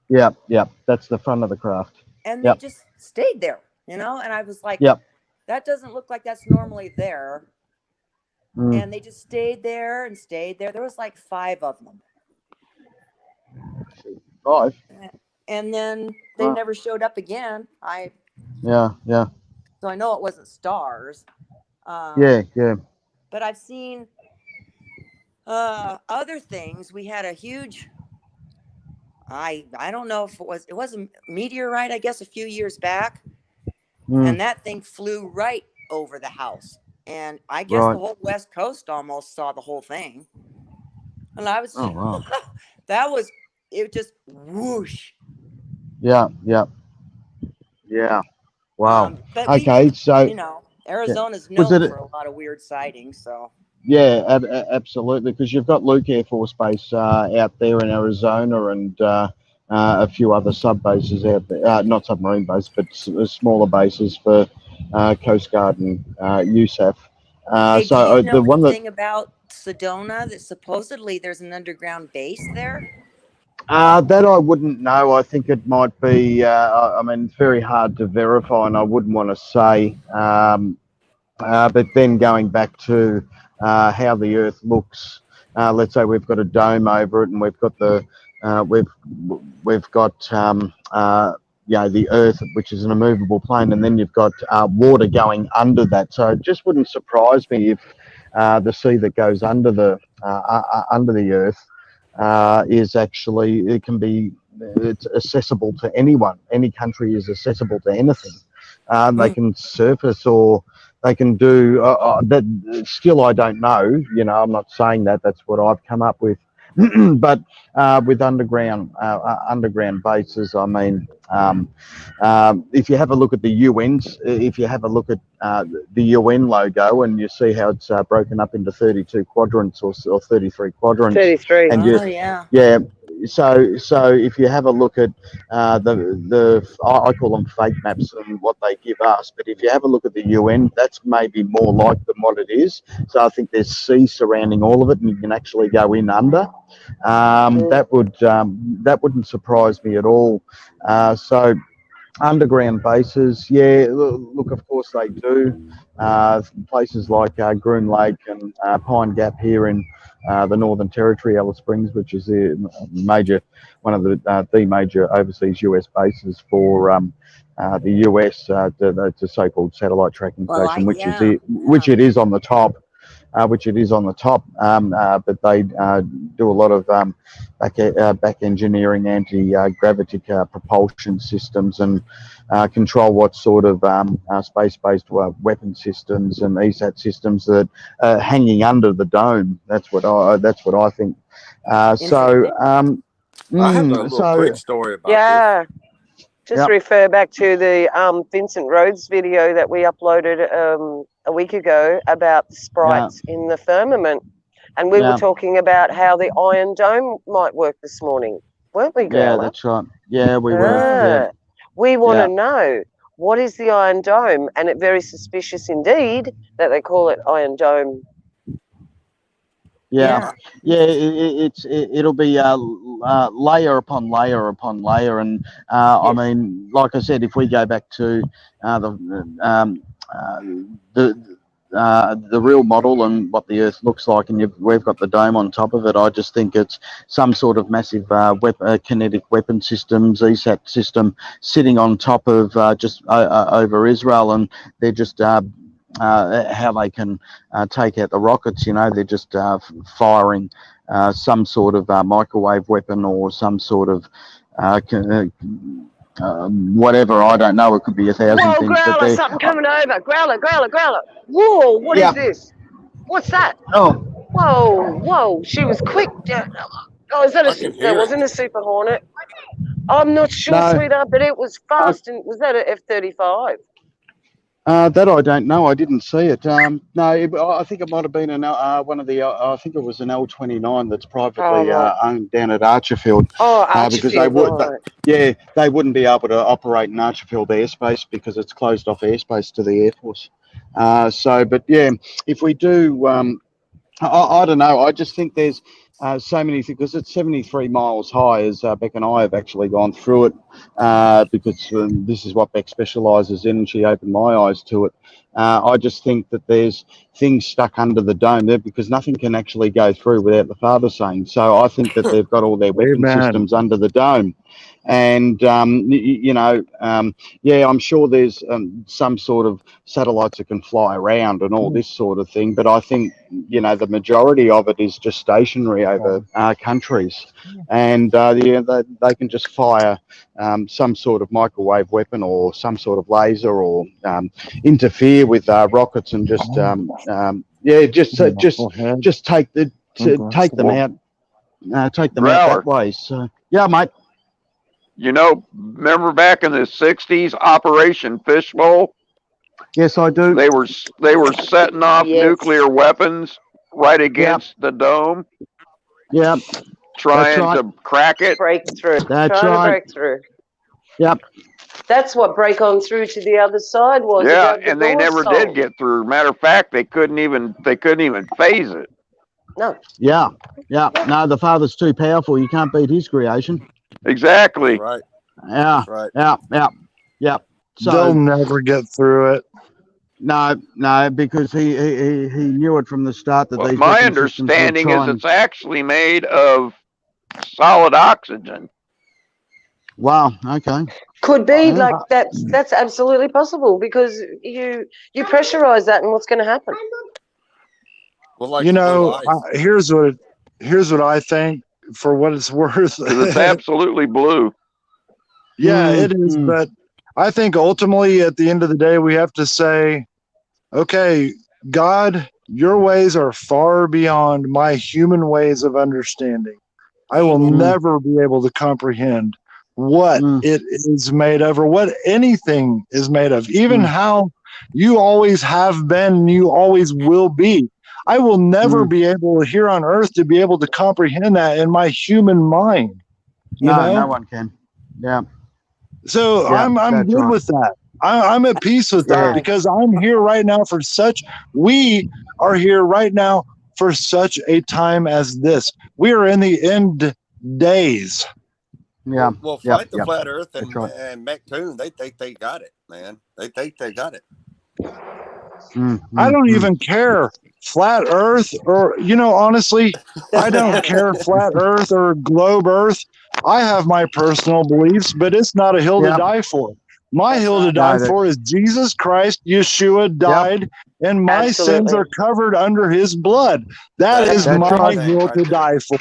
Yep. Yep. That's the front of the craft. And they Yep. just stayed there, And I was like, Yep. that doesn't look like that's normally there. Mm. And they just stayed there and stayed there. There was like 5 of them. 5. And then they Wow. never showed up again. Yeah. Yeah. So I know it wasn't stars. Yeah. Yeah. But I've seen other things. We had a huge I don't know if it was a meteorite, I guess, a few years back, Mm. and that thing flew right over the house. And I guess the Right. whole West Coast almost saw the whole thing. And I was Oh wow. that was it just whoosh. Yeah. Yeah. Yeah. Wow. But Okay. So yeah. Arizona's Was known it? for a lot of weird sightings, so Yeah, absolutely. Because you've got Luke Air Force Base out there in Arizona, and a few other sub bases out there. Not submarine bases, but smaller bases for Coast Guard and USAF. hey, do you The know one that anything about Sedona that supposedly there's an underground base there? that I wouldn't know. I think it might be. I mean, it's very hard to verify, and I wouldn't want to say. But then going back to how the Earth looks, let's say we've got a dome over it, and we've got we've got the Earth, which is an immovable plane, and then you've got water going under that. So it just wouldn't surprise me if the sea that goes under the Earth is actually it's accessible to anyone. Any country is accessible to anything. They Mm. can surface or they can do that. Still, I don't know. I'm not saying that. That's what I've come up with. But with underground bases, I mean, if you have a look at the UN's, if you have a look at the UN logo, and you see how it's broken up into 32 quadrants or 33 quadrants, 33. and Oh yeah. yeah. So if you have a look at I call them fake maps and what they give us, but if you have a look at the UN, that's maybe more like than what it is. So I think there's sea surrounding all of it, and you can actually go in under. Mm. That wouldn't surprise me at all. So underground bases, yeah. Look, of course they do. Places like Groom Lake and Pine Gap here in the Northern Territory, Alice Springs, which is one of the major overseas US bases for the US, the so-called satellite tracking Well, station, which yeah. which it is on the top. But they do a lot of back engineering, anti-gravity propulsion systems, and control what sort of space-based weapon systems and ESAT systems that are hanging under the dome. That's what I think. I have a little quick story about this. Just refer back to the Vincent Rhodes video that we uploaded a week ago about the sprites in the firmament. And we were talking about how the Iron Dome might work this morning, weren't we, Growler? Yeah, that's right. Yeah, we were. We want to know, what is the Iron Dome? And it's very suspicious indeed that they call it Iron Dome. It'll be layer upon layer upon layer, and I mean, like I said, if we go back to the real model and what the Earth looks like, and we've got the dome on top of it, I just think it's some sort of massive kinetic weapon systems, ESAT system, sitting on top of just over Israel, and they're just how they can take out the rockets. They're just firing some sort of microwave weapon or some sort of whatever. I don't know. It could be 1,000 Whoa, things. Growler, something coming over. Growler. Whoa, what is this? What's that? Oh. Whoa. She was quick. Oh, is that that wasn't a Super Hornet? I'm not sure, sweetheart, but it was fast. And was that an F-35? That I don't know. I didn't see it. No, I think it might have been one of the. I think it was an L-29 that's privately owned down at Archerfield. Oh, Archerfield. Because they wouldn't be able to operate in Archerfield airspace because it's closed off airspace to the Air Force. But yeah, if we do, I don't know. I just think there's so many things, because it's 73 miles high, as Beck and I have actually gone through it, because this is what Beck specialises in, and she opened my eyes to it. I just think that there's things stuck under the dome there because nothing can actually go through without the father saying. So I think that they've got all their weapon systems under the dome. And, I'm sure there's some sort of satellites that can fly around and all this sort of thing. But I think, the majority of it is just stationary over countries. And, they can just fire some sort of microwave weapon or some sort of laser or interfere with rockets and just, just take them out. Take them out that way. So, yeah, mate. Remember back in the 60s, Operation Fishbowl? Yes, I do. They were setting off nuclear weapons right against the dome. Yep. Trying to crack it. Break through. That's right. Break through. Yep. That's what break on through to the other side was. Yeah, and they never did get through. Matter of fact, they couldn't even phase it. No. Yeah. No, the father's too powerful. You can't beat his creation. Exactly. Right. Yeah. Right. Yeah. So they'll never get through it. No, because he knew it from the start that these. My understanding is it's actually made of solid oxygen. Wow. Okay. Could be like that's absolutely possible because you pressurize that, and what's going to happen? Well, here's what I think. For what it's worth, it's absolutely blue. Yeah, it is. But I think ultimately, at the end of the day, we have to say, okay, God, your ways are far beyond my human ways of understanding. I will never be able to comprehend what it is made of or what anything is made of, even how you always have been and you always will be. I will never be able here on earth to be able to comprehend that in my human mind. No one can. Yeah. So I'm good with that. I'm at peace with that because I'm here right now we are here right now for such a time as this. We are in the end days. Yeah. Well, Fight the Flat Earth and Mechtoon, they think they got it, man. They think they got it. I don't even care. Flat Earth, or, honestly, I don't care flat Earth or globe Earth. I have my personal beliefs, but it's not a hill to die for. My hill to die for is Jesus Christ. Yeshua died, and my sins are covered under his blood. That is my hill to die for.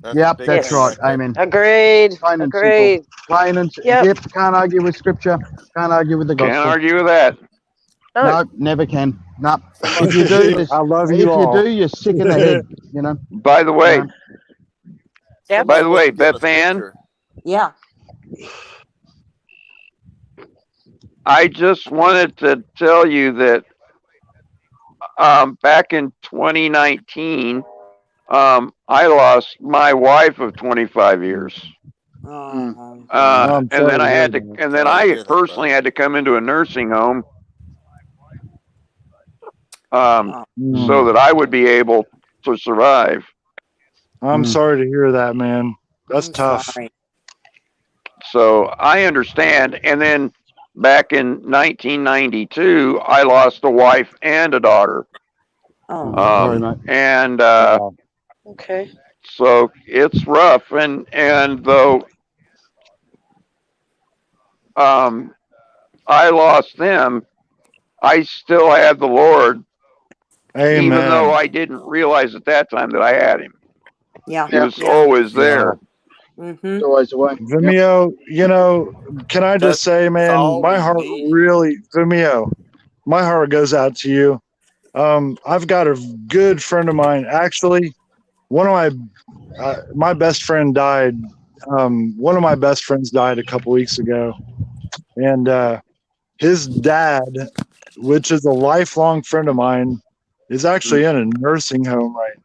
That's right. Amen. Agreed. Plain and Agreed. simple. Plain and yep. Can't argue with scripture. Can't argue with the gospel. Can't argue with that. No, never can. No. If you do this, I love you all. If you do, you're sick in the head. By the way, by the way, Beth Ann. Yeah. I just wanted to tell you that back in 2019, I lost my wife of 25 years. And then I had to, and then I personally had to come into a nursing home so that I would be able to survive. I'm sorry to hear that, man. That's tough. Sorry. So I understand. And then back in 1992, I lost a wife and a daughter. And okay. So it's rough, and though I lost them, I still had the Lord. Amen. Even though I didn't realize at that time that I had him. Yeah. He was always there. Mm-hmm. Always away. Vimeo, can I just say, man, my heart really, Vimeo, my heart goes out to you. I've got a good friend of mine. Actually, one of my best friend died. One of my best friends died a couple weeks ago, and his dad, which is a lifelong friend of mine, is actually in a nursing home right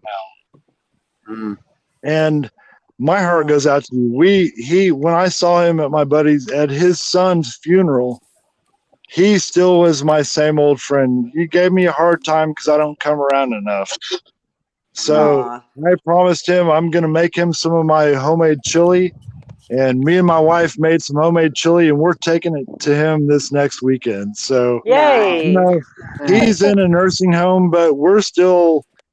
now. And my heart goes out to you. When I saw him at his son's funeral, he still was my same old friend. He gave me a hard time because I don't come around enough. So I promised him I'm going to make him some of my homemade chili. And me and my wife made some homemade chili, and we're taking it to him this next weekend. So, yay! He's in a nursing home, but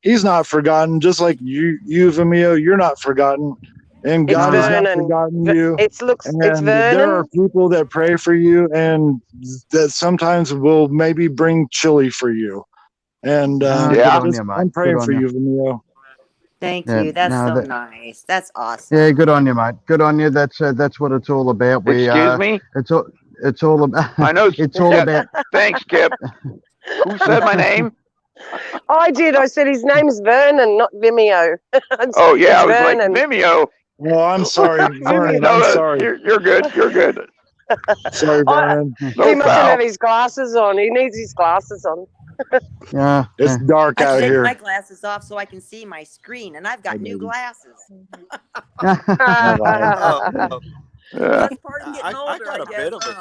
he's not forgotten. Just like you, Vimeo, you're not forgotten. And God has not forgotten you. It's Vernon. There are people that pray for you, and that sometimes will maybe bring chili for you. And I'm praying for you, Vimeo. Thank you. That's so nice. That's awesome. Yeah, good on you, mate. Good on you. That's what it's all about. Excuse me? It's all about. I know. It's all about. Thanks, Kip. Who said my name? I did. I said his name's Vernon, not Vimeo. Oh yeah, I was Vernon. Like Vimeo. Well, I'm sorry, Vernon. I'm sorry. You're good. You're good. Sorry, Vernon. He mustn't have his glasses on. He needs his glasses on. Yeah, it's dark out here. I take my glasses off so I can see my screen, and I've got new glasses. That's part of getting older. I got a bit of it.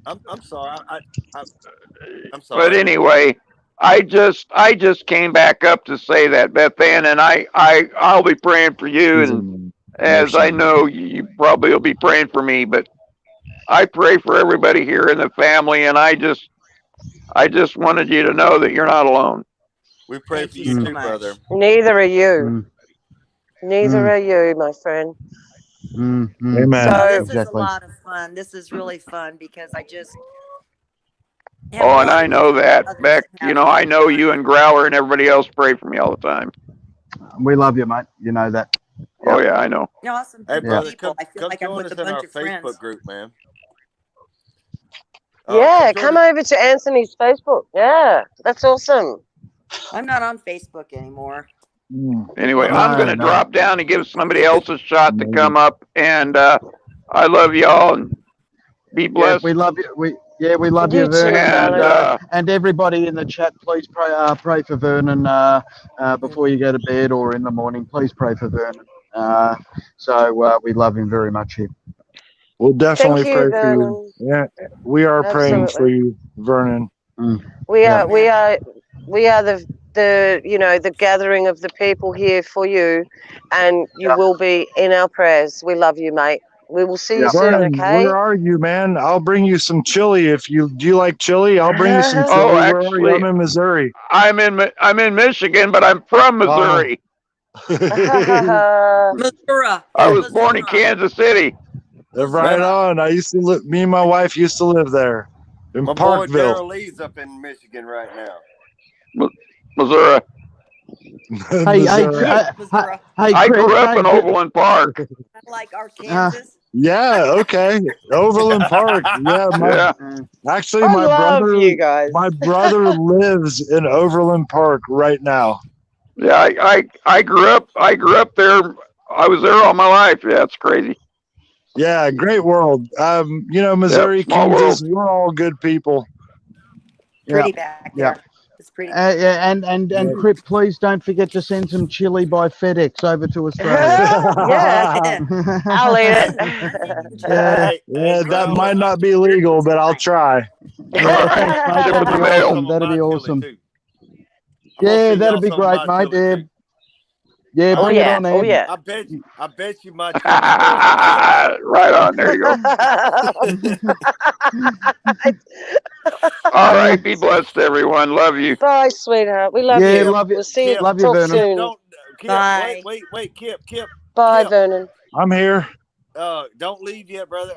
I'm sorry. I'm sorry. But anyway, I just came back up to say that, Beth Ann, and I'll be praying for you, and as I know you probably will be praying for me, but I pray for everybody here in the family, and I just wanted you to know that you're not alone. We pray for you too, brother. Neither are you. Neither are you, my friend. Amen. So this is a lot of fun. This is really fun because I just. Oh, and I know that, Beck. I know you and Growler and everybody else pray for me all the time. We love you, mate. You know that. Yep. Oh yeah, I know. Awesome. Hey, brother, come like join us in our Facebook group, man. Yeah, come over to Anthony's Facebook. Yeah, that's awesome. I'm not on Facebook anymore. Anyway, I'm going to drop down and give somebody else a shot to come up. And I love y'all and be blessed. Yeah, we love you. We love you, Vernon. And everybody in the chat, please pray for Vernon before you go to bed or in the morning. Please pray for Vernon. So we love him very much here. We'll definitely pray for you. Yeah, we are praying for you, Vernon. We are the gathering of the people here for you, and you will be in our prayers. We love you, mate. We will see you Yeah. soon, Vernon, okay? where are you, man? I'll bring you some chili if you do. You like chili? I'll bring you some Oh, chili. Where are you? actually, I'm in Missouri. I'm in Michigan, but I'm from Oh. Missouri. Missouri. I was born in Missouri. Kansas City. Right on. I used to live. Me and my wife used to live there in My boy Parkville. Daryl Lee's up in Michigan right now. Missouri. Hey, Missouri. Missouri. hey, I Chris, grew up in hey, Overland Park. Like Arkansas. Yeah. Okay. Overland Park. Yeah. Yeah. Actually, I love you guys. my brother lives in Overland Park right now. Yeah, I grew up there. I was there all my life. Yeah, it's crazy. Yeah. Great world. Missouri, small Kansas. world. We're all good people. Pretty back yeah. there. It's pretty. Yeah, and Crip, please don't forget to send some chili by FedEx over to Australia. Yeah, I'll eat it. Yeah. Yeah, that Growler, might not be legal, but I'll try. Yeah, thanks, mate. Ship That'd in be the mail. awesome. That'd be awesome. Yeah, Yeah, that'd be great, mate. Yeah, Oh bring it yeah, on, oh Ed. yeah. I bet you my chili. Right on. There you go. All right. Be blessed, everyone. Love you. Bye, sweetheart. We love Yeah, you. love you. We'll see you. Love you, Talk Vernon. soon. Don't, Kip, Bye. wait, Kip. Bye, Kip. Vernon. I'm here. Don't leave yet, brother.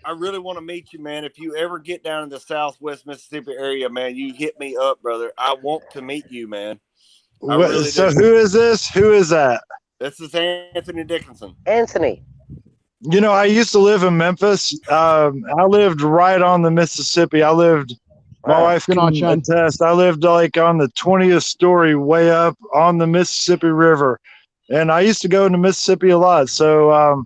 I really want to meet you, man. If you ever get down in the Southwest Mississippi area, man, you hit me up, brother. I want to meet you, man. I really So do. who is this? Who is that? This is Anthony Dickinson. Anthony. You know, I used to live in Memphis. I lived right on the Mississippi. My wife Good can night, Shane. attest. I lived like on the 20th story way up on the Mississippi River. And I used to go into Mississippi a lot. So,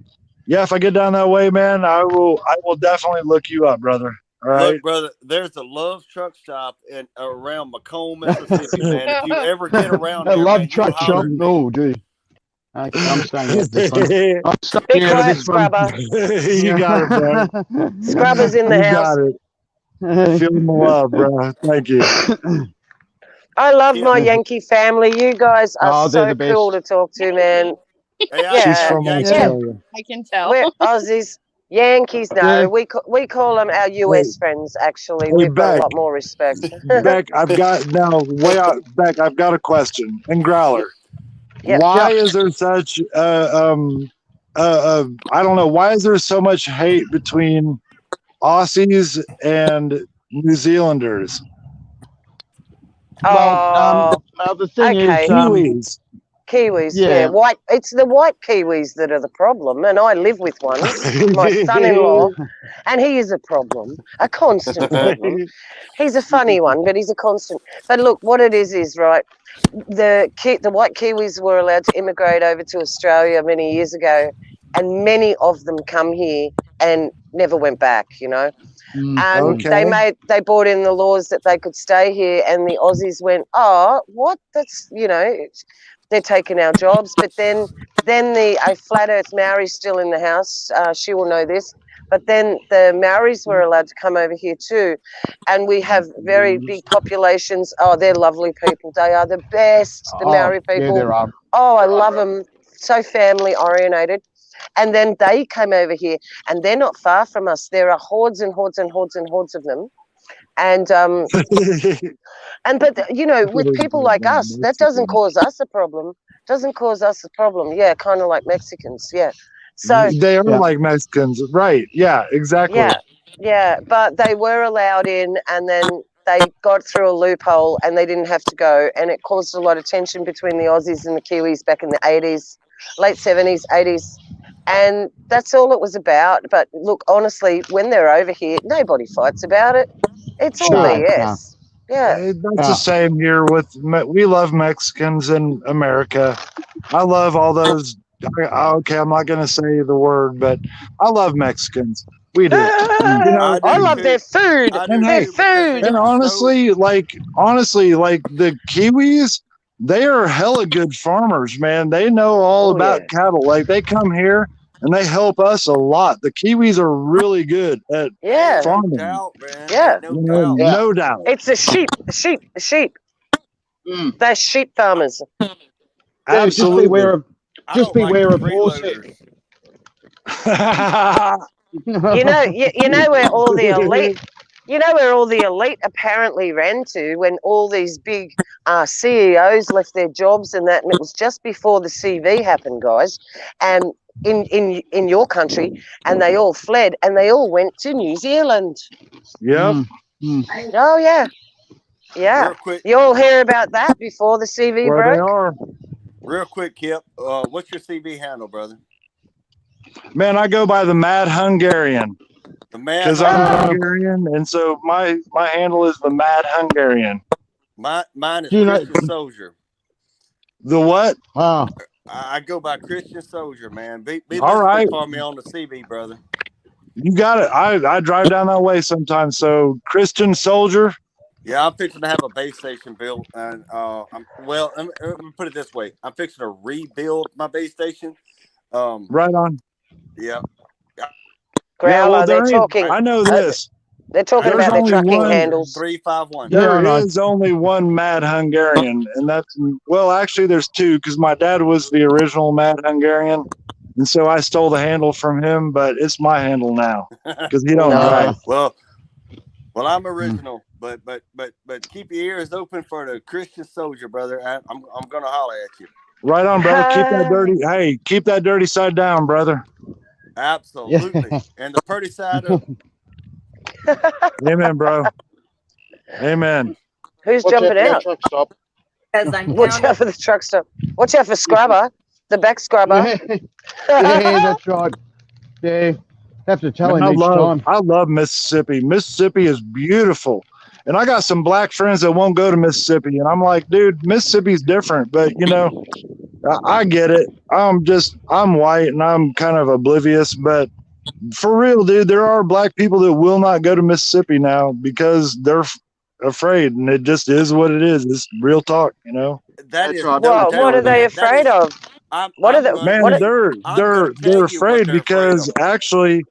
yeah, if I get down that way, man, I will definitely look you up, brother. All right. Look, brother, there's a Love Truck Stop around Macomb, Mississippi, man. If you ever get around I there, love man, you truck shop. holler at me. Oh, gee. Okay, I'm staying out of this one. I'm Be staying out of quiet, this one. Scrubber. You got it, bro. Scrubber's in the You house. got it. Feel the love, bro. Thank you. I love Yeah. my Yankee family. You guys are Oh, they're so the cool best. to talk to, man. Hey, Yeah. She's from Yankee. Australia. I can tell. We're Aussies. Yankees, no. Yeah. We call them our US friends, actually. Hey, We've got a Beck. lot more respect. Beck, I've got a question. And Growler, Yep. why is there such I don't know, why is there so much hate between Aussies and New Zealanders? Oh, The thing okay. is, Kiwis. Kiwis, yeah. Yeah. White. It's the white Kiwis that are the problem, and I live with one, my son-in-law, and he is a problem, a constant problem. He's a funny one, but he's a constant. But look, what it is right. The white Kiwis were allowed to immigrate over to Australia many years ago, and many of them come here and never went back. You know. And Okay. they brought in the laws that they could stay here, and the Aussies went, oh, what? That's, they're taking our jobs. But then a flat earth Maori's still in the house. She will know this. But then the Maoris were allowed to come over here too. And we have very big populations. Oh, they're lovely people. They are the best, the Maori people. Yeah, there are. Oh, I love them. So family orientated. And then they came over here, and they're not far from us. There are hordes and hordes and hordes and hordes of them. And but with people like us, that doesn't cause us a problem. Doesn't cause us a problem. Yeah, kind of like Mexicans. Yeah. So they are like Mexicans, right? Yeah, exactly. yeah. But they were allowed in, and then they got through a loophole, and they didn't have to go, and it caused a lot of tension between the Aussies and the Kiwis back in the 80s, late 70s, 80s. And that's all it was about. But look, honestly, when they're over here, nobody fights about it. It's all BS. Yeah. That's the same here we love Mexicans in America. I love all those. Okay, I'm not going to say the word, but I love Mexicans. We do. I love their food. Their food. And honestly, the Kiwis, they are hella good farmers, man. They know all about cattle. Like, they come here and they help us a lot. The Kiwis are really good at farming. No doubt, man. Yeah. No doubt. It's the sheep. They're sheep farmers. Absolutely. Just beware of horses. You know where all the elite. You know where all the elite apparently ran to when all these big CEOs left their jobs and that, and it was just before the CV happened, guys. And in your country, and they all fled, and they all went to New Zealand. Yep. Oh yeah, yeah. Real quick, You all hear about that before the CV Where they broke? are. real quick, Kip. What's your CV handle, brother? Man, I go by the Mad Hungarian The Mad because I'm Hungarian. Hungarian, and so my handle is the Mad Hungarian. Mine is Do you know- Christian Soldier. The what? Ah, I go by Christian Soldier, man. Be All listening right. for me on the CV, brother. You got it. I drive down that way sometimes. So Christian Soldier. Yeah, I'm fixing to have a base station built, and let me put it this way: I'm fixing to rebuild my base station. Right on. Yeah, Growler, well, they're there ain't- talking. I know this. They're talking There's about their only trucking one. handles. 351. Yeah, I know. There is only one Mad Hungarian, and that's well, actually, there's two because my dad was the original Mad Hungarian, and so I stole the handle from him, but it's my handle now because he don't No. drive. Well, I'm original, but keep your ears open for the Christian Soldier, brother. I'm gonna holler at you. Right on, brother. Keep that dirty side down, brother. Absolutely, and the pretty side up. Amen, bro. Amen. Who's watch out jumping for that out? truck stop. Because I'm Watch counting. out for the truck stop. Watch out for Scrubber, the back scrubber. Yeah, that's right. Yeah, have to tell Man, him each time. I love Mississippi. Mississippi is beautiful. And I got some black friends that won't go to Mississippi. And I'm like, dude, Mississippi's different. But, I get it. I'm white and I'm kind of oblivious. But for real, dude, there are black people that will not go to Mississippi now because they're afraid. And it just is what it is. It's real talk, That That's is right. no What doubt, are they man. afraid of? What are I'm the gonna Man, what? tell you- I'm gonna they're tell you what afraid they're afraid because of. actually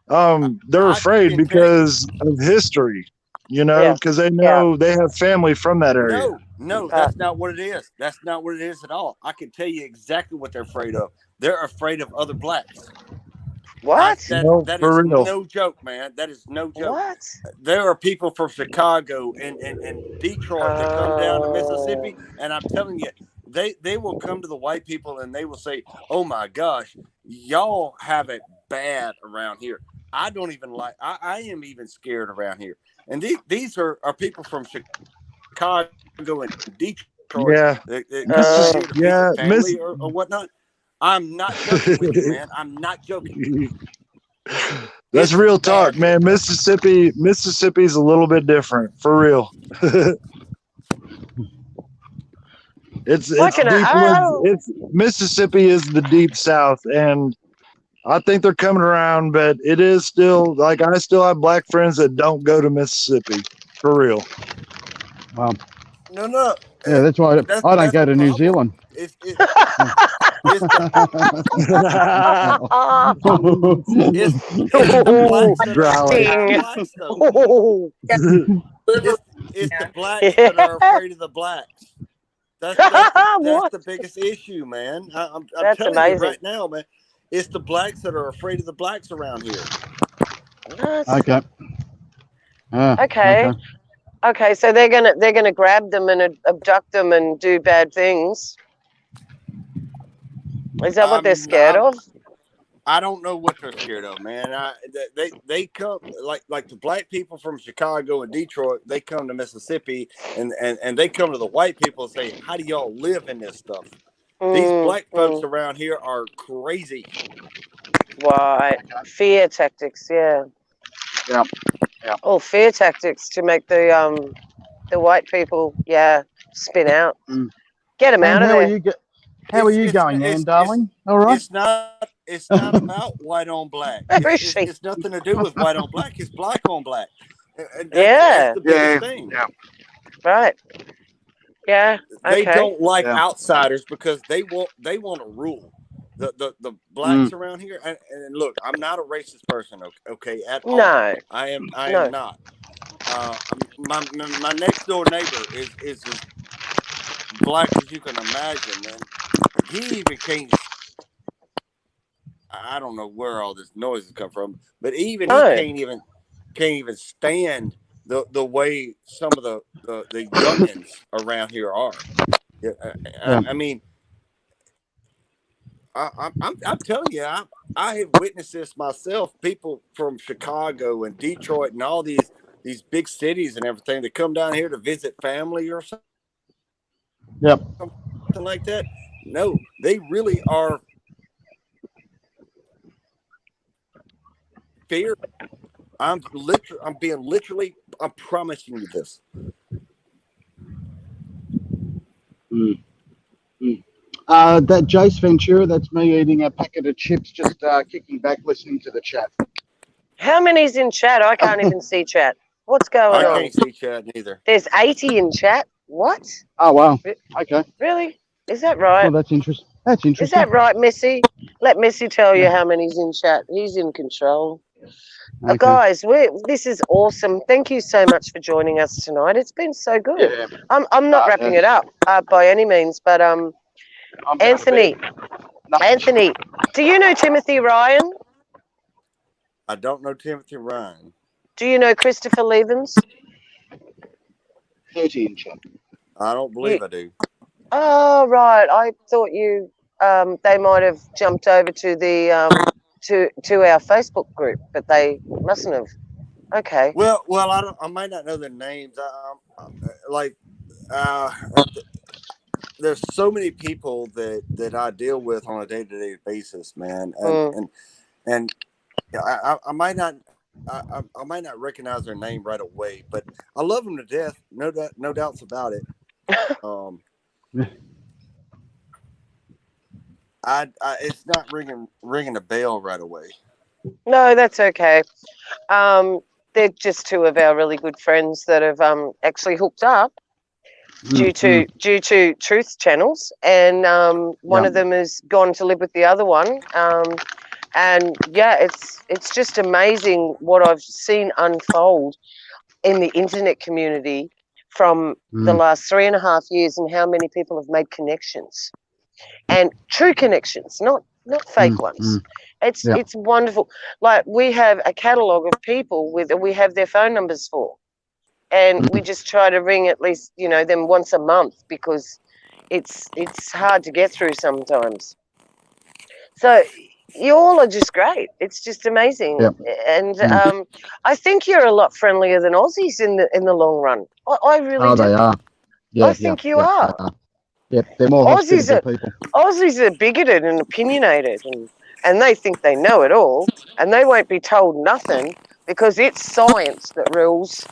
they're I afraid can tell you. because of history, Yeah. because they know they have family from that area. No, that's not what it is. That's not what it is at all. I can tell you exactly what they're afraid of. They're afraid of other blacks. What? That For is real. no joke, man. That is no joke. What? There are people from Chicago and Detroit that come down to Mississippi, and I'm telling you, they will come to the white people and they will say, "Oh my gosh, y'all have it bad around here. I don't even like. I am even scared around here." And these are people from Chicago and Detroit Yeah, that come down here to yeah, visit family or whatnot. I'm not joking with you, man. I'm not joking. That's It's real talk, bad here, man. bro. Mississippi's a little bit different, for real. It's What can deep I? woods. It's Mississippi is the deep south, and I think they're coming around, but it is still like I still have black friends that don't go to Mississippi, for real. No. Yeah, that's why I don't go to New Zealand. It's the blacks that Sting. are blacks though. It's the blacks that are afraid of the blacks. That's What? the biggest issue, man. I'm That's telling amazing. you right now, man. It's the blacks that are afraid of the blacks around here. What? Okay. Okay. Okay, so they're gonna grab them and abduct them and do bad things. Is that what they're scared of? I don't know what they're scared of, man. They come like the black people from Chicago and Detroit. They come to Mississippi and they come to the white people and say, "How do y'all live in this stuff?" These black folks around here are crazy. Right. Fear tactics, yeah. Yeah. Oh, fear tactics to make the white people, spin out. Get them out of there. How are you going, Ann, darling? All right. It's not about white on black. It's nothing to do with white on black. It's black on black. And that's the biggest thing. Yeah. Right. Yeah. Okay. They don't like outsiders because they want to rule. The blacks around here, and look, I'm not a racist person, okay, at all. No. I am not. My next door neighbor is as black as you can imagine, man. He even can't. I don't know where all this noise has come from, but even he No. can't even stand the way some of the youngins around here are. Yeah, Yeah. I mean, I'm telling you, I have witnessed this myself. People from Chicago and Detroit and all these big cities and everything that come down here to visit family or something Yep. like that. No, they really are fear. I'm being literally. I'm promising you this. Mm. Mm. That Jace Ventura, that's me eating a packet of chips, just kicking back, listening to the chat. How many's in chat? I can't even see chat. What's going I on? can't see Chad neither. There's 80 in chat. What? Oh, wow. Okay. Really? Is that right? Well, that's interesting. That's Is interesting. that right, Missy? Let Missy tell you Yeah. how many's in chat. He's in control. Okay. Guys, this is awesome. Thank you so much for joining us tonight. It's been so good. Yeah. I'm not wrapping it up by any means, but I'm going to Anthony, bed. No. Anthony, do you know Timothy Ryan? I don't know Timothy Ryan. Do you know Christopher Levens? 30 in chat. I don't You, believe I do. oh right, I thought you they might have jumped over to the to our Facebook group, but they mustn't have. Okay. Well, I don't. I might not know their names. Like, uh, there's so many people that I deal with on a day to day basis, man, Mm. and yeah, I might not. I might not recognize their name right away, but I love them to death. No doubts about it. Um, it's not ringing a bell right away. No, that's okay. Um, they're just two of our really good friends that have actually hooked up due to truth channels, and one Yeah. of them has gone to live with the other one. And yeah, it's just amazing what I've seen unfold in the internet community from the last 3.5 years, and how many people have made connections, and true connections, not fake ones. Yeah. It's wonderful. Like, we have a catalogue of people we have their phone numbers for, and we just try to ring at least them once a month, because it's hard to get through sometimes. So you all are just great. It's just amazing, Yeah. and I think you're a lot friendlier than Aussies in the long run. I really Oh, do. they are. I Yeah. Yeah. think you Yeah. They are. are. Yep. They're more Aussies hospitable are people. Aussies are bigoted and opinionated, and they think they know it all, and they won't be told nothing, because it's science that rules.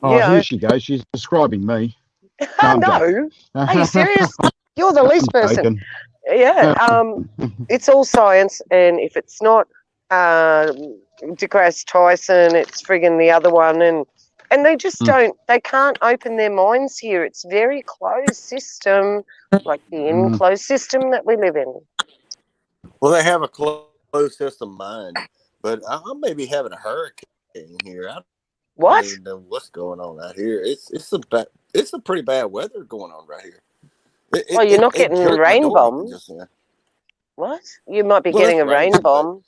You Oh, here know. she goes. She's describing me. No, I'm joking. No, are you serious? You're the least I'm person. joking. Yeah. It's all science, and if it's not deGrasse Tyson, it's friggin' the other one, and they just don't. They can't open their minds here. It's very closed system, like the enclosed system that we live in. Well, they have a closed system mind, but I may be having a hurricane here. I don't What? even know what's going on out here. It's a pretty bad weather going on right here. It Oh, it, you're it, not it getting jerked my rain door open just bombs. then. What? You might be Well, getting it's a rain raining, but bomb.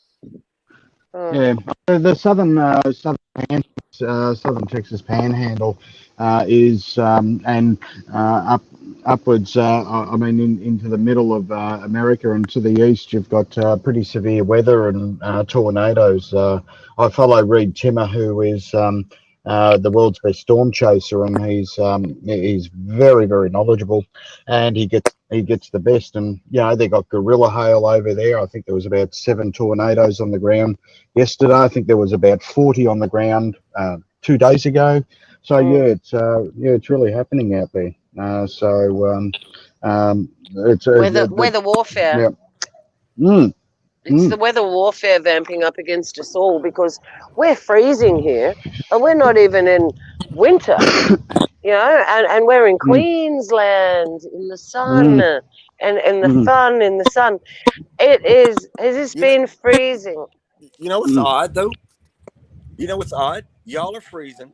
Yeah, the southern Texas Panhandle is and upwards. I mean, into the middle of America and to the east, you've got pretty severe weather and tornadoes. I follow Reed Timmer, who is the world's best storm chaser, and he's very very knowledgeable, and he gets the best. And they got gorilla hail over there. I think there was about 7 tornadoes on the ground yesterday. I think there was about 40 on the ground 2 days ago. So it's really happening out there. It's Weather warfare. yeah. Mm, It's the mm, weather warfare vamping up against us all, because we're freezing here, and we're not even in winter, and we're in mm, Queensland in the sun, mm, and the mm, fun in the sun. Has this you know, been freezing? what's mm. odd though? You know what's odd? Y'all are freezing,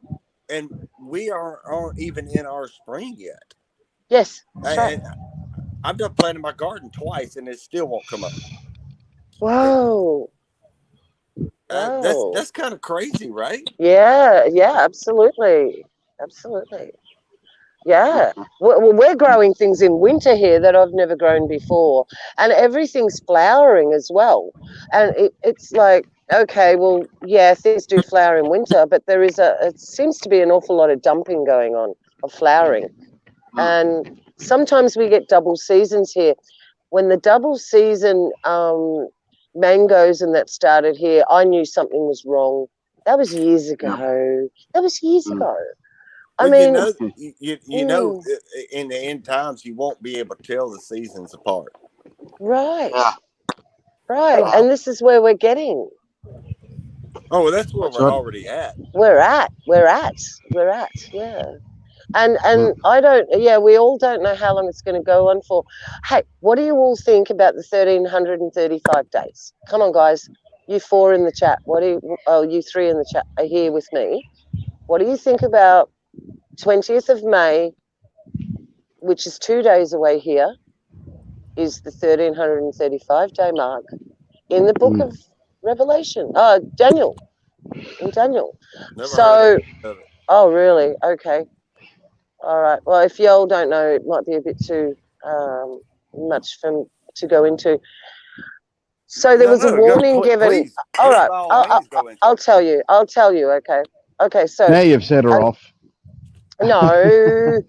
and we aren't even in our spring yet. Yes, that's right. And I've done planting my garden twice, and it still won't come up. Whoa. That's Whoa. that's kind of crazy, right? Yeah, yeah, absolutely. Absolutely. Yeah. We're growing things in winter here that I've never grown before. And everything's flowering as well. And it's like, okay, well, yeah, things do flower in winter, but it seems to be an awful lot of dumping going on of flowering. And sometimes we get double seasons here. When the double season mangoes and that started here, I knew something was wrong. That was years ago. That was years ago. I Well, mean, mm, in the end times, you won't be able to tell the seasons apart. right, Yeah. right. And this is where we're getting. Oh, well, that's where That's we're right. already at. We're at, yeah. And I don't, yeah, we all don't know how long it's going to go on for. Hey, what do you all think about the 1335 days? Come on, guys. You four in the chat. You three in the chat are here with me. What do you think about 20th of May, which is 2 days away here, is the 1335-day mark in the book of Revelation? Daniel, in Daniel. Never heard So, of it. oh, really? Okay. All right. Well, if y'all don't know, it might be a bit too much to go into. So there No, was a no, go, warning given. please, All please, right. by all means, go into I'll it. tell you. I'll tell you. Okay. Okay. So Now you've set her off. no.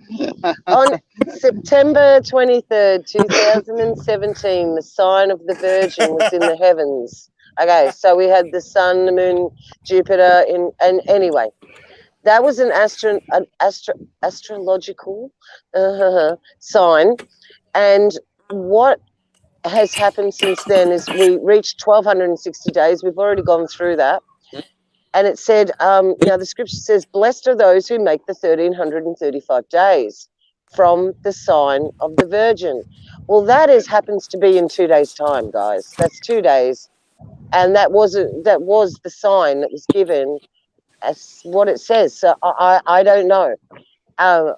On September 23rd, 2017, the sign of the Virgin was in the heavens. Okay, so we had the sun, the moon, Jupiter and anyway, that was an astrological sign. And what has happened since then is we reached 1260 days. We've already gone through that. And it said, the scripture says, blessed are those who make the 1335 days from the sign of the Virgin. Well, happens to be in 2 days' time, guys. That's 2 days. And that was the sign that was given as what it says. So I don't know. Um,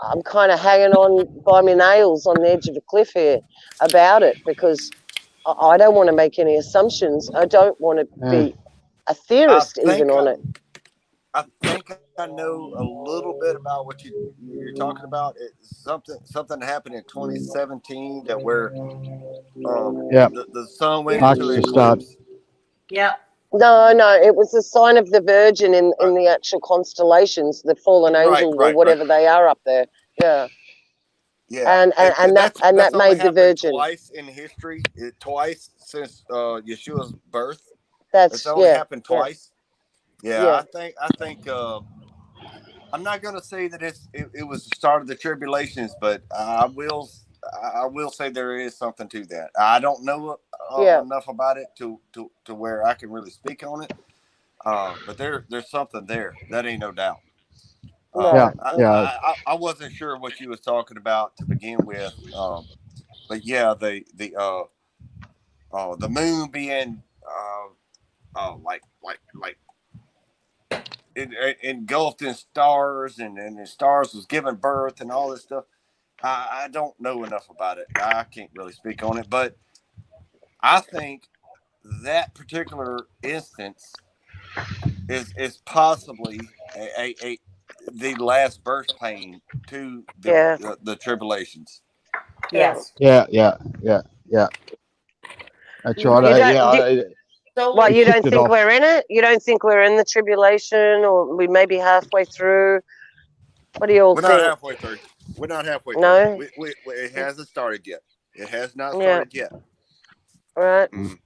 I'm kind of hanging on by my nails on the edge of a cliff here about it because I don't want to make any assumptions. I don't want to be a I theorist even think on it. I think I know a little bit about what you're talking about. It's something happened in 2017 that where Yeah. the sun went Marks into the start. eclipse. Yeah. No, it was the sign of the Virgin in Right, the actual constellations, the fallen right, angels or right, right. whatever they are up there. Yeah, Yeah, and and, and that and that's that only made the happened Virgin. twice in history. Twice since Yeshua's birth. It's That's only yeah, happened yeah, twice. Yeah, yeah. I think I'm not going to say that it was the start of the tribulations, but I will say there is something to that. I don't know Yeah, enough about it to where I can really speak on it. But there's something there. That ain't no doubt. Yeah. no, Yeah. I wasn't sure what you was talking about to begin with. But yeah, the moon being like engulfed in stars and the stars was giving birth and all this stuff. I don't know enough about it. I can't really speak on it, but I think that particular instance is possibly a the last birth pain to yeah, the tribulations. yeah. Yes. Yeah. Yeah. Yeah. Yeah. That's right. You don't. Yeah. So What, He you kicked don't it think off. we're in it? You don't think we're in the tribulation, or we may be halfway through? What do you all We're not think? halfway through. We're not halfway through. No. It hasn't started yet. It has not Yeah. started yet. All right. Mm.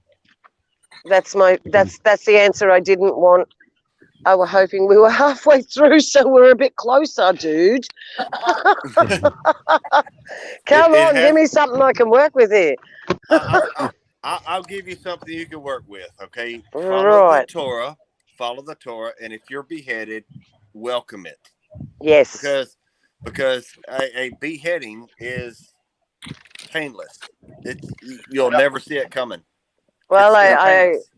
That's the answer I didn't want. I were hoping we were halfway through, so we're a bit closer, dude. Come It on, give has. me something I can work with here. I'll give you something you can work with. Okay, Right. follow the Torah, and if you're beheaded, welcome it Yes. because a beheading is painless. It's you'll never see it coming. Well, It's painless.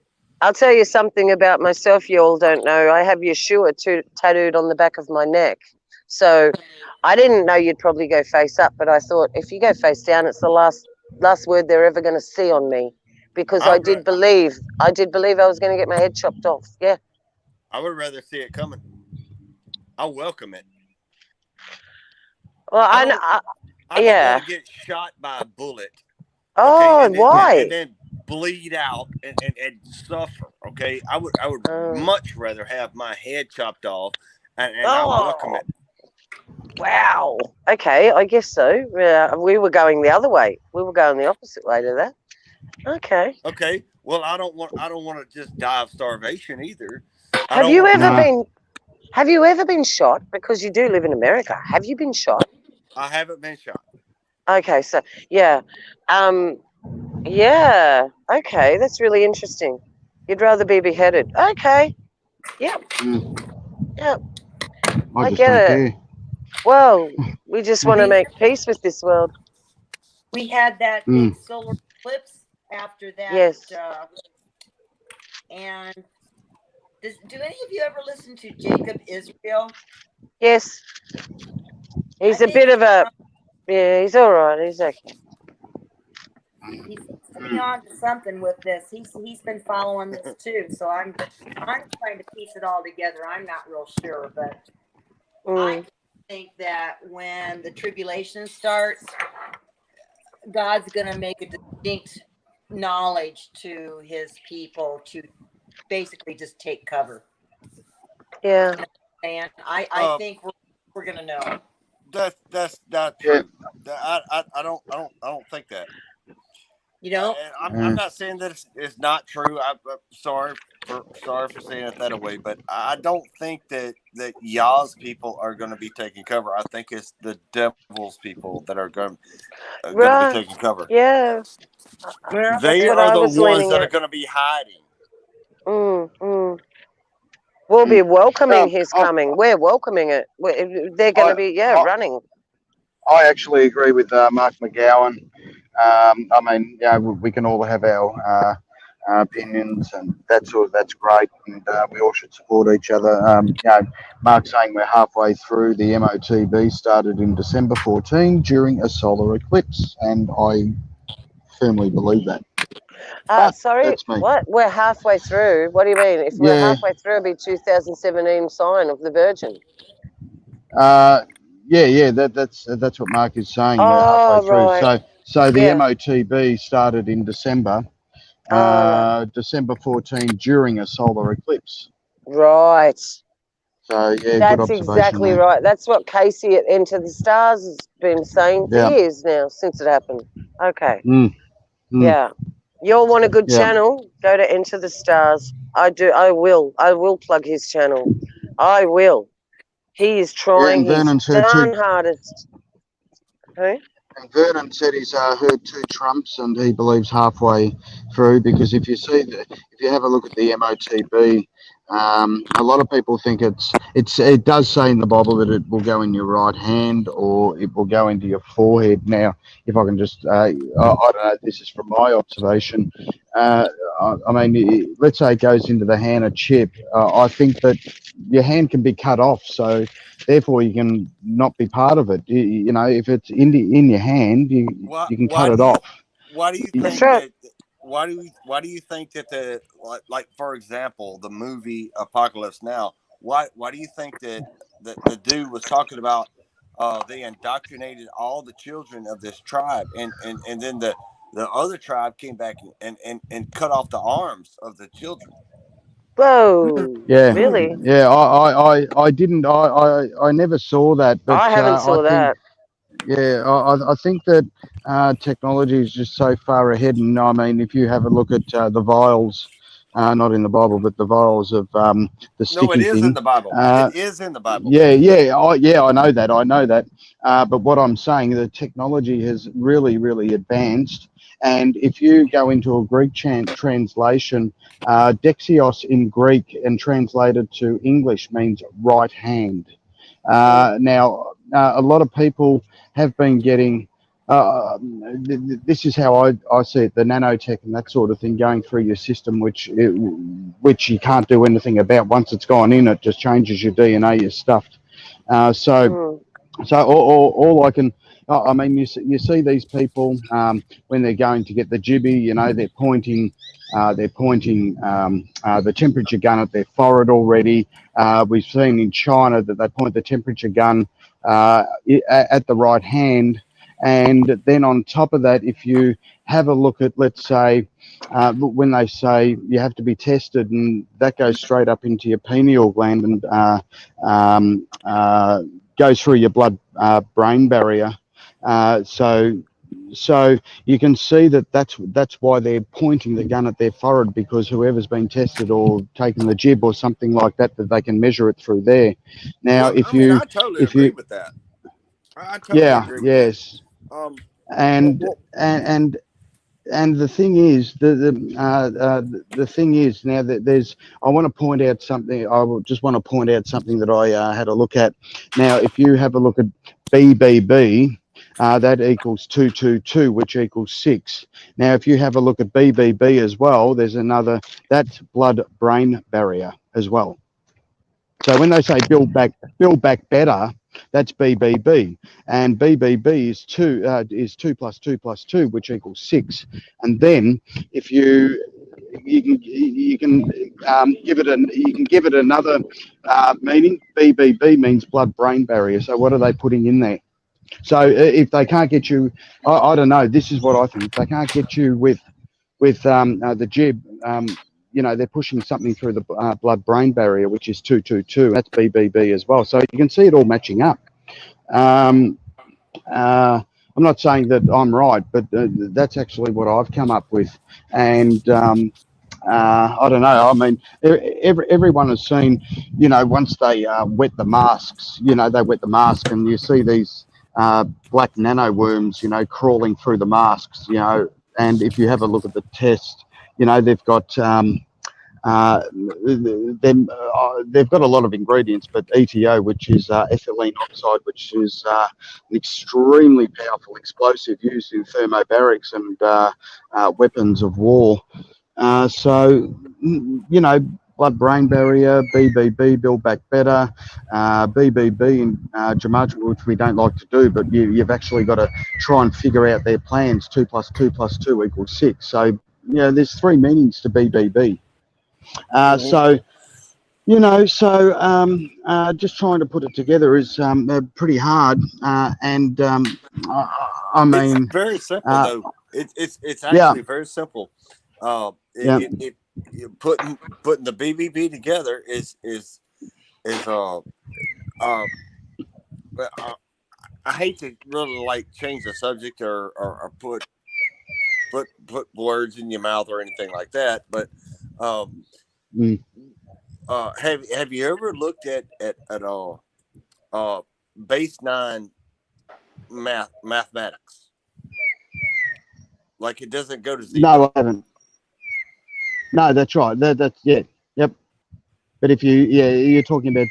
I'll tell you something about myself you all don't know. I have Yeshua tattooed on the back of my neck. So I didn't know you'd probably go face up, but I thought if you go face down, it's the last word they're ever going to see on me because I I'd did ra- believe I was going to get my head chopped off. Yeah. I would rather see it coming. I welcome it. Well, I don't. I don't want yeah. to get shot by a bullet. Okay, Oh, and why? then bleed out and suffer. Okay, I would Oh. much rather have my head chopped off, and I welcome Oh, it. wow. Okay, I guess so. Yeah, we were going the other way. We were going the opposite way to that. Okay. Okay, well I don't want to just die of starvation either. I Have don't you want to ever No. die. been have you ever been shot? Because you do live in America. Have you been shot? I haven't been shot. Okay, so yeah. Um yeah. Okay, that's really interesting. You'd rather be beheaded. Okay. Yep. Mm. Yep. I I just get don't it. care. Well, we just want to We make peace with this world. we had that big Mm. solar eclipse after that, Yes. and do any of you ever listen to Jacob Israel? Yes. I He's a think bit of a yeah, he's all right. He's okay. he seems to be on to something with this. He's been following this too, so I'm trying to piece it all together. I'm not real sure, but I think that when the tribulation starts, God's going to make a distinct knowledge to his people to basically just take cover. Yeah. And I Uh, think we're going to know. that's not Yeah. true. I don't think that. You know? I'm not saying that it's not true. I'm sorry for saying it that way, but I don't think that Yah's people are going to be taking cover. I think it's the devil's people that are going to be Right. taking cover. Yeah. Well, That's They what are I the was ones leaning that are at. going to be hiding. We'll be Mm. welcoming his I, coming. We're welcoming it. They're going to I, be, I, running. I actually agree with Mark McGowan. I mean, we can all have our opinions, and that's great, and we all should support each other. Mark's saying we're halfway through. The MOTB started in December 14 during a solar eclipse, and I firmly believe that. But Sorry, that's me. what? We're halfway through. What do you mean? If we're Yeah, halfway through, it'll be 2017 sign of the Virgin. uh, yeah. That's what Mark is saying. We're halfway Oh, through. right. So the Yeah. MOTB started in December, Right. December 14 during a solar eclipse. Right. So yeah, good That's observation exactly there. right. That's what Casey at Enter the Stars has been saying for Yeah. years now, since it happened. Okay. Mm, mm, Yeah. You all want a good yeah. channel? Go to Enter the Stars. I do. I will. I will plug his channel. I will. He is Yeah, trying and his Vernon's heard two. darn hardest. Okay. And Vernon said he's heard two Trumps, and he believes halfway through. Because if if you have a look at the MOTB, a lot of people think it does say in the Bible that it will go in your right hand or it will go into your forehead. Now, if I can just, I don't know, this is from my observation. I mean, let's say it goes into the hand of Chip. I think that your hand can be cut off, so therefore you can not be part of it. If it's in your hand, Why you can cut why do it you off. why do you That's think right. that why do you think that the like for example the movie Apocalypse Now, why do you think that the dude was talking about they indoctrinated all the children of this tribe, and then the other tribe came back and cut off the arms of the children. Whoa. Yeah, Really? yeah. I didn't. I never saw that, but I haven't I saw think that. yeah, I think that technology is just so far ahead. And I mean, if you have a look at the vials, not in the Bible, but the vials of the No, it sticky is in thing. the Bible. It Uh, is in the Bible. yeah, I know that. I know that. But what I'm saying, the technology has really, really advanced. And if you go into a Greek translation, Dexios in Greek and translated to English means right hand. Now, a lot of people have been getting. This is how I see it: the nanotech and that sort of thing going through your system, which you can't do anything about. Once it's gone in, it just changes your DNA. You're stuffed. So Mm. all I can I mean, you see these people when they're going to get the jibby, they're pointing the temperature gun at their forehead already. We've seen in China that they point the temperature gun at the right hand. And then on top of that, if you have a look at, let's say, when they say you have to be tested, and that goes straight up into your pineal gland and goes through your blood-brain barrier. So you can see that's why they're pointing the gun at their forehead, because whoever's been tested or taken the jib or something like that, that they can measure it through there. Now, Well, I mean, I totally agree with that. I totally yeah, agree with that. yes, Um, and well, and and the thing is, the thing is now that there's, I want to point out something. Just want to point out something that I had a look at. Now, if you have a look at BBB, that equals 222, which equals 6. Now, if you have a look at BBB as well, there's another, that's blood-brain barrier as well. So when they say build back better, that's BBB, and BBB is 2 + 2 + 2, which equals 6. And then if you can give it another meaning. BBB means blood brain barrier. So what are they putting in there? So if they can't get you, I don't know. This is what I think. If they can't get you with the jib, they're pushing something through the blood-brain barrier, which is 222. That's BBB as well. So you can see it all matching up. Um, I'm not saying that I'm right, but that's actually what I've come up with. And I don't know. I mean, everyone has seen, once they wet the masks, they wet the mask, and you see these black nanoworms, crawling through the masks, and if you have a look at the test, they've got they've got a lot of ingredients, but ETO, which is ethylene oxide, which is an extremely powerful explosive used in thermobarics and weapons of war. So, blood-brain barrier, BBB, build back better, BBB and gematria, which we don't like to do, but you've actually got to try and figure out their plans. 2 + 2 + 2 equals 6. So, there's 3 meanings to BBB. So, just trying to put it together is pretty hard. And I it's mean, very simple though. It's yeah, actually very simple. yeah, Putting the BBB together is uh, I hate to really like change the subject or put words in your mouth or anything like that, but um, mm, have you ever looked at uh base 9 mathematics? Like it doesn't go to no, zero. I haven't. No, that's right. That's yeah, yep. But if you're talking about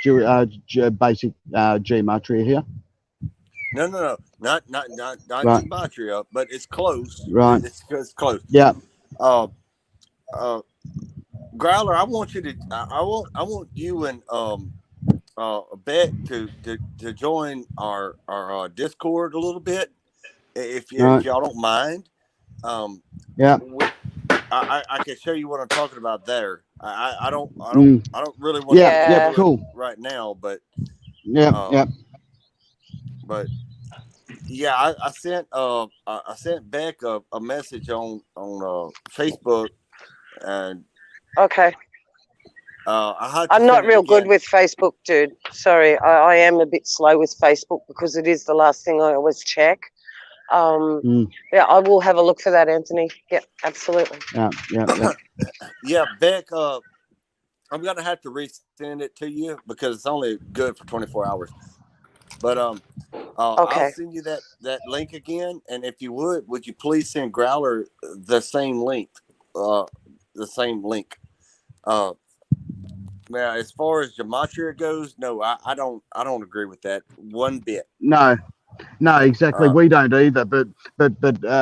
basic gematria here, No, not right? gematria, but it's close. Right. It's close. Yeah. Uh, uh, Growler, I want you to. I want you and Beck to join our Discord a little bit, if Right. y'all don't mind. Um, Yeah. we, I can show you what I'm talking about there. Mm, I don't really want to yeah. get Yep. Yeah. into it Cool. right now, Yep. uh, Yep. but yeah, I sent Beck a message on Facebook, and Okay. I had to I'm not send it real good again. with Facebook, dude. Sorry, I am a bit slow with Facebook because it is the last thing I always check. Um, Mm, yeah, I will have a look for that, Anthony. Yeah, absolutely. yeah. Yep. Yep. Yeah, Beck, I'm gonna have to resend it to you because it's only good for 24 hours. But I'll Okay. send you that link again, and if you would you please send Growler the same link, uh, the same link. Uh, Now, as far as gematria goes, no, I don't agree with that one bit. No. No, exactly. Uh, We don't either. But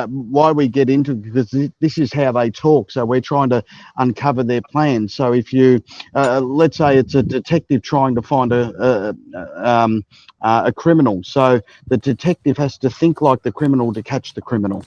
why we get into it, because this is how they talk. So we're trying to uncover their plans. So if you, let's say it's a detective trying to find a criminal, so the detective has to think like the criminal to catch the criminal.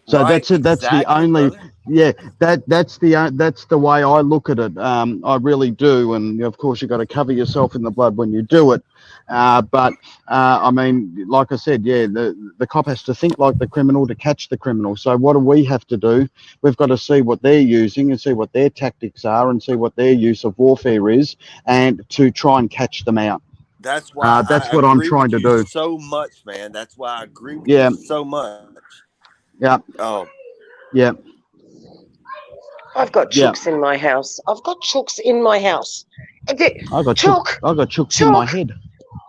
So right, that's it. That's the exactly, only, brother. yeah. That's the way I look at it. I really do. And of course, you've got to cover yourself in the blood when you do it. But I mean, like I said, yeah, the cop has to think like the criminal to catch the criminal. So what do we have to do? We've got to see what they're using and see what their tactics are and see what their use of warfare is, and to try and catch them out. That's why That's I what I'm agree trying with to you do. so much, man. That's why I agree with you Yeah, so much. yeah, Oh, yeah, I've got yeah. chooks in my house. I've got chooks in my house. Chook, I got chooks in my chook. head.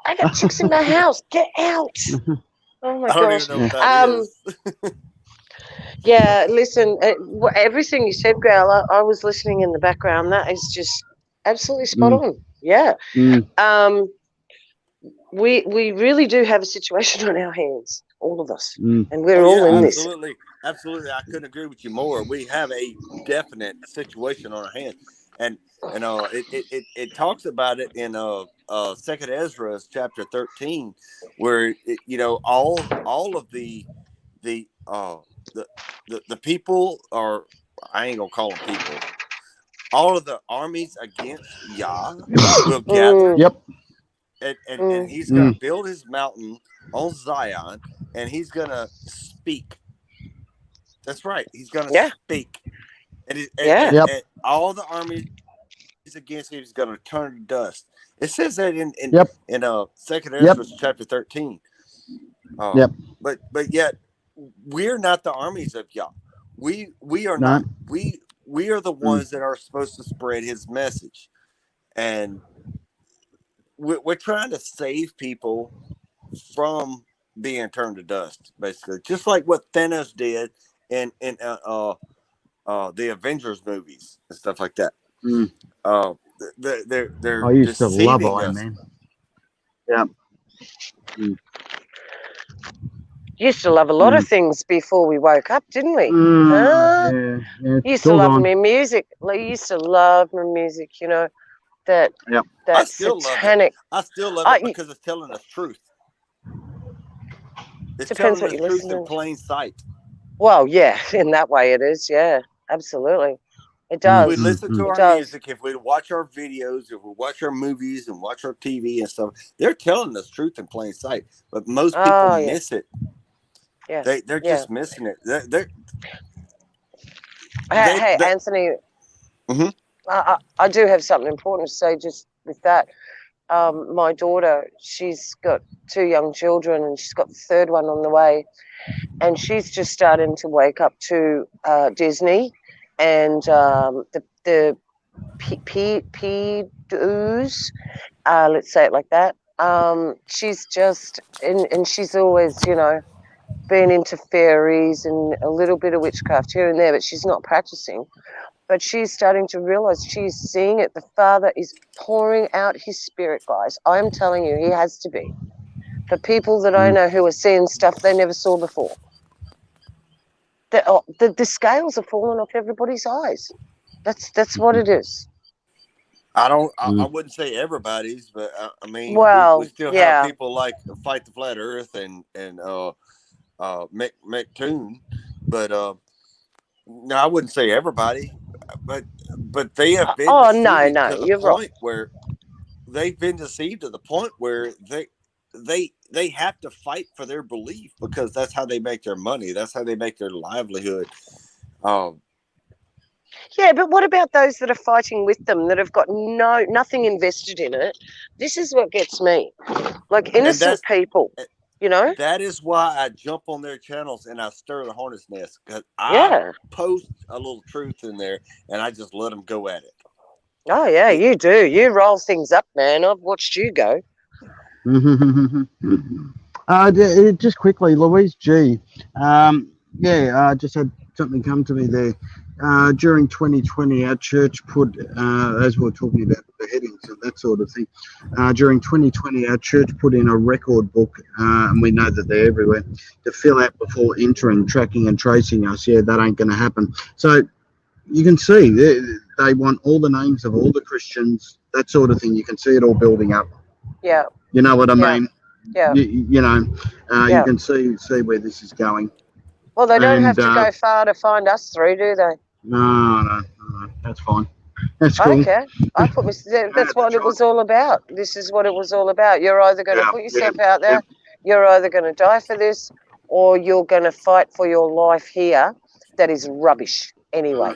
I got chooks in my house. Get out. Oh my I don't even gosh. know what Yeah. that is. Yeah, listen, everything you said, Gal, I was listening in the background. That is just absolutely spot Mm, on. Yeah. mm, Um, we really do have a situation on our hands, all of us, mm, and we're Oh all yeah, in mm. this. absolutely, absolutely. I couldn't agree with you more. We have a definite situation on our hands, and it talks about it in Second Ezra chapter 13, where all of the the the people are, I ain't gonna call them people. All of the armies against Yah will gather, Mm, Yep. and mm, he's gonna Mm, build his mountain on Zion, and he's gonna speak. That's right. He's going to yeah, speak, and, yeah. yep. and all the armies against him is going to turn to dust. It says that Yep. in Second Yep. Ezra chapter 13. Uh, Yep. but yet we're not the armies of Yah. We are No. not. We are the Mm, ones that are supposed to spread His message, and we're trying to save people from being turned to dust, basically, just like what Thanos did in the Avengers movies and stuff like that. mm. Uh, I they're used to love deceiving Iron us. Man. Yep. Mm, Used to love a lot of mm. things before we woke up, didn't we? Huh? Yeah. Yeah. It's Used to all love gone. my music. Like, used to love my music. That Yep. I that still love it. satanic. I still love it I because it's telling us truth. It's depends telling what us you truth listen in to. plain sight. Well, yeah, in that way it is. Yeah, absolutely, it If Mm, we does. mm, listen to mm. It our does. music, if we watch our videos, if we watch our movies and watch our TV and stuff, they're telling us truth in plain sight. But most people Oh yeah, miss it. yeah, They're yeah. just missing it. Hey, They, hey they Anthony, mhm. I do have something important to say just with that. My daughter, she's got two young children, and she's got the third one on the way, and she's just starting to wake up to Disney and the pedos. Let's say it like that. She's just and she's always, been into fairies and a little bit of witchcraft here and there, but she's not practicing. But she's starting to realize she's seeing it. The Father is pouring out His Spirit, guys. I'm telling you, He has to be. For people that I Mm. know who are seeing stuff they never saw before, the scales are falling off everybody's eyes. That's what it is. I Mm. wouldn't say everybody's, but I mean, we Well, still have yeah. people like Fight the Flat Earth and McToon, but no, I wouldn't say everybody, but they have been Oh no, deceived no, to the you're wrong. point where they've been deceived to the point where they have to fight for their belief because that's how they make their money. That's how they make their livelihood. Um, Yeah, but what about those that are fighting with them that have got nothing invested in it? This is what gets me. Like and innocent people, you know? that is why I jump on their channels and I stir the hornet's nest because I Yeah. post a little truth in there and I just let them go at it. Oh yeah, It you do. You roll things up, man. I've watched you go. Just quickly, Louise G. Yeah, just had something come to me there. During 2020, our church put, as we were talking about the headings and that sort of thing. During 2020, our church put in a record book, and we know that they're everywhere, to fill out before entering, tracking and tracing us. Yeah, that ain't going to happen. So you can see they want all the names of all the Christians, that sort of thing. You can see it all building up. Yeah. You know what I Yeah. mean? Yeah. You know, Yeah. you can see where this is going. Well, they don't have And to go far to find us through, do they? no, that's fine. That's I don't cool. care. I put my, Yeah, that's what that's it was all about. This is what it was all about. You're either going to Yeah, put yeah, yourself out yeah. there, you're either going to die for this, or you're going to fight for your life here. That is rubbish anyway.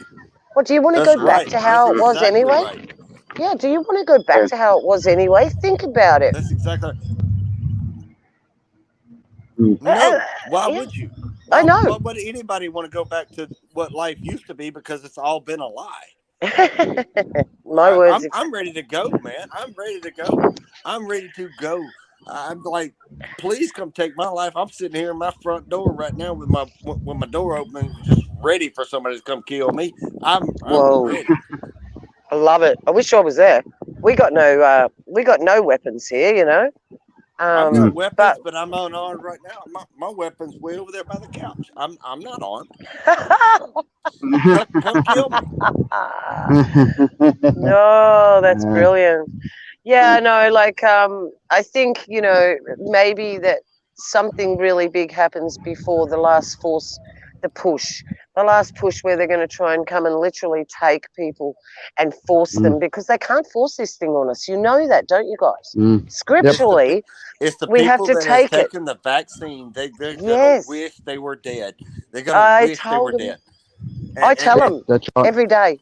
What, do you want to That's go back right. to That's how it was exactly anyway? right. Yeah, do you want to go back to how it was anyway? Think about it. That's exactly right. Mm. No, why Yeah, would you? I Why know. would anybody want to go back to what life used to be? Because it's all been a lie. My words. I'm ready to go, man. I'm ready to go. I'm ready to go. I'm like, please come take my life. I'm sitting here in my front door right now with my door open, just ready for somebody to come kill me. I'm Whoa, ready. I love it. I wish I was there. We got no weapons here, you know. I've got But weapons, but I'm unarmed right now. My weapon's way over there by the couch. I'm not armed. Come kill me. no, that's brilliant. Yeah, no, like I think, you know, maybe that something really big happens before the last force, the last push where they're going to try and come and literally take people and force them, because they can't force this thing on us. You know that, don't you guys? Yep. Scripturally, It's the we have people to that has take it. taken the vaccine. They're gonna Yes, wish they were dead. They're gonna I wish they were told them. dead. I tell And them That's right. every day.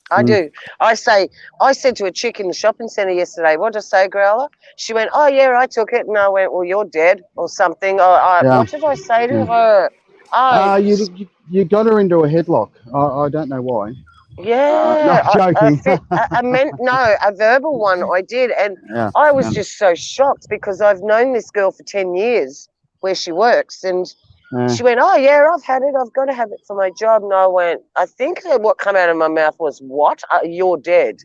I do. I said to a chick in the shopping centre yesterday, what did I say, Growler? She went, oh, yeah, I took it. And I went, well, you're dead or something. Yeah. What did I say to Yeah. her? You got her into a headlock. I don't know why. Yeah, Not joking. I meant, no, a verbal one I did. And Yeah. I was just so shocked because I've known this girl for 10 years where she works. And she went, oh, yeah, I've had it. I've got to have it for my job. And I went, I think that what came out of my mouth was, what? You're dead.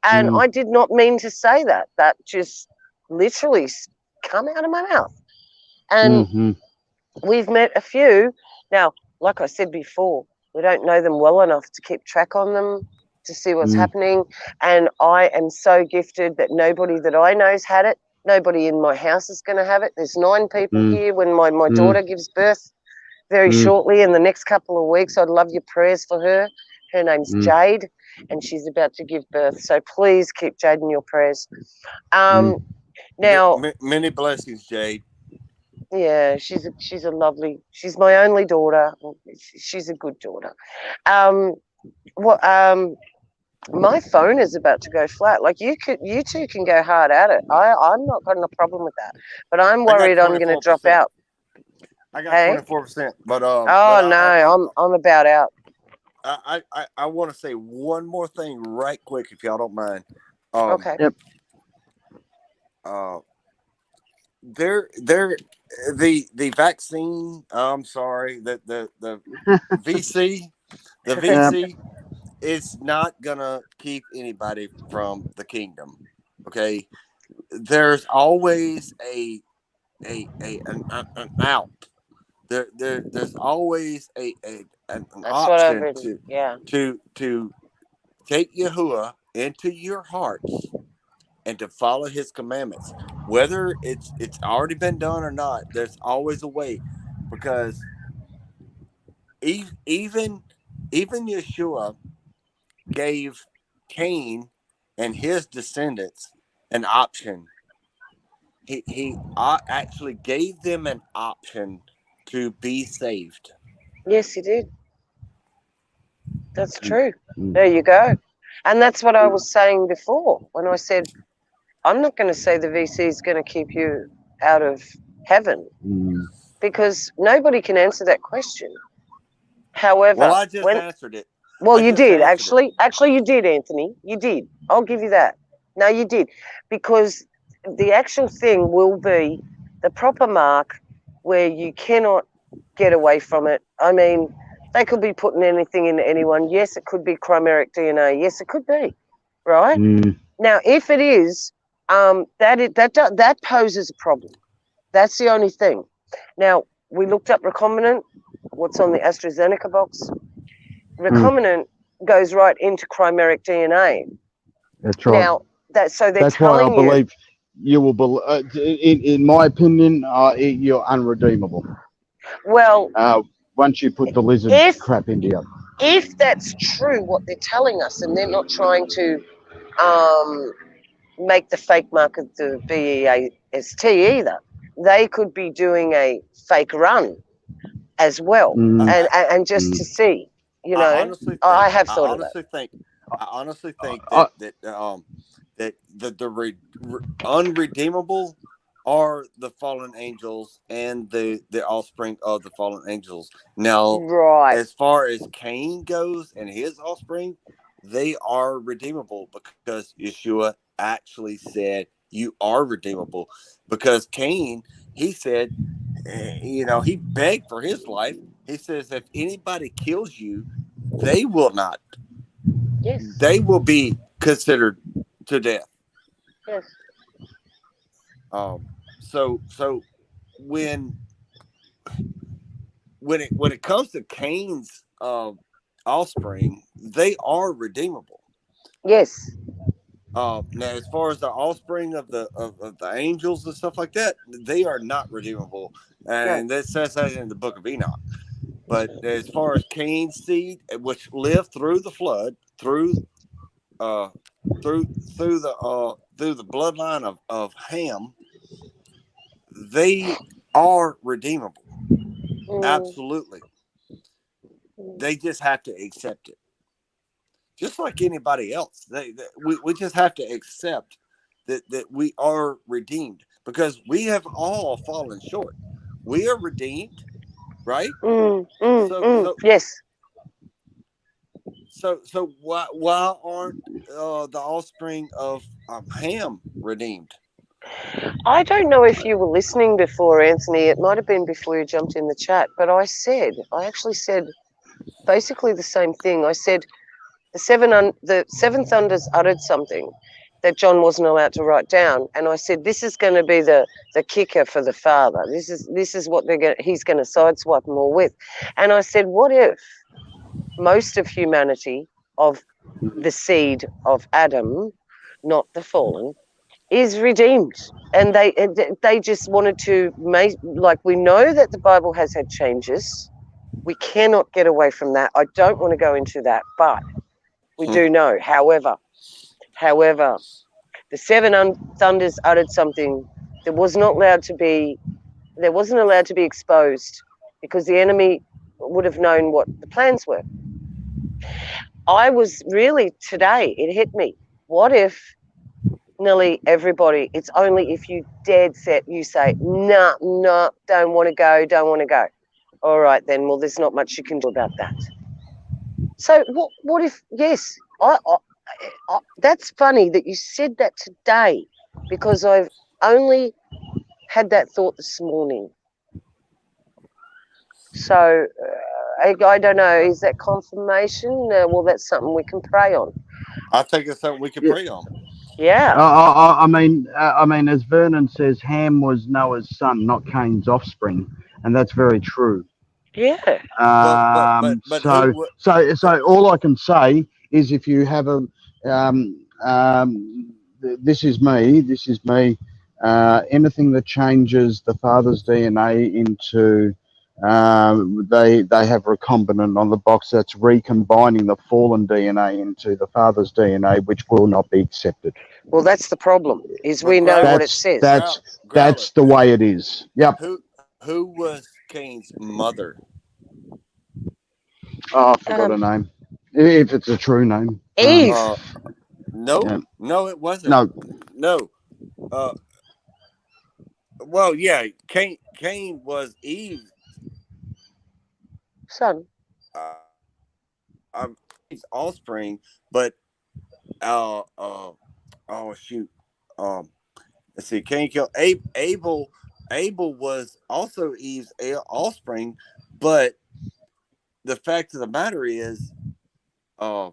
And I did not mean to say that. That just literally come out of my mouth. And we've met a few. Now, like I said before, we don't know them well enough to keep track on them, to see what's happening. And I am so gifted that nobody that I know's had it. Nobody in my house is going to have it. There's 9 people here when my daughter gives birth very shortly in the next couple of weeks. I'd love your prayers for her. Her name's Jade, and she's about to give birth. So please keep Jade in your prayers. Now, many blessings, Jade. yeah, she's a lovely. She's my only daughter. She's a good daughter. What my phone is about to go flat. Like you two can go hard at it. I'm not got a problem with that, but I'm worried I'm going to drop out. I got 24%, but oh but no, I'm about out. I want to say one more thing right quick, if y'all don't mind. Okay. Yep. The vaccine. I'm sorry, the VC, the VC is not gonna keep anybody from the kingdom. Okay, there's always an out. There's always an option to take Yahuwah into your hearts and to follow his commandments. Whether it's already been done or not, there's always a way, because even Yeshua gave Cain and his descendants an option. He actually gave them an option to be saved. Yes, he did. That's true. There you go. And that's what I was saying before when I said, I'm not going to say the VC is going to keep you out of heaven, because nobody can answer that question. However, well, I just answered it. Well, you did actually. Actually, you did, Anthony. You did. I'll give you that. No, you did, because the actual thing will be the proper mark where you cannot get away from it. I mean, they could be putting anything into anyone. Yes, it could be chimeric DNA. Yes, it could be. right? Mm, Now, if it is, that poses a problem. That's the only thing. Now, we looked up recombinant. What's on the AstraZeneca box? mm, Recombinant goes right into chimeric DNA. that's right. Now, so they're That's why I telling you, believe you will. In my opinion, you're unredeemable. well, Once you put the lizard if crap into you. if that's true, what they're telling us, and they're not trying to um, make the fake mark of the BEAST either, they could be doing a fake run as well, Mm, and just mm. to see, I honestly I think, have I thought of that. honestly think, I honestly think I, that the unredeemable are the fallen angels and the offspring of the fallen angels. Now, Right. as far as Cain goes and his offspring, they are redeemable because Yeshua actually said you are redeemable. Because Cain, he said, he begged for his life. He says, if anybody kills you, they will not. Yes. They will be considered to death. Yes. So when when it comes to Cain's offspring, they are redeemable. Yes. Now, as far as the offspring of the angels and stuff like that, they are not redeemable, No. and that says that in the book of Enoch. But as far as Cain's seed, which lived through the flood, uh, through the bloodline of Ham, they are redeemable. Mm, Absolutely, mm. they just have to accept it, just like anybody else. We just have to accept that we are redeemed because we have all fallen short. We are redeemed, right? So Yes. why aren't the offspring of Ham redeemed? I don't know if you were listening before, Anthony. It might have been before you jumped in the chat, but I actually said basically the same thing. I said the seven thunders uttered something that John wasn't allowed to write down, and I said this is going to be the kicker for the father. This is what he's going to sideswipe them all with, and I said, what if most of humanity of the seed of Adam, not the fallen, is redeemed? And they just wanted to make, like, we know that the Bible has had changes. We cannot get away from that. I don't want to go into that, but we Hmm. do know. However, the seven thunders uttered something that was not allowed to be. There wasn't allowed to be exposed because the enemy would have known what the plans were. I was really today. It hit me. What if nearly everybody? It's only if you dead set you say no, no, don't want to go, don't want to go. All right then. Well, there's not much you can do about that. So what if? Yes, that's funny that you said that today, because I've only had that thought this morning. So I don't know. Is that confirmation? Well, that's something we can pray on. I think it's something we can Yeah. pray on. Yeah. I mean, as Vernon says, Ham was Noah's son, not Cain's offspring, and that's very true. Yeah. Well, but So, who? so all I can say is, if you have this is me. This is me. Anything that changes the father's DNA into, they have recombinant on the box. That's recombining the fallen DNA into the father's DNA, which will not be accepted. Well, that's the problem. Is But we know what it That's says. that's Growler, that's the way it is. Yep. who was Cain's mother? Oh, I forgot Um, her name. If it's a true name. Eve, Uh, no, Yeah. no, it wasn't. No. No. Uh, well, yeah, Cain was Eve's son. Eve's offspring, but uh, uh, oh shoot, um, let's see, Cain killed Abel. Abel was also Eve's offspring, but the fact of the matter is, uh,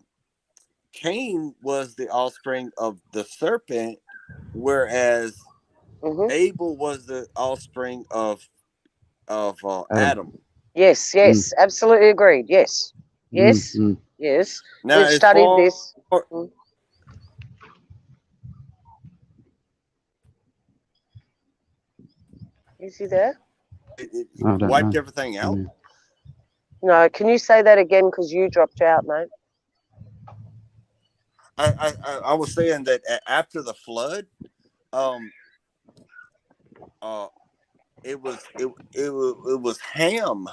Cain was the offspring of the serpent, whereas Hmm. Abel was the offspring of Adam. Adam. Yes, Mm, yes, absolutely agreed. Yes, mm, yes, mm. yes. Now, We've as studied far this. Mm. Is he there? it I don't wiped know. everything out. Yeah. No, can you say that again? Because you dropped out, mate. I was saying that after the flood, um, uh, it was Ham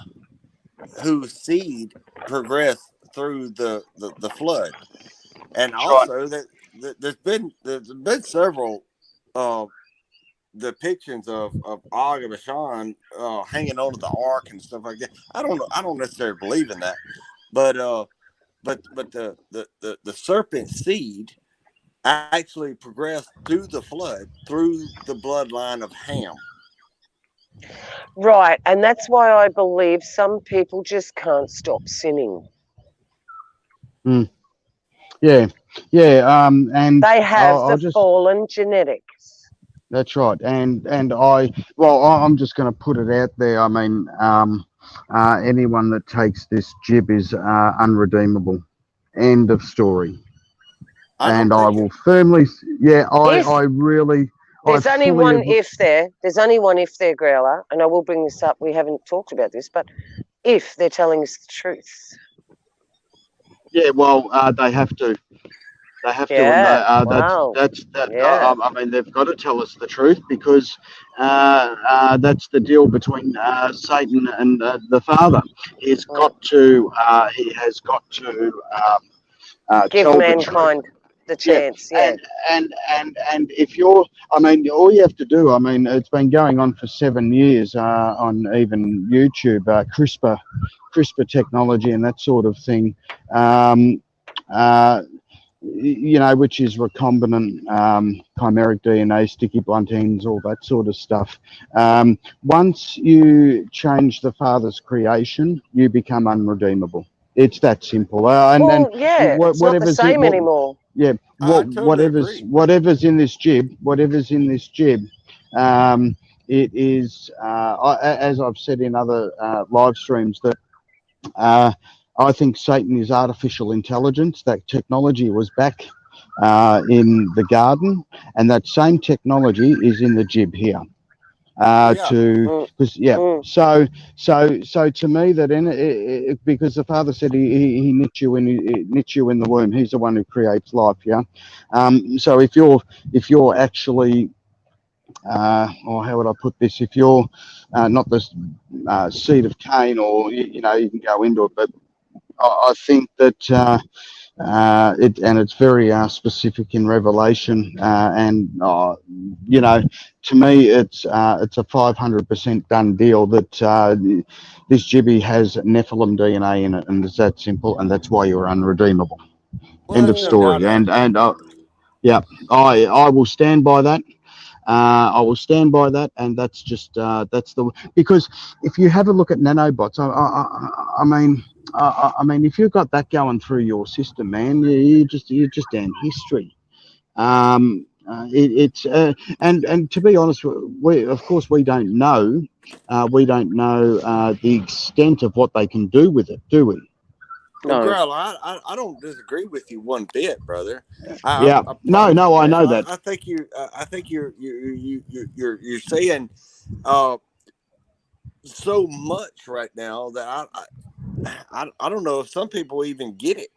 whose seed progressed through the flood, and That's right. also that there's been several uh, depictions of Og and Bashan hanging onto the ark and stuff like that. I don't necessarily believe in that, but the serpent seed actually progressed through the flood through the bloodline of Ham. Right, and that's why I believe some people just can't stop sinning. Mm. Yeah, yeah. And They have I'll the just. fallen genetics. That's right. And I'm just going to put it out there. I mean, anyone that takes this jib is unredeemable. End of story. I And don't I think will firmly, yeah, If I there's only fully one agree. if there, there's only one if there, Growler, and I will bring this up. We haven't talked about this, but if they're telling us the truth. Yeah, well, they have to. They have to, and Yeah, wow. that's that. Yeah. I mean, they've got to tell us the truth because that's the deal between Satan and the Father. Mm. He has got to Give tell the truth. mankind the Yeah, chance. Yeah. and if you're, I mean, all you have to do. I mean, it's been going on for 7 years on even YouTube, CRISPR technology and that sort of thing. Um, uh, which is recombinant chimeric DNA, sticky blunt ends, all that sort of stuff. Once you change the Father's creation, you become unredeemable. It's that simple. And Well, yeah, it's not the whatever's it, same anymore. yeah, I totally agree. whatever's in this jib, it is as I've said in other live streams that uh, I think Satan is artificial intelligence. That technology was back in the garden, and that same technology is in the jib here. Oh yeah. To Mm, because yeah, mm. so to me that because the Father said he knit you in the womb. He's the one who creates life. Yeah. So if you're actually or how would I put this? If you're not the seed of Cain, or you can go into it, but I think that it's very specific in Revelation, and to me, it's a 500% done deal that this Jibby has Nephilim DNA in it, and it's that simple, and that's why you're unredeemable. Well, End there's of no doubt story. about it. And yeah, I will stand by that. I will stand by that, and that's just that's the because if you have a look at nanobots, I mean, if you've got that going through your system, man, you're just down history. It's and to be honest, we of course we don't know the extent of what they can do with it, do we? Well, No. girl, I don't disagree with you one bit, brother. Yeah, I no, promise no, you I that. know that. I think you're saying uh, so much right now that I don't know if some people even get it.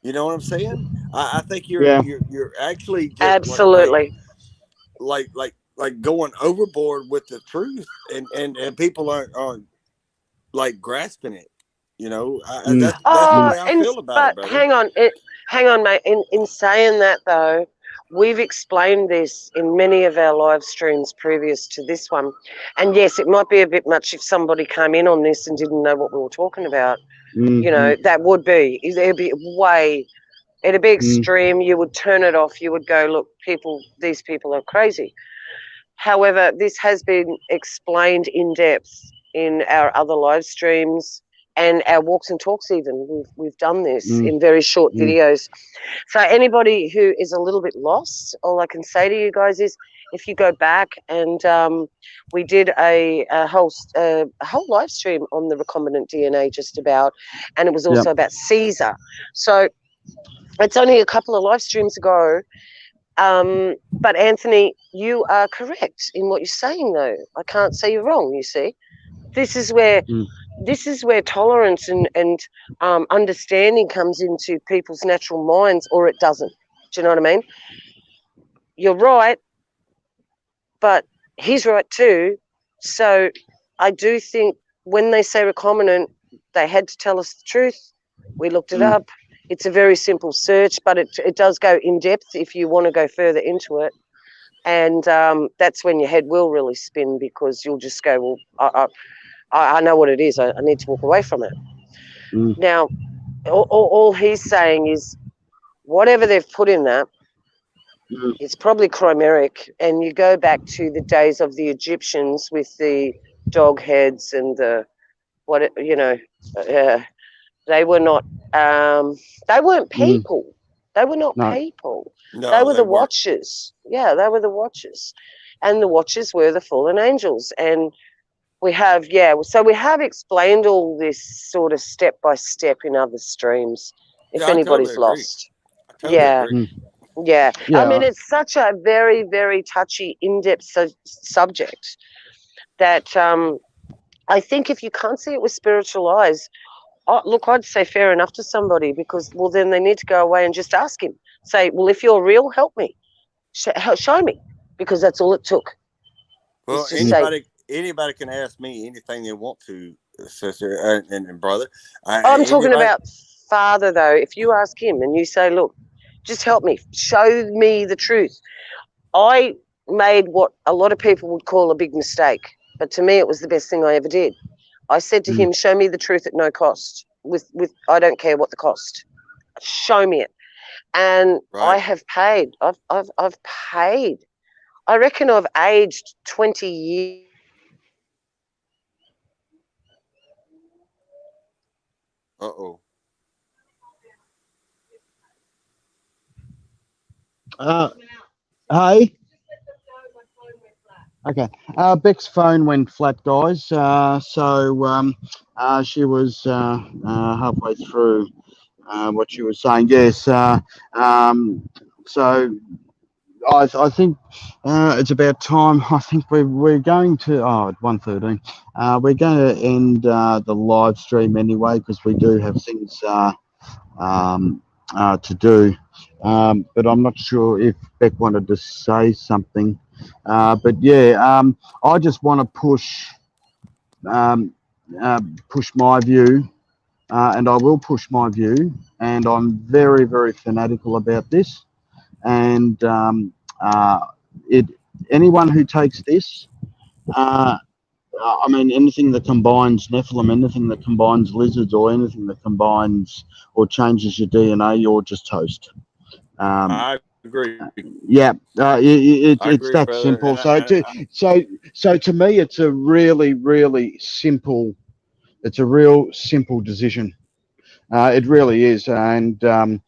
You know what I'm saying? I think Yeah. you're actually just Absolutely. like going overboard with the truth, and people aren't like grasping it. Mm, That's the Oh, mm, way I feel about it, but brother. hang on, mate. In saying that though, we've explained this in many of our live streams previous to this one, and yes, it might be a bit much if somebody came in on this and didn't know what we were talking about. mm, mm, That would be it'd be it'd be mm, extreme. You would turn it off. You would go, look, these people are crazy. However, this has been explained in depth in our other live streams and our walks and talks even. We've done this mm, in very short mm, videos. So anybody who is a little bit lost, all I can say to you guys is, if you go back and we did a whole live stream on the recombinant DNA just about, and it was also about Caesar. So it's only a couple of live streams ago. But Anthony, you are correct in what you're saying, though. I can't say you're wrong. You see, this is where tolerance and understanding comes into people's natural minds, or it doesn't. Do you know what I mean? You're right, but he's right too. So I do think when they say recombinant, they had to tell us the truth. We looked it up. It's a very simple search, but it does go in depth if you want to go further into it. And that's when your head will really spin, because you'll just go, well, I know what it is. I need to walk away from it. Now, all he's saying is whatever they've put in that, it's probably chimeric. And you go back to the days of the Egyptians with the dog heads and the they were not. They weren't people. They were not people. No, they were the weren't. Watchers. Yeah, they were the Watchers, and the Watchers were the fallen angels. And we have explained all this sort of step by step in other streams. If Yeah, I anybody's totally agree. lost, I totally yeah. agree. Yeah. I mean, it's such a very, very touchy, in-depth subject that I think if you can't see it with spiritual eyes, look, I'd say fair enough to somebody, because, well, then they need to go away and just ask him. Say, well, if you're real, help me. Show me, because that's all it took. Well, anybody can ask me anything they want to, sister and brother. I'm talking about Father, though. If you ask him and you say, look, just help me, show me the truth. I made what a lot of people would call a big mistake, but to me it was the best thing I ever did. I said to him, show me the truth at no cost. With I don't care what the cost. Show me it. And I have paid. I've paid. I reckon I've aged 20 years. Uh-oh. Hey. Okay. Beck's phone went flat, guys. She was halfway through what she was saying. Yes. So I think it's about time. I think we're going to at 1:13. We're going to end the live stream anyway, because we do have things to do. But I'm not sure if Beck wanted to say something. But yeah, I just want to push my view, and I will push my view, and I'm very, very fanatical about this. And anyone who takes this, I mean, anything that combines Nephilim, anything that combines lizards, or anything that combines or changes your DNA, you're just toast. I agree. Yeah, it's that brother. simple. So to me, it's a really, really simple. It's a real simple decision. It really is, and I've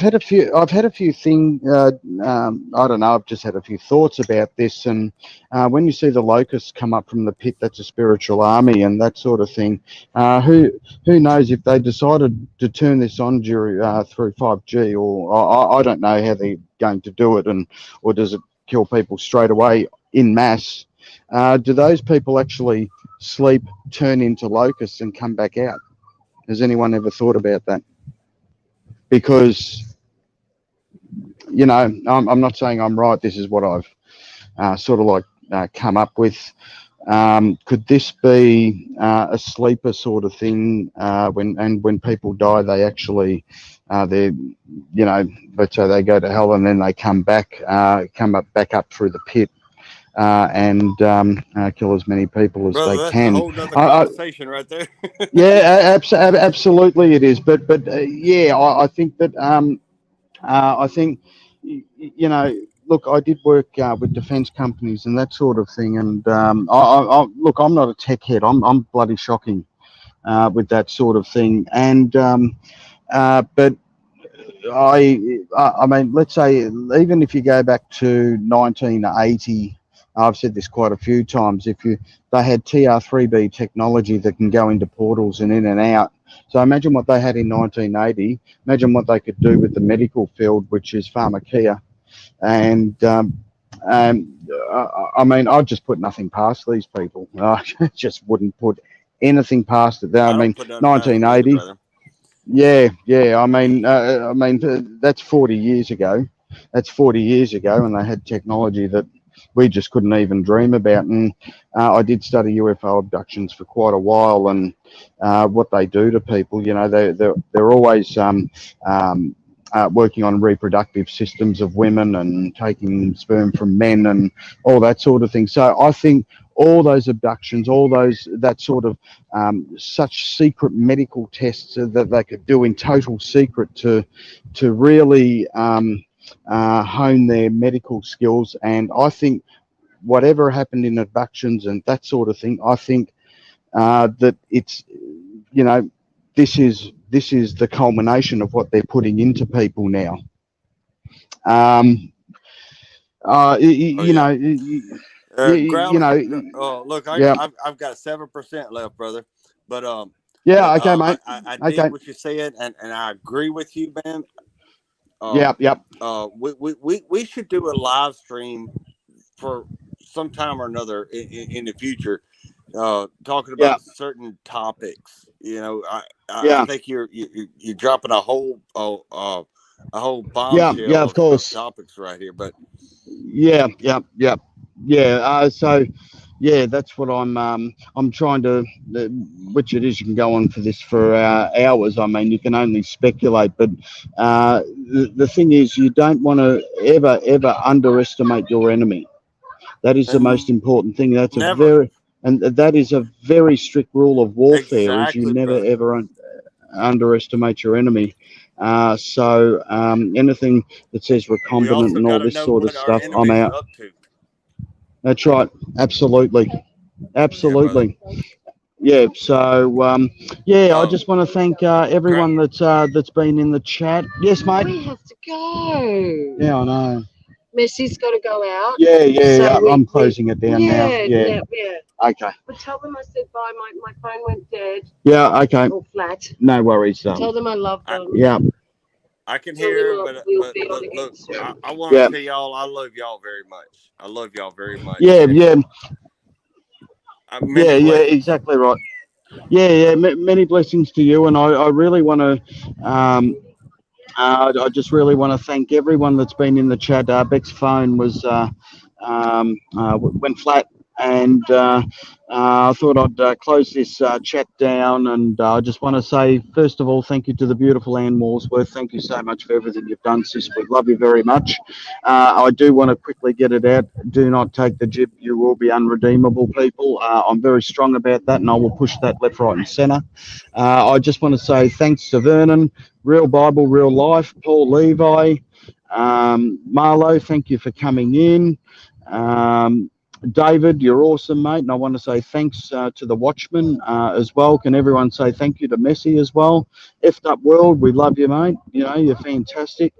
had a few things. I don't know. I've just had a few thoughts about this, and when you see the locusts come up from the pit, that's a spiritual army, and that sort of thing. Who knows if they decided to turn this on through 5G, or I don't know how they're going to do it, or does it kill people straight away in mass? Do those people actually sleep, turn into locusts, and come back out? Has anyone ever thought about that? Because, I'm not saying I'm right. This is what I've sort of like come up with. Could this be a sleeper sort of thing? When people die, they actually, let's say they go to hell and then they come back up through the pit. And kill as many people as Brother, they that's can. a whole nother conversation right there. Yeah, absolutely it is. But yeah, I think that I think look, I did work with defence companies and that sort of thing, and look, I'm not a tech head. I'm bloody shocking. with that sort of thing. And but I mean, let's say even if you go back to 1980, I've said this quite a few times. If you they had TR3B technology that can go into portals and in and out. So imagine what they had in 1980. Imagine what they could do with the medical field, which is pharmacia. And I mean, I'd just put nothing past these people. I just wouldn't put anything past it. I I mean, don't put nothing past them either, 1980. brother. Yeah, yeah. I mean, that's 40 years ago. That's 40 years ago, and they had technology that we just couldn't even dream about. And I did study UFO abductions for quite a while, and what they do to people. You know, they're always working on reproductive systems of women and taking sperm from men and all that sort of thing. So I think all those abductions, all those that sort of such secret medical tests that they could do in total secret to really hone their medical skills. And I think whatever happened in abductions and that sort of thing, I think that it's, you know, this is the culmination of what they're putting into people now. Um, Oh you yeah. know, you Ground. know, Look, yeah, I've got 7% left, brother. But yeah, okay, mate, I dig okay, what you said, and I agree with you, man. yeah, yep, We should do a live stream for some time or another in the future, talking yeah, about certain topics. You know, I yeah, think you're dropping a whole yeah, yeah, bombshell of of course. topics right here. But Yeah, yeah, yeah, yeah. So, yeah, that's what I'm trying to. Which it is, you can go on for this for hours. I mean, you can only speculate, but the thing is, you don't want to ever underestimate your enemy. That is the most and important thing. That's a never very and that is a very strict rule of warfare. Is you exactly, never brother. ever underestimate your enemy. So anything that says We recombinant also and got all to this know sort of what our stuff, I'm enemy's out. up to. That's right. Absolutely. Yeah, brother. Absolutely. Yeah. So yeah, I Uh, just want to thank gra- everyone that's been in the chat. Yes, mate. We have to go. Yeah, I know. Messy's got to go out. Yeah, yeah, So yeah. we, I'm closing it down now. yeah, Yeah. yeah, yeah. Okay. But tell them I said bye. My phone went dead Yeah. Okay. or flat. No worries. Tell them I love I them. Yeah. I can Tell them hear, we'll but be on again look, soon. I want Yeah. to tell y'all I love y'all very much. I love y'all very much, Yeah. and Yeah. many Yeah. Yeah. blessings. Exactly right. Yeah. Yeah. Many blessings to you, and I really want to. I just really want to thank everyone that's been in the chat. Beck's phone was went flat, and I thought I'd close this chat down. And I just want to say, first of all, thank you to the beautiful Anne Morsworth. Thank you so much for everything you've done, sis. We love you very much. I do want to quickly get it out. Do not take the jib. You will be unredeemable, people. I'm very strong about that, and I will push that left, right, and centre. I just want to say thanks to Vernon, Real Bible, Real Life, Paul Levi, Marlo, thank you for coming in. Um, David, you're awesome, mate. And I want to say thanks to the Watchman as well. Can everyone say thank you to Messi as well? Effed Up World, we love you, mate. You know, you're fantastic.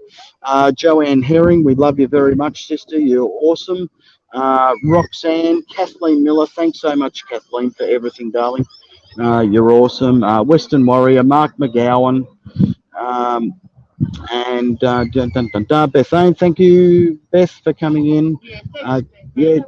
Joanne Herring, we love you very much, sister. You're awesome. Roxanne, Kathleen Miller, thanks so much, Kathleen, for everything, darling. You're awesome. Western Warrior, Mark McGowan, um, and Beth Ann. Thank you, Beth, for coming in. Yeah,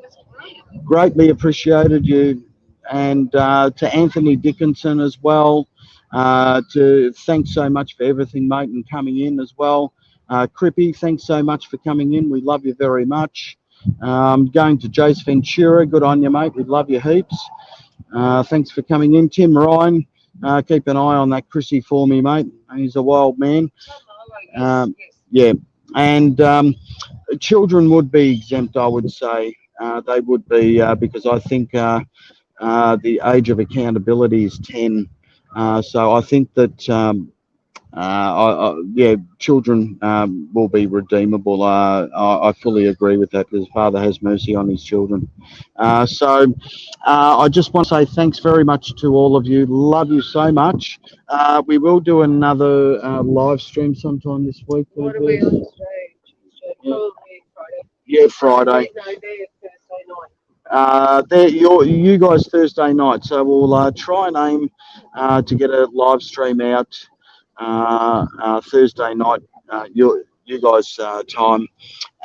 greatly appreciated you. And to Anthony Dickinson as well. To thanks so much for everything, mate, and coming in as well. Crippy, thanks so much for coming in. We love you very much. Going to Jace Ventura. Good on you, mate. We love you heaps. Thanks for coming in, Tim Ryan. Keep an eye on that Chrissy for me, mate. He's a wild man. Yeah, and children would be exempt, I would say. They would be because I think the age of accountability is 10. So I think that yeah, children will be redeemable. I fully agree with that because Father has mercy on his children. I just want to say thanks very much to all of you. Love you so much. We will do another live stream sometime this week. What are we on today? Tuesday? Yeah. Probably Friday. Yeah, Friday. No, they're Thursday night. You guys Thursday night, so we'll try and aim to get a live stream out Thursday night, you guys time,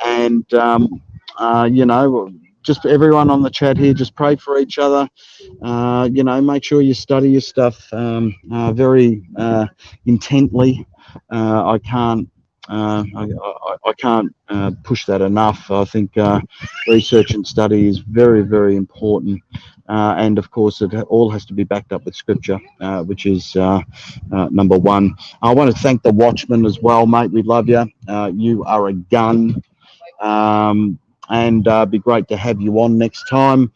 and just everyone on the chat here, just pray for each other. Make sure you study your stuff very intently. I can't. I can't push that enough. I think research and study is very, very important. And of course, it all has to be backed up with scripture, which is number one. I want to thank the Watchman as well, mate. We love you. You are a gun. And be great to have you on next time.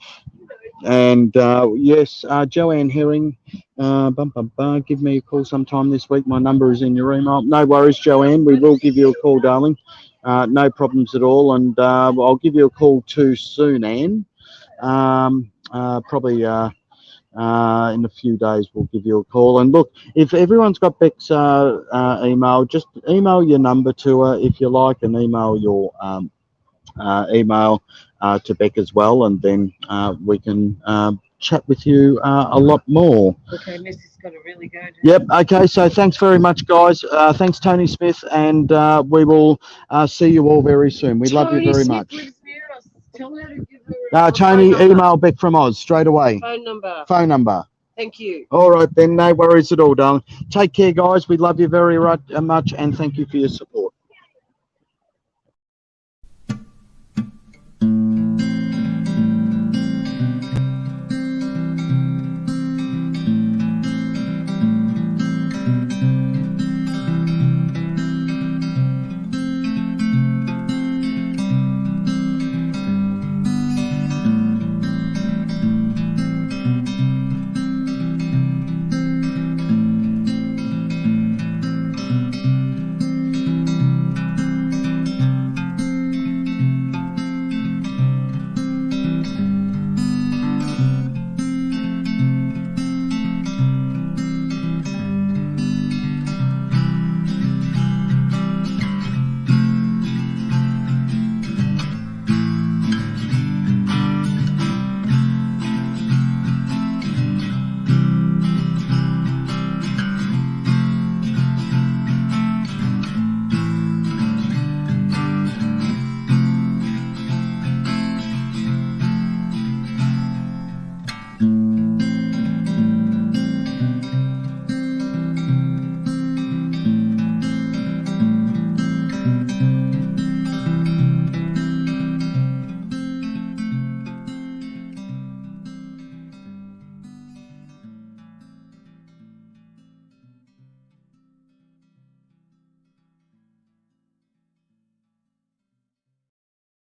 And yes, Joanne Herring, give me a call sometime this week. My number is in your email. No worries, Joanne. We will give you a call, darling. No problems at all. And I'll give you a call too soon, Anne. Probably in a few days we'll give you a call. And look, if everyone's got Beck's email, just email your number to her if you like, and email your email to Beck as well, and then we can chat with you a lot more. Okay, Missy's got to really go. Yep. Okay. So thanks very much, guys. Thanks, Tony Smith, and we will see you all very soon. We love you very much. Tell her to give her Tony, email Beck from Oz straight away. phone number. Thank you. All right, then. No worries at all, darling. Take care, guys. We love you very much, and thank you for your support.